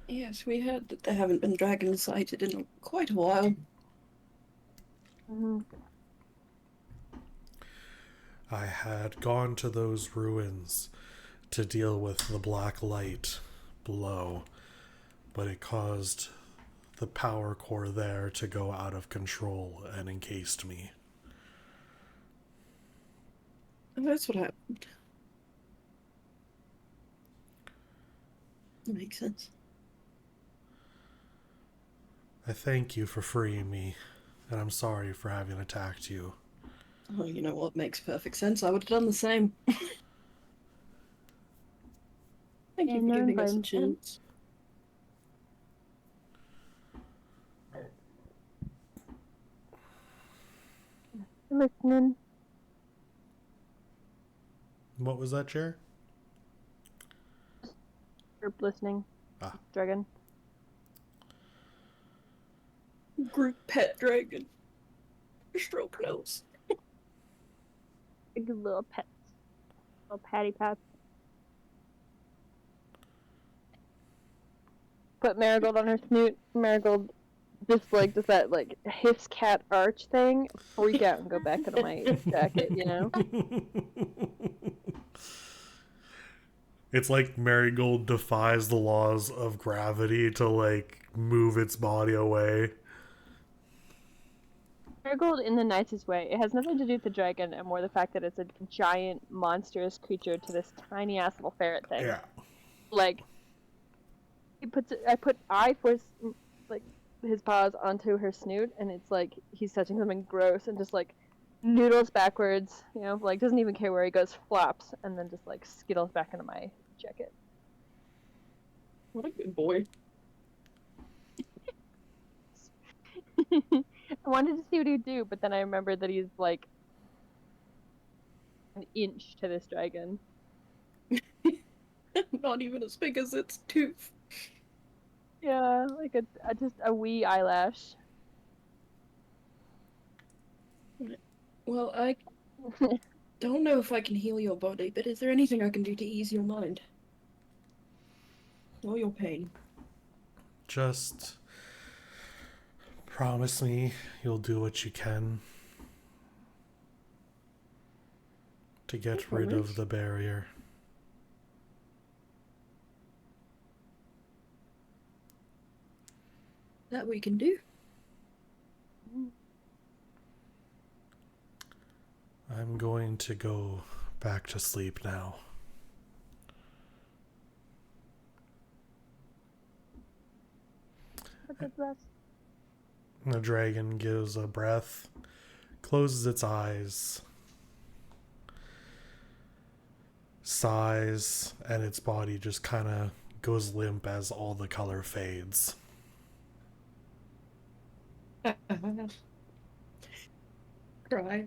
Yes, we heard that there haven't been dragons sighted in quite a while. Mhm. I had gone to those ruins to deal with the black light below, but it caused the power core there to go out of control and encased me. And that's what happened. That makes sense. I thank you for freeing me, and I'm sorry for having attacked you. Oh, you know what? Makes perfect sense. I would have done the same. Thank you for no one giving us a blames him. chance. Listening. What was that, Chair? Group listening. Ah. Dragon. Group pet dragon. Stroke nose. Big little pets. Little patty pats. Put Marigold on her snoot. Marigold just like does that like hiss cat arch thing, freak out and go back into my jacket, you know? It's like Marigold defies the laws of gravity to like move its body away. Marigold in the nicest way. It has nothing to do with the dragon and more the fact that it's a giant monstrous creature to this tiny ass little ferret thing. Yeah. Like I force like his paws onto her snoot and it's like he's touching something gross and just like noodles backwards, you know, like doesn't even care where he goes, flops, and then just like skittles back into my jacket. What a good boy. I wanted to see what he'd do, but then I remembered that he's like an inch to this dragon. Not even as big as its tooth. Yeah, like just a wee eyelash. Well, I don't know if I can heal your body, but is there anything I can do to ease your mind? Or your pain? Just promise me you'll do what you can to get rid of the barrier. That we can do. I'm going to go back to sleep now. The dragon gives a breath, closes its eyes, sighs, and its body just kind of goes limp as all the color fades. Cry.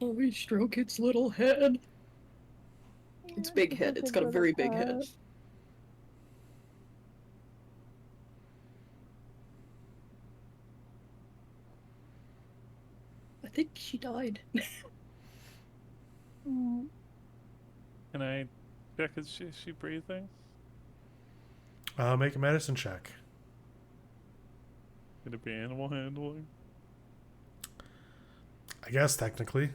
Let me stroke its little head. Its big head. It's got a very big head. I think she died. Can I check? Is she breathing? Make a medicine check. Could it be animal handling? I guess technically.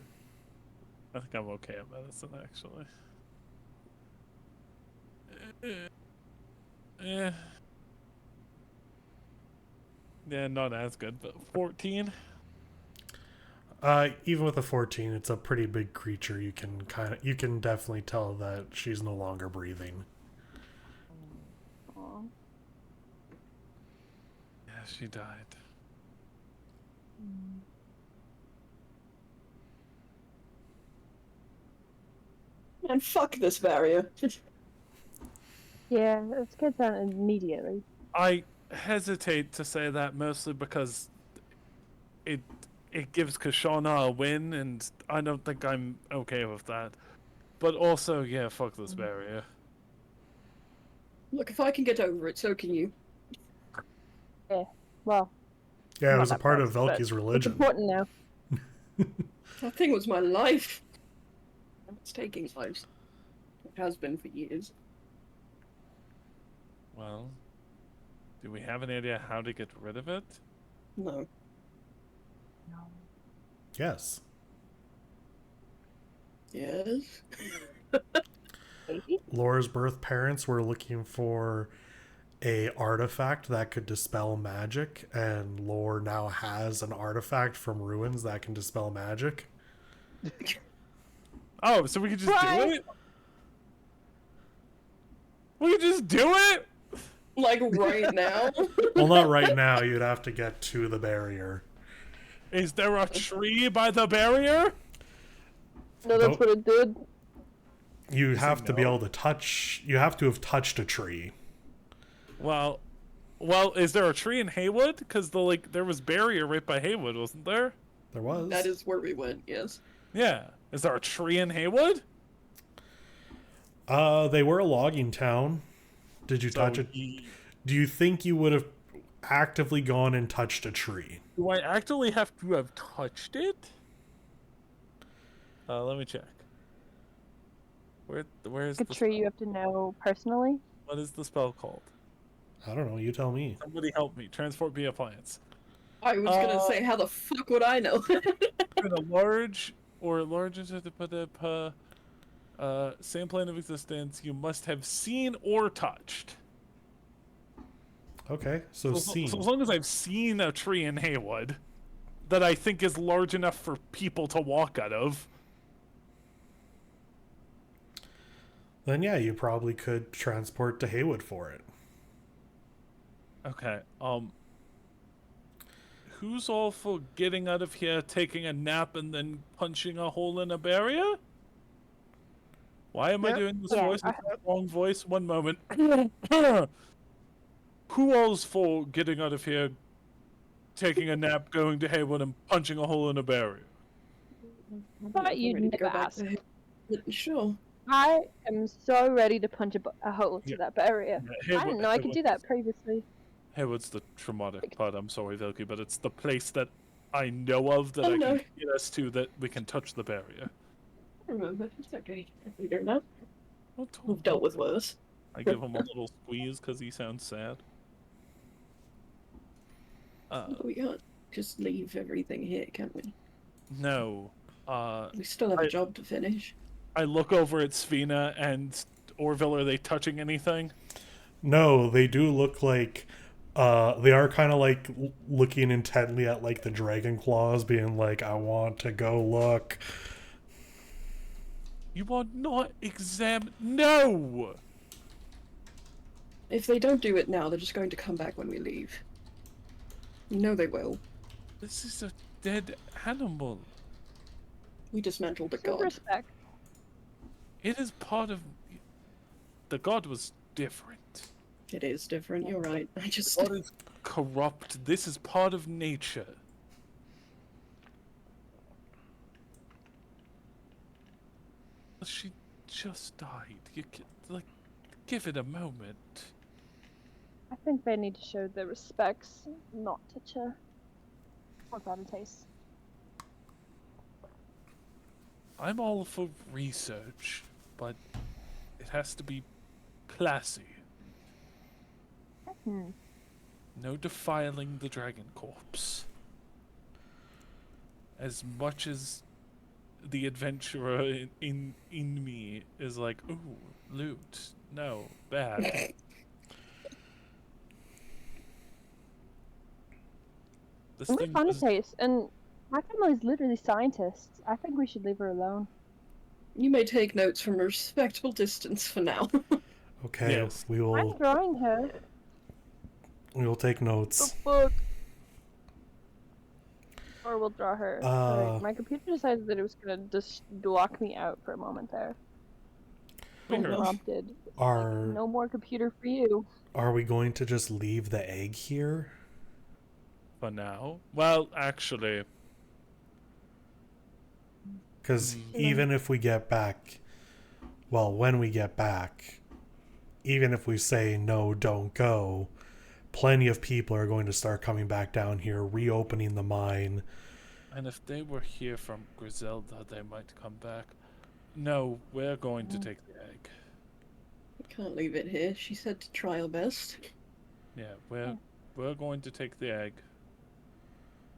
I think I'm okay at medicine, actually. Yeah, not as good, but 14. Even with a 14, it's a pretty big creature. You can definitely tell that she's no longer breathing. Aww. Yeah, she died. And fuck this barrier. Yeah, let's get down immediately. I hesitate to say that mostly because it gives Kashana a win, and I don't think I'm okay with that. But also, yeah, fuck this barrier. Look, if I can get over it, so can you. Yeah, well. Yeah, it not was a that part fast, of but Velky's it's religion. important now. That thing was my life. It's taking lives. It has been for years. Well, do we have any idea how to get rid of it? No. Yes. Yes. Maybe. Laura's birth parents were looking for a artifact that could dispel magic, and Laura now has an artifact from ruins that can dispel magic. Oh, so we could just do What? it? We could just do it? Like right now? Well, not right now. You'd have to get to the barrier. Is there a tree by the barrier? No, that's Nope. what it did. You Is it have to be no? able to touch. You have to have touched a tree. Well, is there a tree in Haywood? Because there was barrier right by Haywood, wasn't there? There was. That is where we went, yes. Yeah. Is there a tree in Haywood? They were a logging town. Did you So touch it? Do you think you would have actively gone and touched a tree? do I actually have to have touched it? Let me check. Where's A the tree spell? you have to know personally. What is the spell called? I don't know. You tell me. Somebody help me. Transport via appliance. I was gonna say, how the fuck would I know? In a large to put up same plane of existence, you must have seen or touched. Okay, so seen. So as long as I've seen a tree in Haywood that I think is large enough for people to walk out of. Then yeah, you probably could transport to Haywood for it. Okay, who's all for getting out of here, taking a nap, and then punching a hole in a barrier? Why am I Yep. doing this Yeah, voice? I- It's the wrong voice. One moment. Who all's for getting out of here, taking a nap, going to Haywood, and punching a hole in a barrier? I thought you'd Ready to never go back ask. to him. Sure. I am so ready to punch a hole into Yeah. that barrier. I didn't know I could do that previously. Haywood's the traumatic part. I'm sorry, Vilky, but it's the place that I know of that Oh, I no. can get us to that we can touch the barrier. Remember, it's okay. We don't know. What the- We've dealt with worse. I give him a little squeeze because he sounds sad. We can't just leave everything here, can we? No. We still have I- a job to finish. I look over at Svina and Orville. Are they touching anything? No, they do look like they are kind of like looking intently at like the dragon claws, being like, I want to go look. You are not No! If they don't do it now, they're just going to come back when we leave. You know they will. This is a dead animal. We dismantled the Some god. respect. It is part of. The god was different. It is different, you're right. I just... God is corrupt. This is part of nature. She just died. Give it a moment. I think they need to show their respects, not touch her. Or bad taste. I'm all for research, but it has to be classy. Hmm. No defiling the dragon corpse. As much as the adventurer in me is like, ooh, loot. No, bad. This I'm thing fun was, taste, and my family's literally scientists. I think we should leave her alone. You may take notes from a respectable distance for now. Okay, Yes. we I'm will drawing her. take The notes. fuck? Or we'll draw her. Sorry, Uh, my computer decided that it was gonna just lock me out for a moment there. We heard. Prompted. Are No more computer for you. we going to just leave the egg here? for now. Well, actually, Because Mm. even if we get back, well, when we get back, even if we say no, don't go, plenty of people are going to start coming back down here, reopening the mine. and if they were here from Griselda, they might come back. No, we're going to take the egg. We can't leave it here. She said to try our best. Yeah, we're going to take the egg.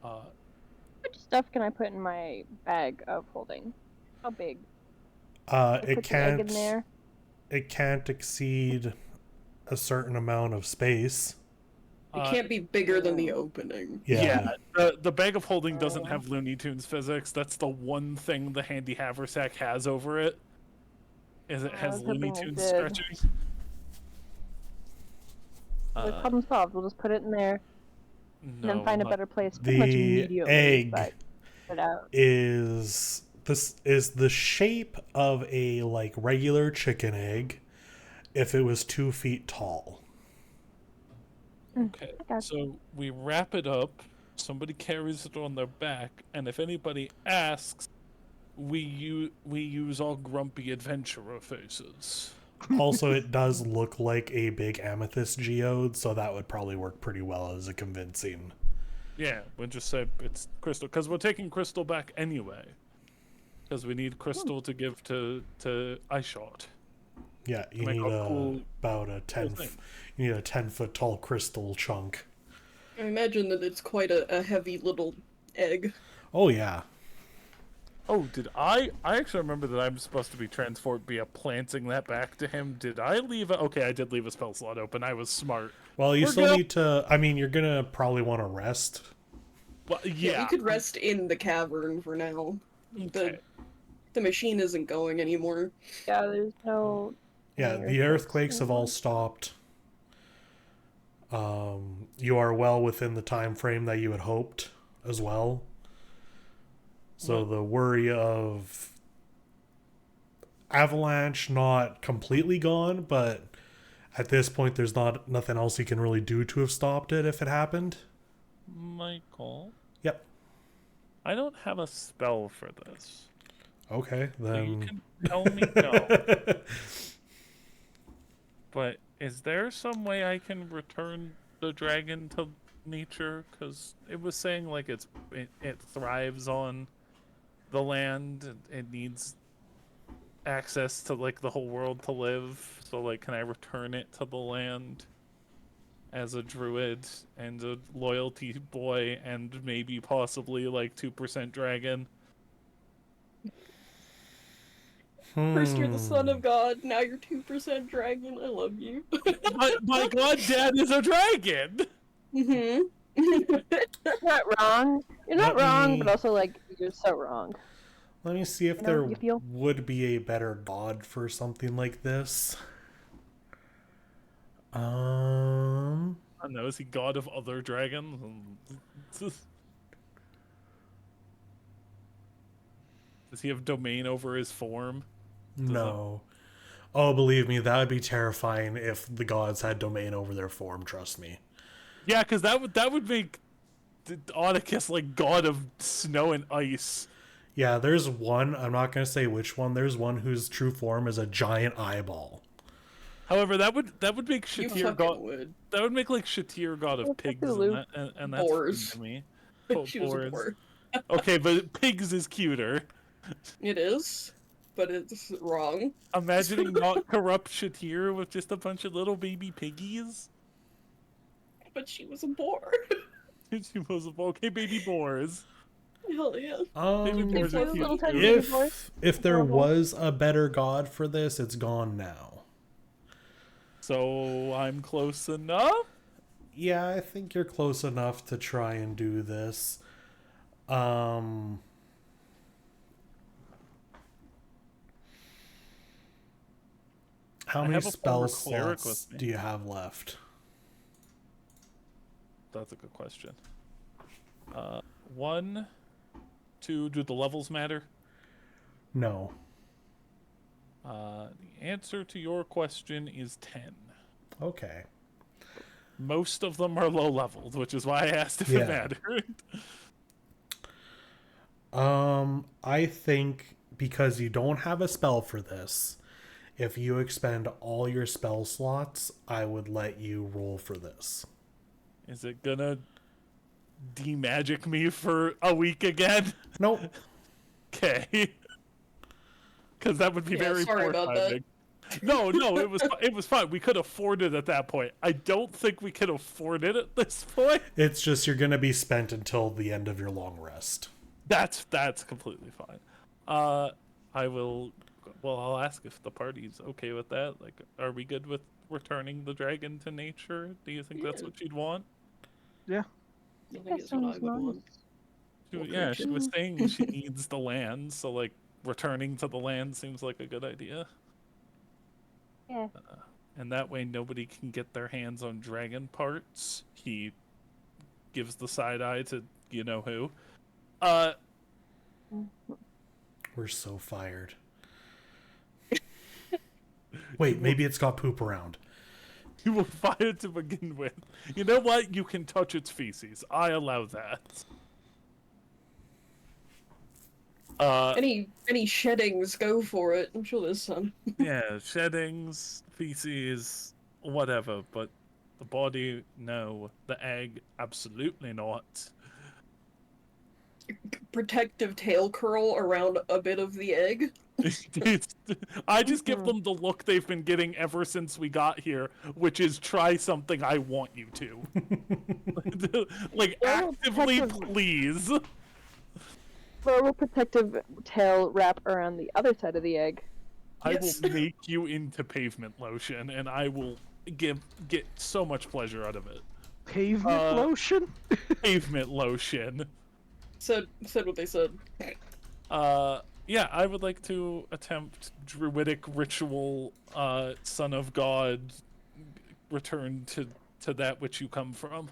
How much stuff can I put in my bag of holding? How big? I It put the egg in can't. there. It can't exceed a certain amount of space. It can't be bigger than the opening. Yeah. The bag of holding doesn't have Looney Tunes physics. That's the one thing the handy haversack has over it. Is it I has was hoping Looney it Tunes did. stretching. Problem solved. We'll just put it in there and then find a better place pretty much The immediately. egg But put it out. is the shape of a like regular chicken egg if it was 2 feet tall. Okay, Okay. so we wrap it up. Somebody carries it on their back, and if anybody asks, we use all grumpy adventurer faces. Also, it does look like a big amethyst geode, so that would probably work pretty well as a convincing. Yeah, we'll just say it's Crystal, because we're taking Crystal back anyway. Because we need Crystal to give to iShot. Yeah, you Make need a cool- about a 10 thing. you need a 10-foot tall crystal chunk. I imagine that it's quite a heavy little egg. Oh yeah. Oh, did I actually remember that I'm supposed to be transport via planting that back to him. Did I leave a... Okay, I did leave a spell slot open. I was smart. Well, you We're still good. need to. I mean, you're gonna probably want to rest. Well, yeah. We could rest in the cavern for now. Okay. The machine isn't going anymore. Yeah, there's no. Yeah, the earthquakes have all stopped. You are well within the time frame that you had hoped as well. So the worry of avalanche not completely gone, but at this point there's nothing else you can really do to have stopped it if it happened. Michael, Yep. I don't have a spell for this. Okay, So you then. can tell me no. But is there some way I can return the dragon to nature? Because it was saying like it thrives on the land. It needs access to like the whole world to live. So like, can I return it to the land as a druid and a loyalty boy and maybe possibly like 2% dragon? First you're the son of God, now you're 2% dragon. I love you. my god, Dad is a dragon. Mm-hmm. You're not wrong. You're not Let wrong, me- but also like you're so wrong. Let me see if You know, there you feel- would be a better god for something like this. I don't know, is he god of other dragons? Does he have domain over his form? No. Oh, believe me, that would be terrifying if the gods had domain over their form, trust me. Yeah, because that would make Oedicus like god of snow and ice. Yeah, there's one, I'm not going to say which one, there's one whose true form is a giant eyeball. However, that would make You Shatir fucking god. would. That would make like Shatir god of Oh, pigs, Cthulhu. and that's Boars. fine to me. She was a Boars. boar. Okay, but pigs is cuter. It is, but it's wrong. Imagining not corrupt Shatir with just a bunch of little baby piggies. But she was a boar. She was okay, baby boars. Hell yeah. Baby boars are Those cute. little tiny baby boys. If there Adorable. was a better god for this, it's gone now. So I'm close enough. Yeah, I think you're close enough to try and do this. How I many have a spell former cleric slots with me. do you have left? That's a good question. 1, 2. Do the levels matter? No. The answer to your question is 10. Okay. Most of them are low leveled, which is why I asked if Yeah. it mattered. I think because you don't have a spell for this, if you expend all your spell slots, I would let you roll for this. Is it gonna demagic me for a week again? Nope. Okay. because that would be Yeah, very sorry poor about that. timing. No, it was fine. We could afford it at that point. I don't think we can afford it at this point. It's just you're going to be spent until the end of your long rest. That's completely fine. I will. Well, I'll ask if the party's okay with that. Like, are we good with returning the dragon to nature? Do you think that's Yeah. what you'd want? Yeah. I think That it's what I sounds would nice. want. Yeah, she was Mm. saying she needs the land, so like returning to the land seems like a good idea. Yeah. And that way nobody can get their hands on dragon parts. He gives the side eye to you know who. We're so fired. Wait, maybe it's got poop around. You were fired to begin with. You know what? You can touch its feces. I allow that. Any sheddings, go for it. I'm sure there's some. Yeah, sheddings, feces, whatever, but the body, no. The egg, absolutely not. Protective tail curl around a bit of the egg. I just give them the look they've been getting ever since we got here, which is try something I want you to. Like, Well, actively, protective- please. Throw a protective tail wrap around the other side of the egg. I Yes. will make you into pavement lotion, and I will get so much pleasure out of it. Pavement lotion? Pavement lotion. Said what they said. Yeah, I would like to attempt druidic ritual, son of God, return to that which you come from.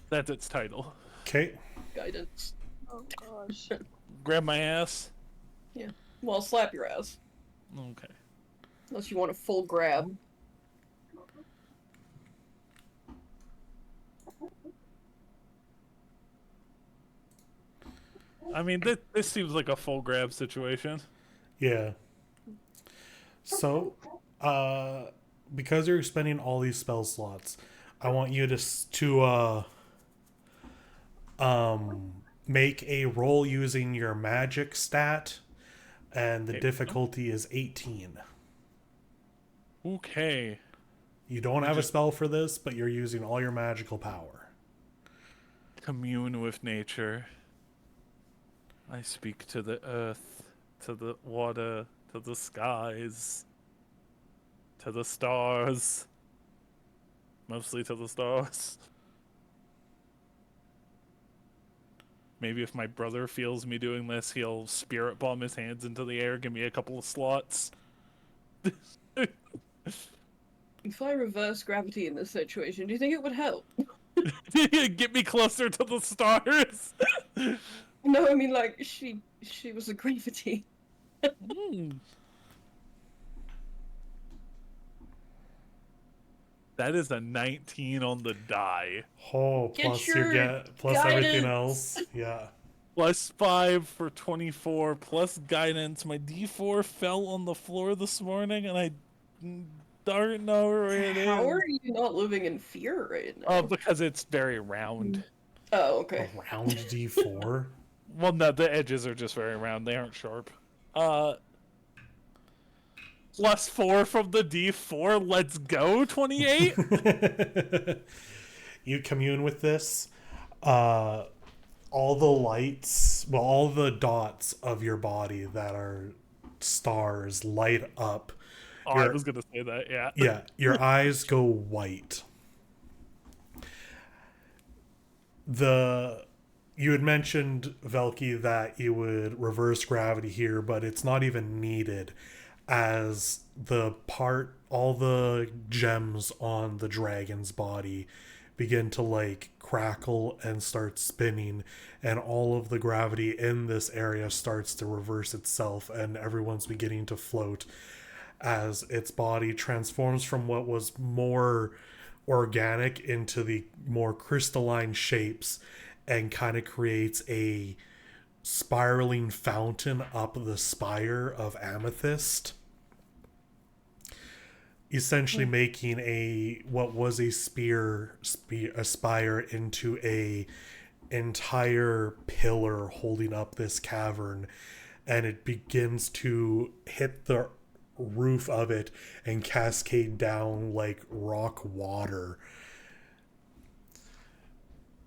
That's its title. Okay. Guidance. Oh gosh. Grab my ass. Well, slap your ass. Okay. Unless you want a full grab. I mean, this seems like a full grab situation. Yeah. So, because you're spending all these spell slots, I want you to make a roll using your magic stat, and the Okay. difficulty is 18. Okay. You don't have a spell for this, but you're using all your magical power. Commune with nature. I speak to the earth, to the water, to the skies, to the stars. Mostly to the stars. Maybe if my brother feels me doing this, he'll spirit bomb his hands into the air, give me a couple of slots. If I reverse gravity in this situation, do you think it would help? Get me closer to the stars. No, I mean like she was a gravity. Hmm. That is a 19 on the die. Oh, Get plus you your get plus everything guidance. else. Yeah. Plus 5 for 24, plus guidance. My D4 fell on the floor this morning, and I don't know where it is. How are you not living in fear right now? Oh, because it's very round. Oh, okay. Around D4. Well, no, the edges are just very round. They aren't sharp. Plus 4 from the D4. Let's go, 28. You commune with this. All the lights, well, all the dots of your body that are stars light up. Oh, I was going to say that, yeah. Yeah, your eyes go white. You had mentioned, Velky, that you would reverse gravity here, but it's not even needed, as all the gems on the dragon's body begin to like crackle and start spinning, and all of the gravity in this area starts to reverse itself, and everyone's beginning to float as its body transforms from what was more organic into the more crystalline shapes, and kind of creates a spiraling fountain up the spire of amethyst, essentially making what was a spire into a entire pillar holding up this cavern, and it begins to hit the roof of it and cascade down like rock water,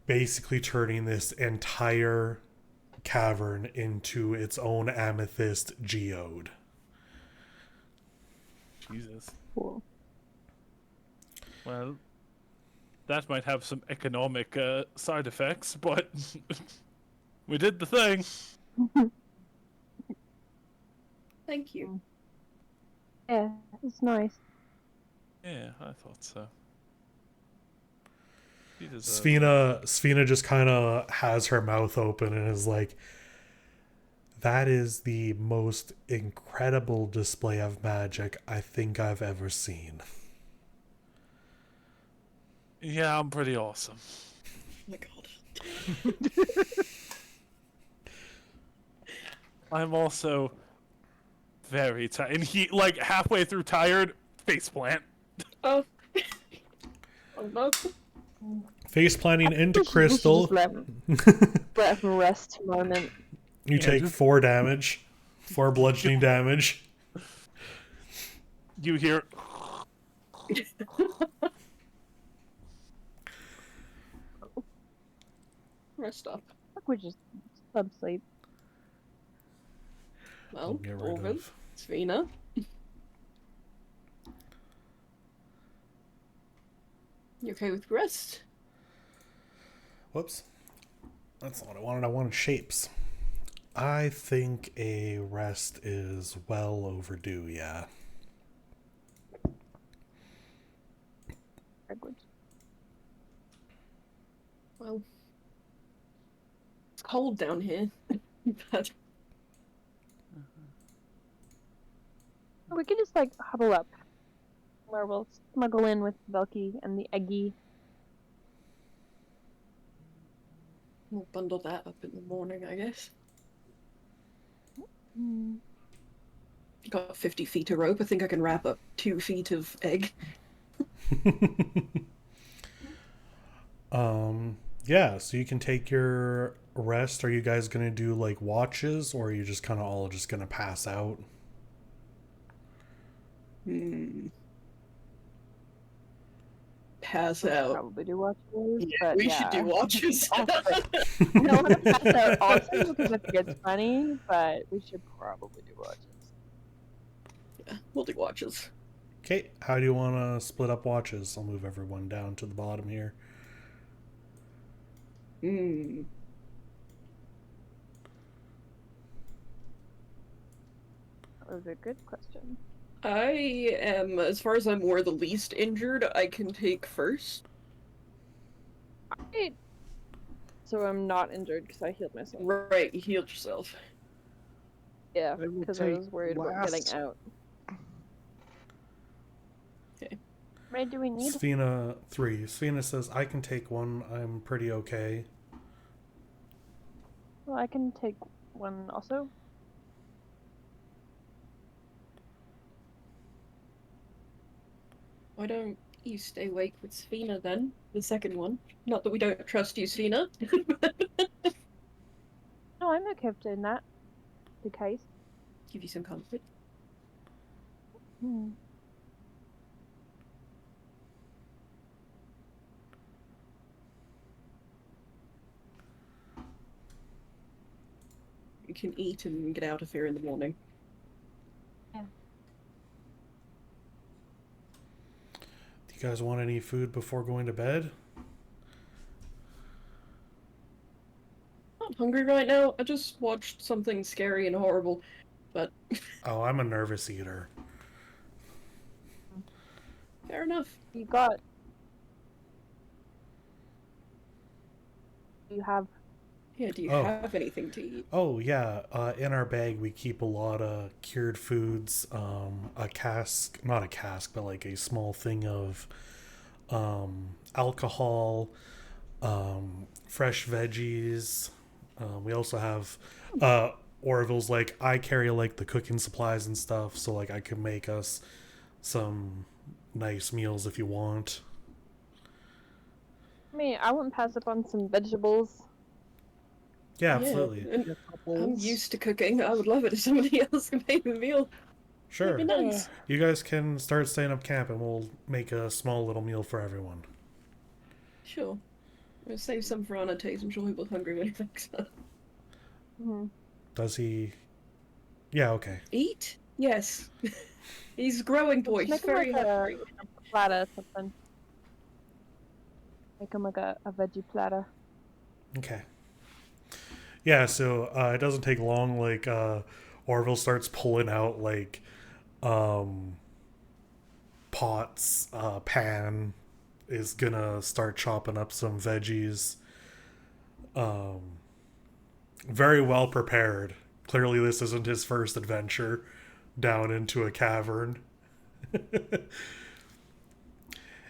basically turning this entire cavern into its own amethyst geode. Jesus. Cool. Well, that might have some economic side effects, but we did the thing. Thank you. Yeah, it's nice. Yeah, I thought so. She deserves it. Sphena just kind of has her mouth open and is like, that is the most incredible display of magic I think I've ever seen. Yeah, I'm pretty awesome. Oh my god. I'm also very tired. And he, like, halfway through tired, faceplant. Oh. Oh no. Face planting into We should Crystal. just let him rest a moment. You Yeah, take just- 4 damage. 4 bludgeoning damage. You hear... Rest up. Like we just sub sleep. I'll Well, get rid Orvin, of. Svina. You okay with rest? Whoops. That's not what I wanted. I wanted shapes. I think a rest is well overdue, yeah. Backwards. Well, it's cold down here. But We could just like huddle up where we'll smuggle in with Velky and the Eggy. we'll bundle that up in the morning, I guess. Got 50 feet of rope. I think I can wrap up 2 feet of egg. Yeah, so you can take your rest. Are you guys gonna do like watches, or are you just kind of all just gonna pass out? Pass We'll out. probably do watches, Yeah, but we should do watches. I don't want to pass out also because I think it's funny, but we should probably do watches. Yeah, we'll do watches. Okay, how do you want to split up watches? I'll move everyone down to the bottom here. That was a good question. I am, as far as I'm aware, the least injured. I can take first. So I'm not injured because I healed myself. Right, you healed yourself. Yeah, I will because I was take worried about getting last. out. Okay. How many do we need? Sphena 3. Sphena says, I can take one. I'm pretty okay. Well, I can take one also. Why don't you stay awake with Sphena then? The second one. Not that we don't trust you, Sphena. No, I'm okay with doing that. The case. Give you some comfort. Hmm. You can eat and get out of here in the morning. Do you guys want any food before going to bed? Not hungry right now. I just watched something scary and horrible. But Oh, I'm a nervous eater. fair enough. You got. You have. Yeah, do you Oh. have anything to eat? Oh, yeah. In our bag, we keep a lot of cured foods. A cask, not a cask, but like a small thing of alcohol, fresh veggies. We also have Orville's like, I carry like the cooking supplies and stuff, so like I can make us some nice meals if you want. I mean, I wouldn't pass up on some vegetables. Yeah, absolutely. Yeah, and Get I'm bowls. used to cooking. I would love it if somebody else could make the meal. Sure. That'd be nice. You guys can start setting up camp and we'll make a small little meal for everyone. Sure. We'll save some for Anatate. I'm sure he was hungry when he thinks so. Mhm. Does he? Yeah, okay. Eat? Yes. He's a growing boy. Just He's make him very like hungry. a platter or something. Make him like a veggie platter. Okay. Yeah, so it doesn't take long. Like Orville starts pulling out like pots. Pan is gonna start chopping up some veggies. Very well prepared. Clearly, this isn't his first adventure down into a cavern.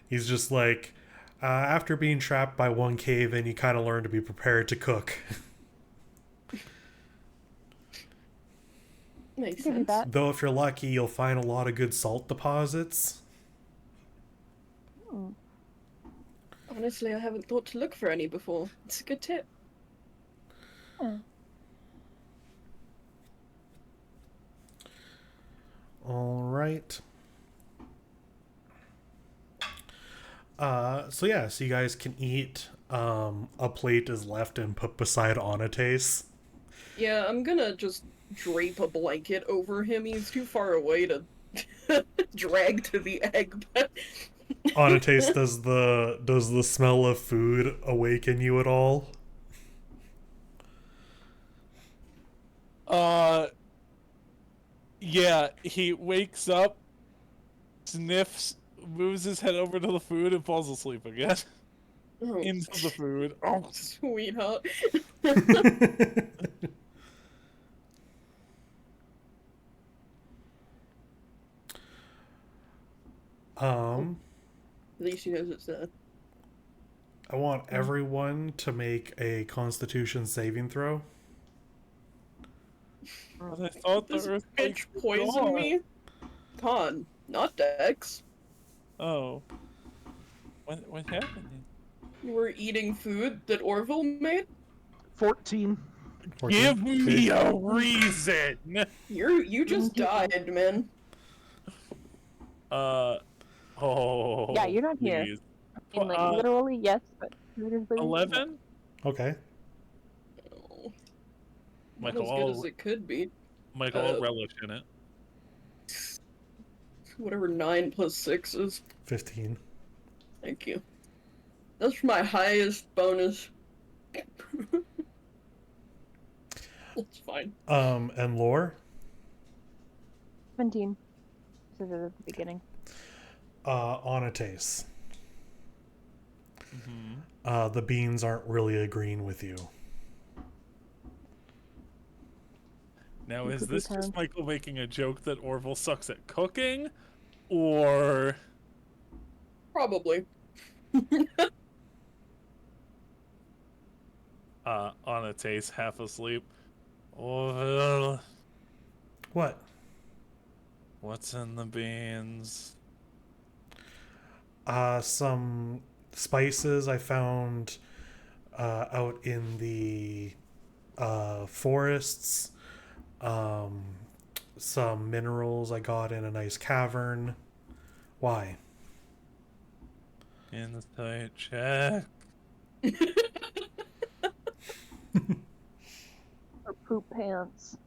He's just like, after being trapped by one cave in, you kind of learn to be prepared to cook. Makes Give me sense. that. Though if you're lucky, you'll find a lot of good salt deposits. Hmm. Honestly, I haven't thought to look for any before. It's a good tip. Yeah. All right. So yeah, so you guys can eat. A plate is left and put beside Onate's. Yeah, I'm gonna just drape a blanket over him. He's too far away to drag to the egg, but Onate's, does the smell of food awaken you at all? Yeah, he wakes up, sniffs, moves his head over to the food, and falls asleep again. oh, Into the food. Oh, sweetheart. At least he knows it's there. I want everyone to make a Constitution saving throw. but I thought the This earth bitch poisoned me. Con, not Dex. Oh. What happened? You were eating food that Orville made? 14. 14. Give me a reason! You just died, man. Oh. Yeah, you're not here. please. I mean, like, Uh, literally, yes, but figuratively, 11? Okay. Oh, not Michael, as good as it could be. I'll relish in it. Whatever 9 plus 6 is. 15. Thank you. That's my highest bonus. That's fine. And lore? 17. This is at the beginning. Onates. Mm-hmm. The beans aren't really agreeing with you. Now, It is could be this just time. Michael making a joke that Orville sucks at cooking? Or... Probably. Onate's half asleep. Orville, What? what's in the beans? Some spices I found out in the forests. Some minerals I got in a nice cavern. Why? Insight check. Or poop pants.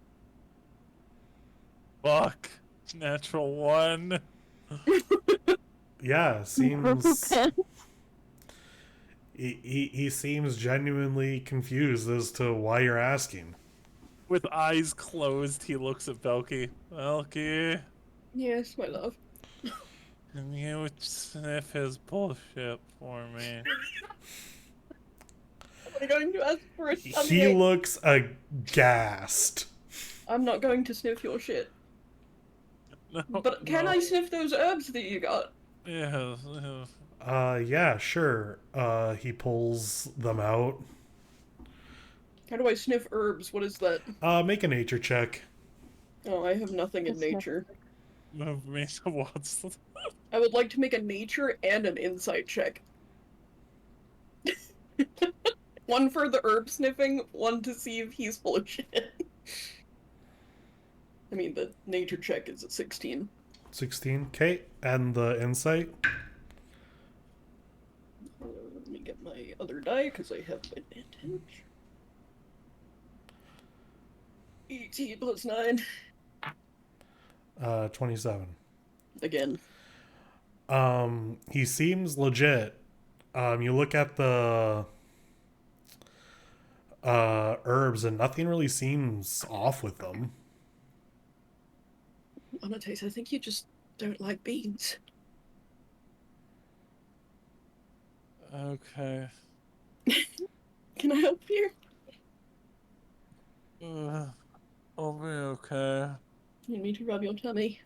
Fuck. Natural 1. Yeah, For poop seems pants. he seems genuinely confused as to why you're asking. With eyes closed, he looks at Belky. Belky, Yes, my love. can you sniff his bullshit for me? I'm going to ask for a He tummy. looks aghast. I'm not going to sniff your shit. No, But can no. I sniff those herbs that you got? Yes, Yeah, sure. He pulls them out. How do I sniff herbs? What is that? Make a nature check. Oh, I have nothing in Sniff. nature. move me towards. I would like to make a nature and an insight check. One for the herb sniffing, one to see if he's full of shit. I mean, the nature check is a 16. 16. Okay, and the insight. Let me get my other die, because I have advantage. 18 plus 9. 27. Again. He seems legit. You look at the herbs and nothing really seems off with them. Annotate, I think you just don't like beans. Okay. Can I help you? I'll be okay. You need me to rub your tummy?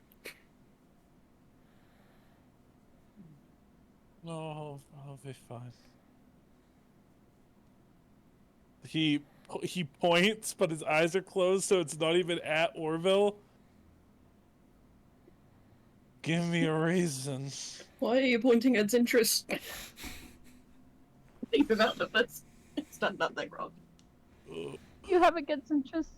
No, I'll be fine. He points, but his eyes are closed, so it's not even at Orville. Give me a reason. Why are you pointing at interest? Think about this. It's done nothing wrong. You have against interest.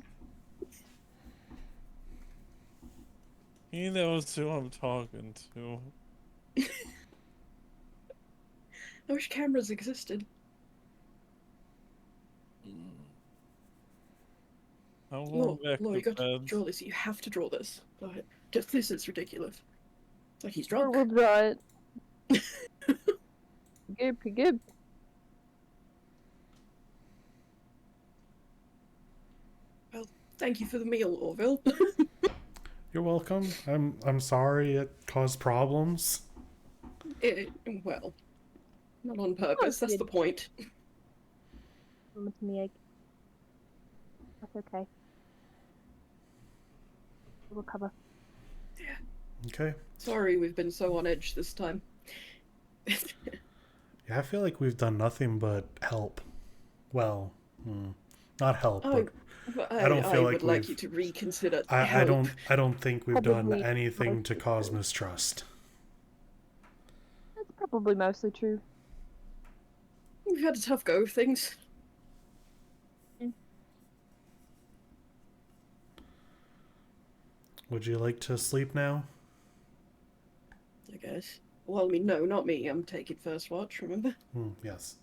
He knows who I'm talking to. I wish cameras existed. I'm going back Laura, to you got to bed. draw this. You have to draw this. Go ahead. Just this is ridiculous. It's like he's Or drunk. we'll draw it. Good. Well, thank you for the meal, Orville. You're welcome. I'm sorry it caused problems. Well, not on purpose. That's the point. It's me. That's okay. We'll recover. Okay. Sorry, we've been so on edge this time. Yeah, I feel like we've done nothing but help. Well, not help, but I don't feel I like would like we've- you to reconsider. I help. don't think we've done Probably anything to mostly cause true. mistrust. That's probably mostly true. We've had a tough go of things. Would you like to sleep now? I guess. Well, I mean, no, not me. I'm taking first watch, remember? Yes.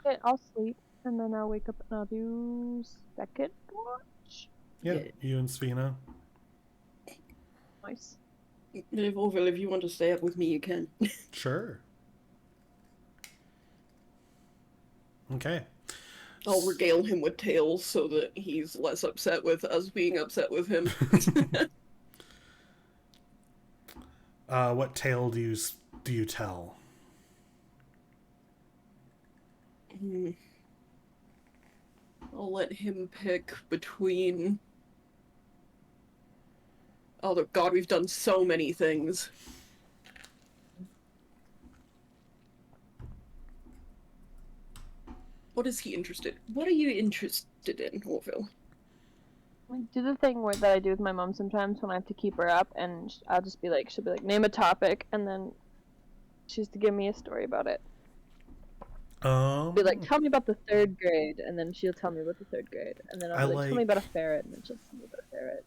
Okay, I'll sleep, and then I'll wake up and I'll do second watch. Yeah, Yeah. you and Svina. Nice. If Orville, if you want to stay up with me, you can. Sure. Okay. I'll regale him with tales so that he's less upset with us being upset with him. What tale do you tell? I'll let him pick between... Oh God, we've done so many things. What is he interested? What are you interested in, Orville? I do the thing that I do with my mom sometimes when I have to keep her up, and I'll just be like, she'll be like, name a topic, and then she's to give me a story about it. Be like, tell me about the third grade, and then she'll tell me about the third grade, and then I'll be like, tell me about a ferret, and then she'll tell me about a ferret.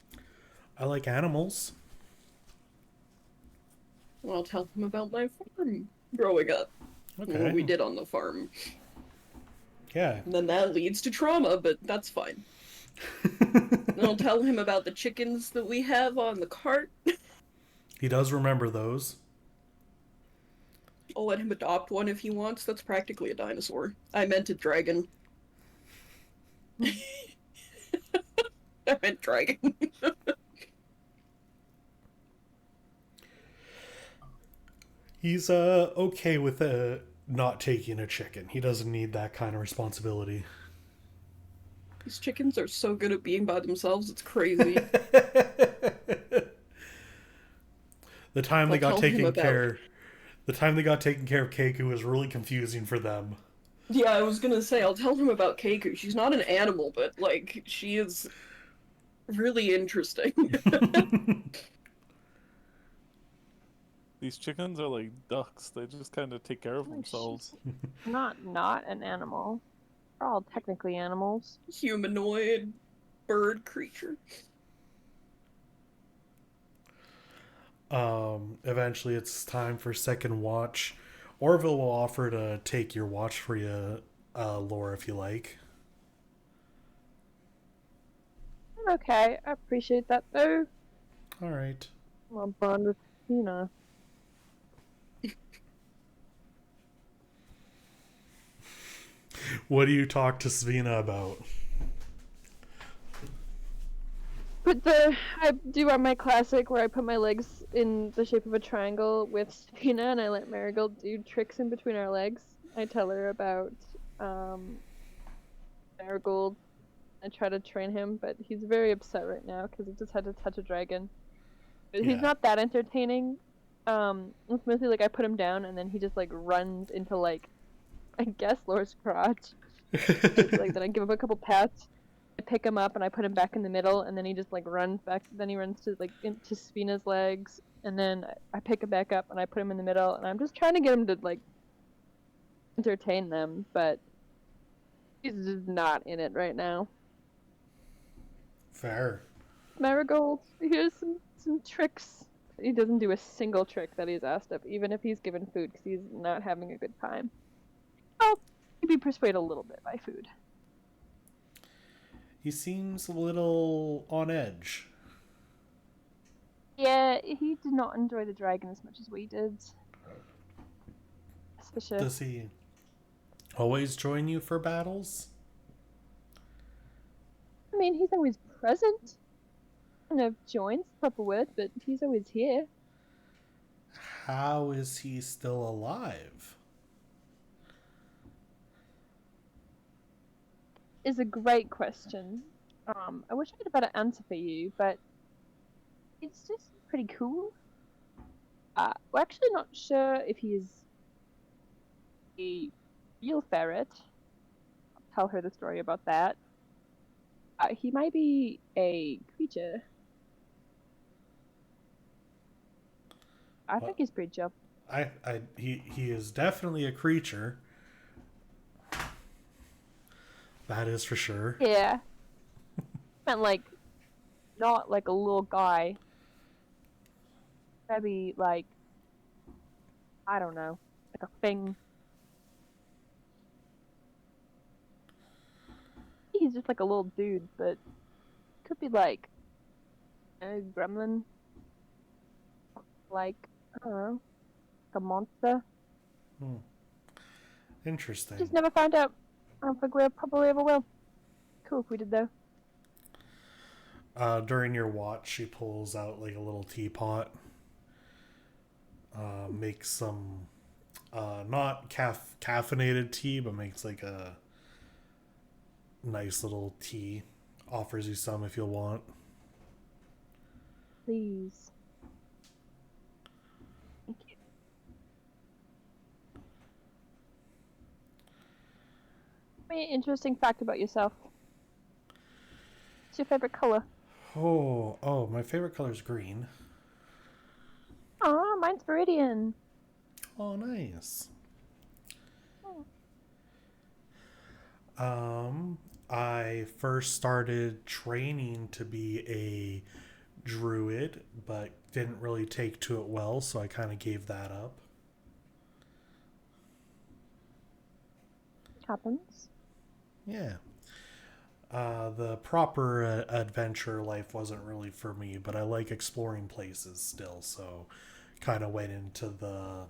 I like animals. Well, I'll tell him about my farm growing up. Okay. What we did on the farm. Yeah. And then that leads to trauma, but that's fine. And I'll tell him about the chickens that we have on the cart. He does remember those. I'll let him adopt one if he wants. That's practically a dinosaur. I meant a dragon. I meant dragon. He's okay with not taking a chicken. He doesn't need that kind of responsibility. These chickens are so good at being by themselves, it's crazy. The time they I'll got tell him taken about- care of Keiko was really confusing for them. Yeah, I was gonna say, I'll tell him about Keiko. She's not an animal, but, like, she is really interesting. These chickens are like ducks. They just kind of take care of themselves. Not an animal. We're all technically animals. Humanoid bird creature. Eventually it's time for second watch. Orville will offer to take your watch for you, Laura, if you like. I'm okay. I appreciate that though. All right. I'll bond with Tina. What do you talk to Svina about? I do my classic where I put my legs in the shape of a triangle with Sabina and I let Marigold do tricks in between our legs. I tell her about Marigold. I try to train him, but he's very upset right now because he just had to touch a dragon. But Yeah. he's not that entertaining. It's mostly like I put him down and then he just like runs into like, I guess Laura's crotch. Like then I give him a couple pats. I pick him up and I put him back in the middle, and then he just like runs back. Then he runs to like into Spina's legs, and then I pick him back up and I put him in the middle, and I'm just trying to get him to like entertain them, but he's just not in it right now. Fair. Marigold, here's some tricks. He doesn't do a single trick that he's asked of, even if he's given food, because he's not having a good time. I'll maybe persuade a little bit by food. He seems a little on edge. Yeah, he did not enjoy the dragon as much as we did. That's for sure. Does he always join you for battles? I mean, he's always present. I don't know if join's the proper word, but he's always here. How is he still alive? Is a great question. I wish I had a better answer for you, but it's just pretty cool. We're actually not sure if he's a real ferret. I'll tell her the story about that. He might be a creature. I think he's pretty chill. He is definitely a creature. That is for sure. Yeah. Meant like, not like a little guy. Maybe like, I don't know, like a thing. He's just like a little dude, but could be like a gremlin. Like, I don't know, like a monster. Interesting. Just never find out. I don't think we probably ever will. Cool if we did though. During your watch, she pulls out like a little teapot. Makes some not caffeinated tea, but makes like a nice little tea. Offers you some if you'll want. Please. Thank you. Give me an interesting fact about yourself. What's your favorite color? Oh, my favorite color is green. Aw, mine's Viridian. Oh, nice. I first started training to be a druid, but didn't really take to it well, so I kind of gave that up. Happens. Yeah. The proper adventure life wasn't really for me, but I like exploring places still, so kind of went into the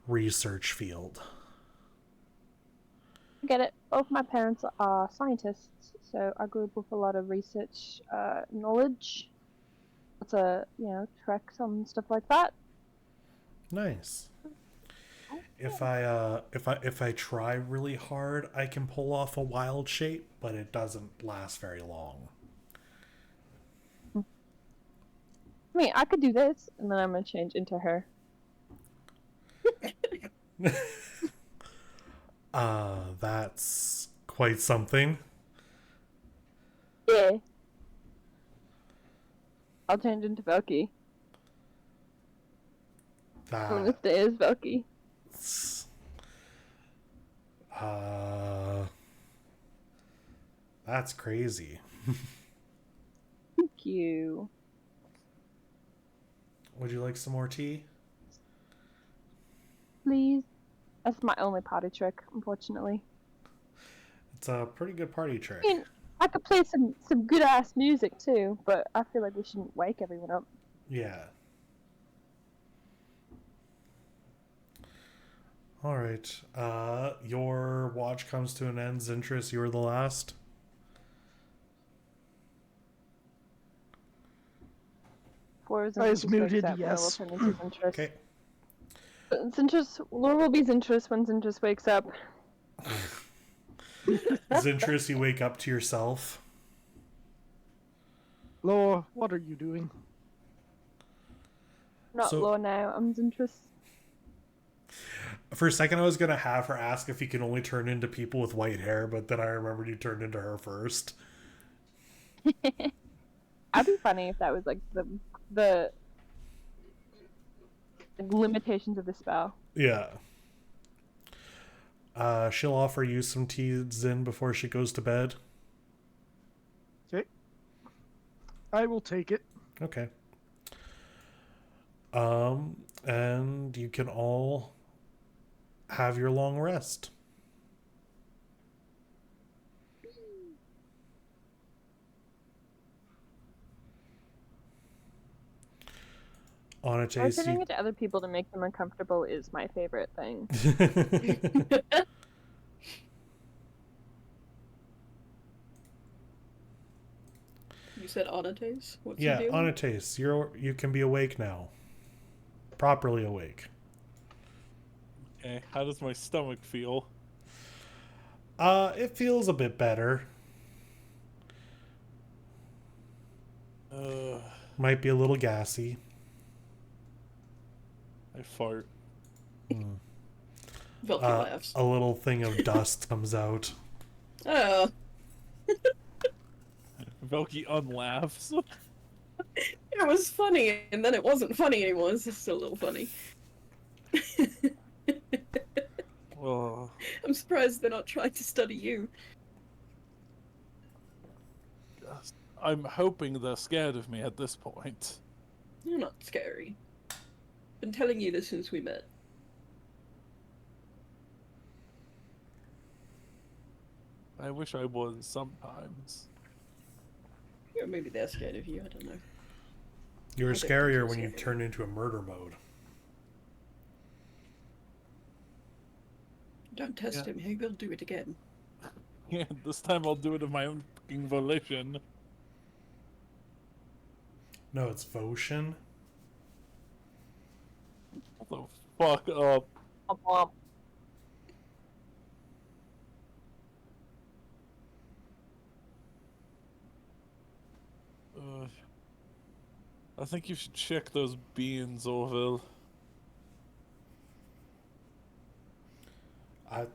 research field. I get it. Both my parents are scientists, so I grew up with a lot of research knowledge. Lots of, treks and stuff like that. Nice. If I try really hard, I can pull off a wild shape, but it doesn't last very long. I mean, I could do this, and then I'm gonna change into her. That's quite something. Yeah. I'll change into Velky. I'm gonna stay as Velky. That's crazy. Thank you. Would you like some more tea? Please. That's my only party trick, unfortunately. It's a pretty good party trick. I mean, I could play some good ass music too, but I feel like we shouldn't wake everyone up. Yeah. All right. Your watch comes to an end. Zintris, you were the last. Before I was Zintrus wakes muted, up, yes. Laura will turn into Zintrus. Okay. Laura will be Zintrus when Zintrus wakes up. Zintris, you wake up to yourself. Laura, what are you doing? Not So- Laura now, I'm Zintrus. For a second, I was going to have her ask if you can only turn into people with white hair, but then I remembered you turned into her first. That'd be funny if that was like the limitations of the spell. Yeah. She'll offer you some tea, Zin, before she goes to bed. Okay. I will take it. Okay. And you can all have your long rest. On a taste, Turning it to other people to make them uncomfortable is my favorite thing. You said Onates? What's yeah, the deal? on a taste, you can be awake now, properly awake. Okay, how does my stomach feel? It feels a bit better. Might be a little gassy. I fart. Velky laughs. A little thing of dust comes out. Oh, Velky unlaughs. it was funny, and then it wasn't funny anymore. It's just a little funny. Oh, I'm surprised they're not trying to study you. I'm hoping they're scared of me at this point. You're not scary. Been telling you this since we met. I wish I was sometimes. Or maybe they're scared of you, I don't know. You're I think scarier you're when you scary. turn into a murder mode. Don't test him, he will do it again. Yeah, this time I'll do it of my own fucking volition. No, it's Voshin. What the fuck up? I think you should check those beans, Orville.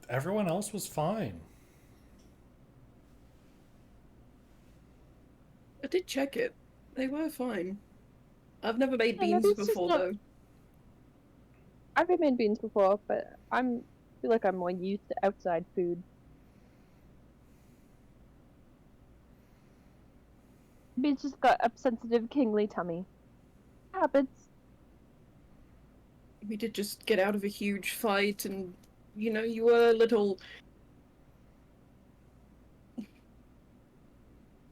Everyone else was fine. I did check it. They were fine. I've never made Yeah, beans maybe it's just before, not- though. I've made beans before, but I feel like I'm more used to outside food. Maybe it's just got a sensitive kingly tummy. Happens. We did just get out of a huge fight, and, you know, you were a little...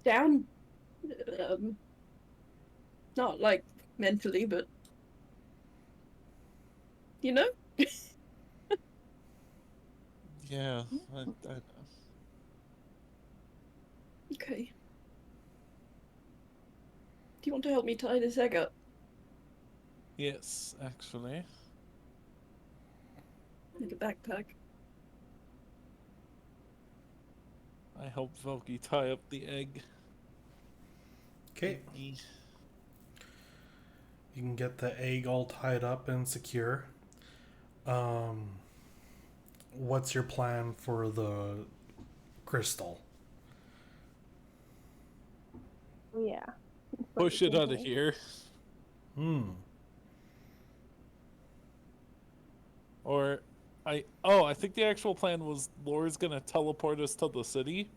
down. Not, like, mentally, but... You know? Yeah, Okay. Do you want to help me tie this egg up? yes, actually. Need a backpack. I help Velky tie up the egg. Okay. You can get the egg all tied up and secure. What's your plan for the crystal? Yeah. Push it out of here. Or I think the actual plan was Laura's gonna teleport us to the city.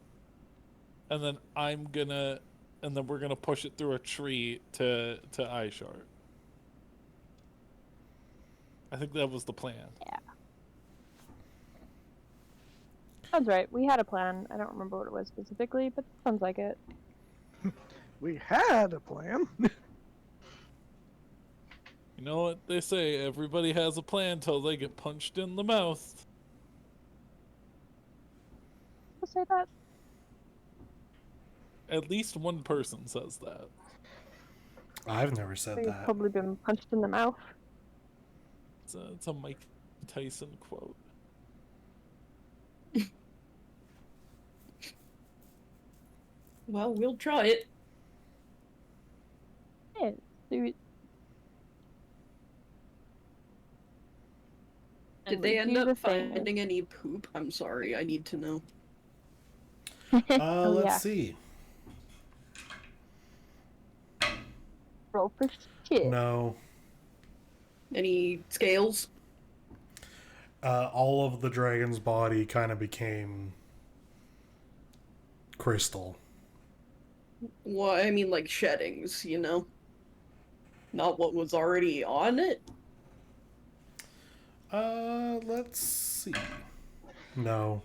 and then we're gonna push it through a tree to Ishart. I think that was the plan. Sounds right. We had a plan. I don't remember what it was specifically, but sounds like it. We had a plan. You know what they say? Everybody has a plan till they get punched in the mouth. I'll say that. At least one person says that. I've never said You've that. probably been punched in the mouth. It's a Mike Tyson quote. Well, we'll try it. Yeah, do Did they end up finding any poop? I'm sorry, I need to know. Oh, Let's yeah. see. Roll for shit. No. Any scales? All of the dragon's body kind of became crystal. Well, I mean, like sheddings, you know? Not what was already on it? Let's see. No.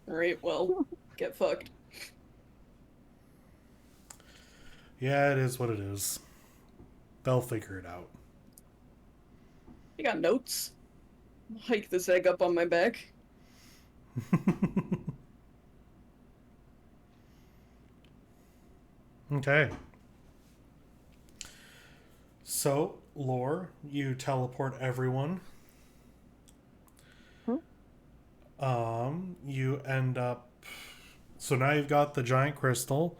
Right, well, get fucked. Yeah, it is what it is. They'll figure it out. You got notes? Hike this egg up on my back. Okay. So, Lore, you teleport everyone. You end up... So now you've got the giant crystal,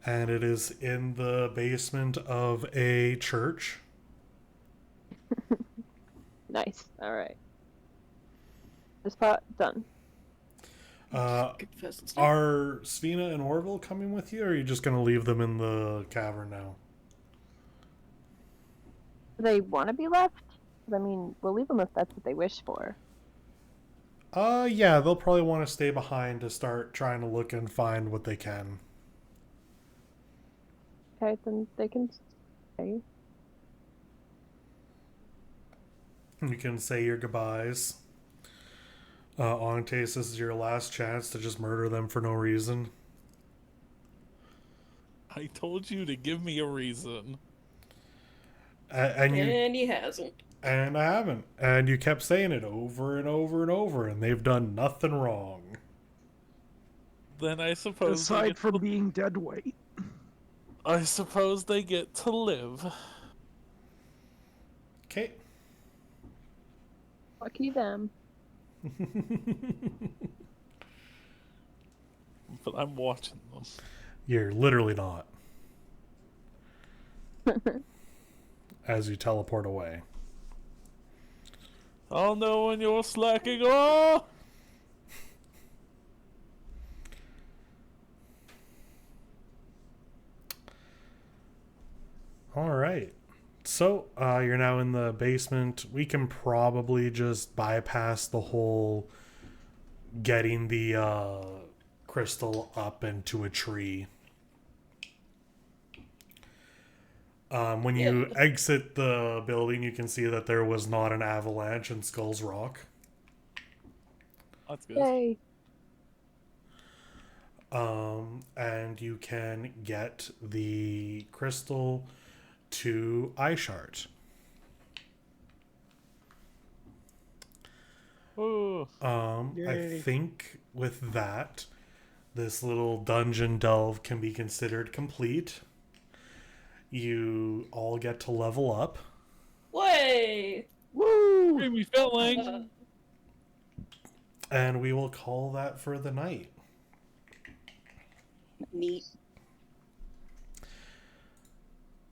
and it is in the basement of a church. Nice. Alright. This part done. Confess it's not- Are Svina and Orville coming with you, or are you just going to leave them in the cavern now? Do they want to be left? 'Cause, I mean, we'll leave them if that's what they wish for. Yeah, they'll probably want to stay behind to start trying to look and find what they can. Okay, then they can stay. You can say your goodbyes. Ontes, this is your last chance to just murder them for no reason. I told you to give me a reason. And he hasn't. And I haven't. And you kept saying it over and over and over, and they've done nothing wrong. Then I suppose Aside from being dead weight. I suppose they get to live. Okay. Lucky them. But I'm watching them. You're literally not. As you teleport away. I'll know when you're slacking off. All right. So, you're now in the basement. We can probably just bypass the whole getting the crystal up into a tree. When you exit the building, you can see that there was not an avalanche in Skull's Rock. That's good. Yay. And you can get the crystal to Ishart. Oh, I Yay. think with that, this little dungeon delve can be considered complete. You all get to level up. Way! Woo! creamy filling. And we will call that for the night. Neat.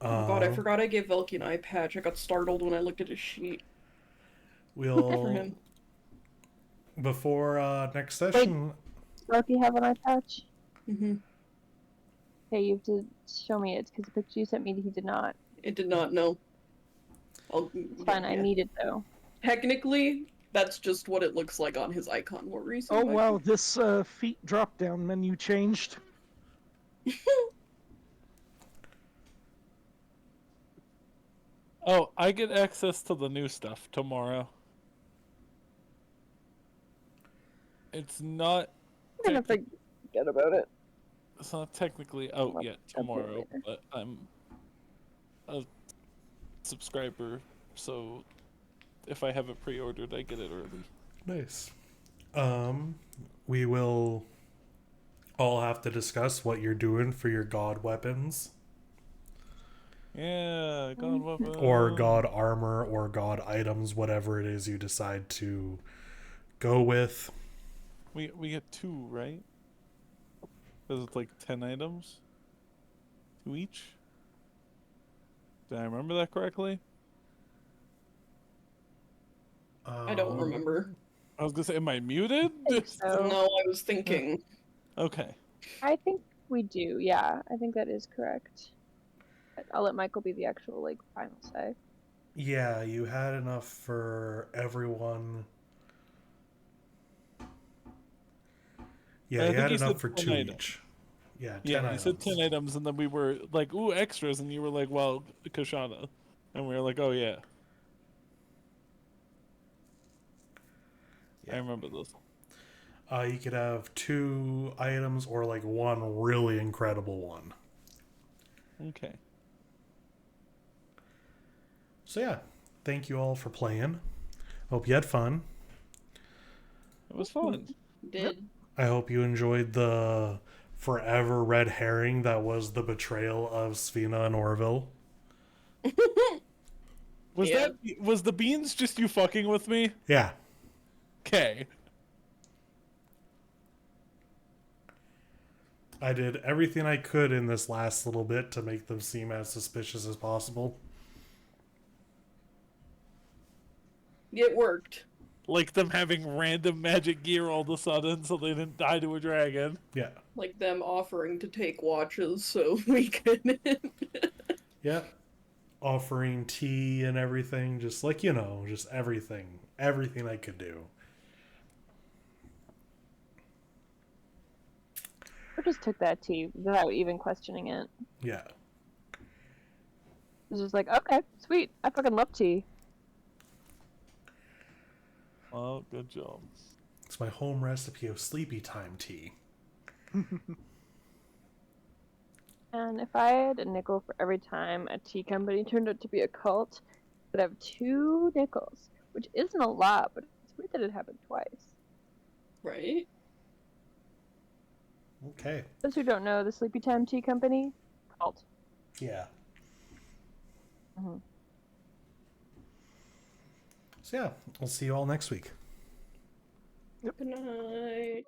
Oh God, I forgot I gave Velky an eye patch. I got startled when I looked at his sheet. For We'll him. before next session. Does you have an eye patch? Mm-hmm. Okay, you have to show me it, because the picture you sent me, he did not. It did not know. It's fine, I need it though. Technically, That's just what it looks like on his icon more recently. Oh wow, this feet drop down menu changed. Oh, I get access to the new stuff tomorrow. It's not. I'm gonna forget about it. It's not technically out I'll yet update tomorrow, later. but I'm a subscriber, so if I have it pre-ordered, I get it early. Nice. We will all have to discuss what you're doing for your god weapons. Yeah, God weapon. Or god armor or god items, whatever it is you decide to go with. We get 2, right? Because it's like 10 items? 2 each? Did I remember that correctly? I don't remember. I was gonna say, am I muted? I think so. No, I was thinking. Okay. I think we do. Yeah, I think that is correct. But I'll let Michael be the actual like final say. Yeah, you had enough for everyone. Yeah, I you think had he enough said for 10 2 items. each. Yeah, 10 Yeah, items. he said 10 items, and then we were like, ooh, extras, and you were like, well, Kashana. And we were like, oh, yeah. I remember this. You could have 2 items or like one really incredible one. Okay. So yeah, thank you all for playing. Hope you had fun. It was fun. Did. I hope you enjoyed the forever red herring that was the betrayal of Svina and Orville. Was the beans just you fucking with me? Yeah. Okay. I did everything I could in this last little bit to make them seem as suspicious as possible. It worked. Like them having random magic gear all of a sudden so they didn't die to a dragon. Yeah. Like them offering to take watches so we could. Yeah. Offering tea and everything. Just like, just everything. Everything I could do. Or just took that tea without even questioning it. Yeah. It was just like, okay, sweet. I fucking love tea. Oh, good job. It's my home recipe of sleepy time tea. And if I had a nickel for every time a tea company turned out to be a cult, I'd have 2 nickels, which isn't a lot, but it's weird that it happened twice. Right? Okay. Those who don't know, the Sleepy Time Tea Company, cult. Yeah. Mm-hmm. So yeah, we'll see you all next week. Good night.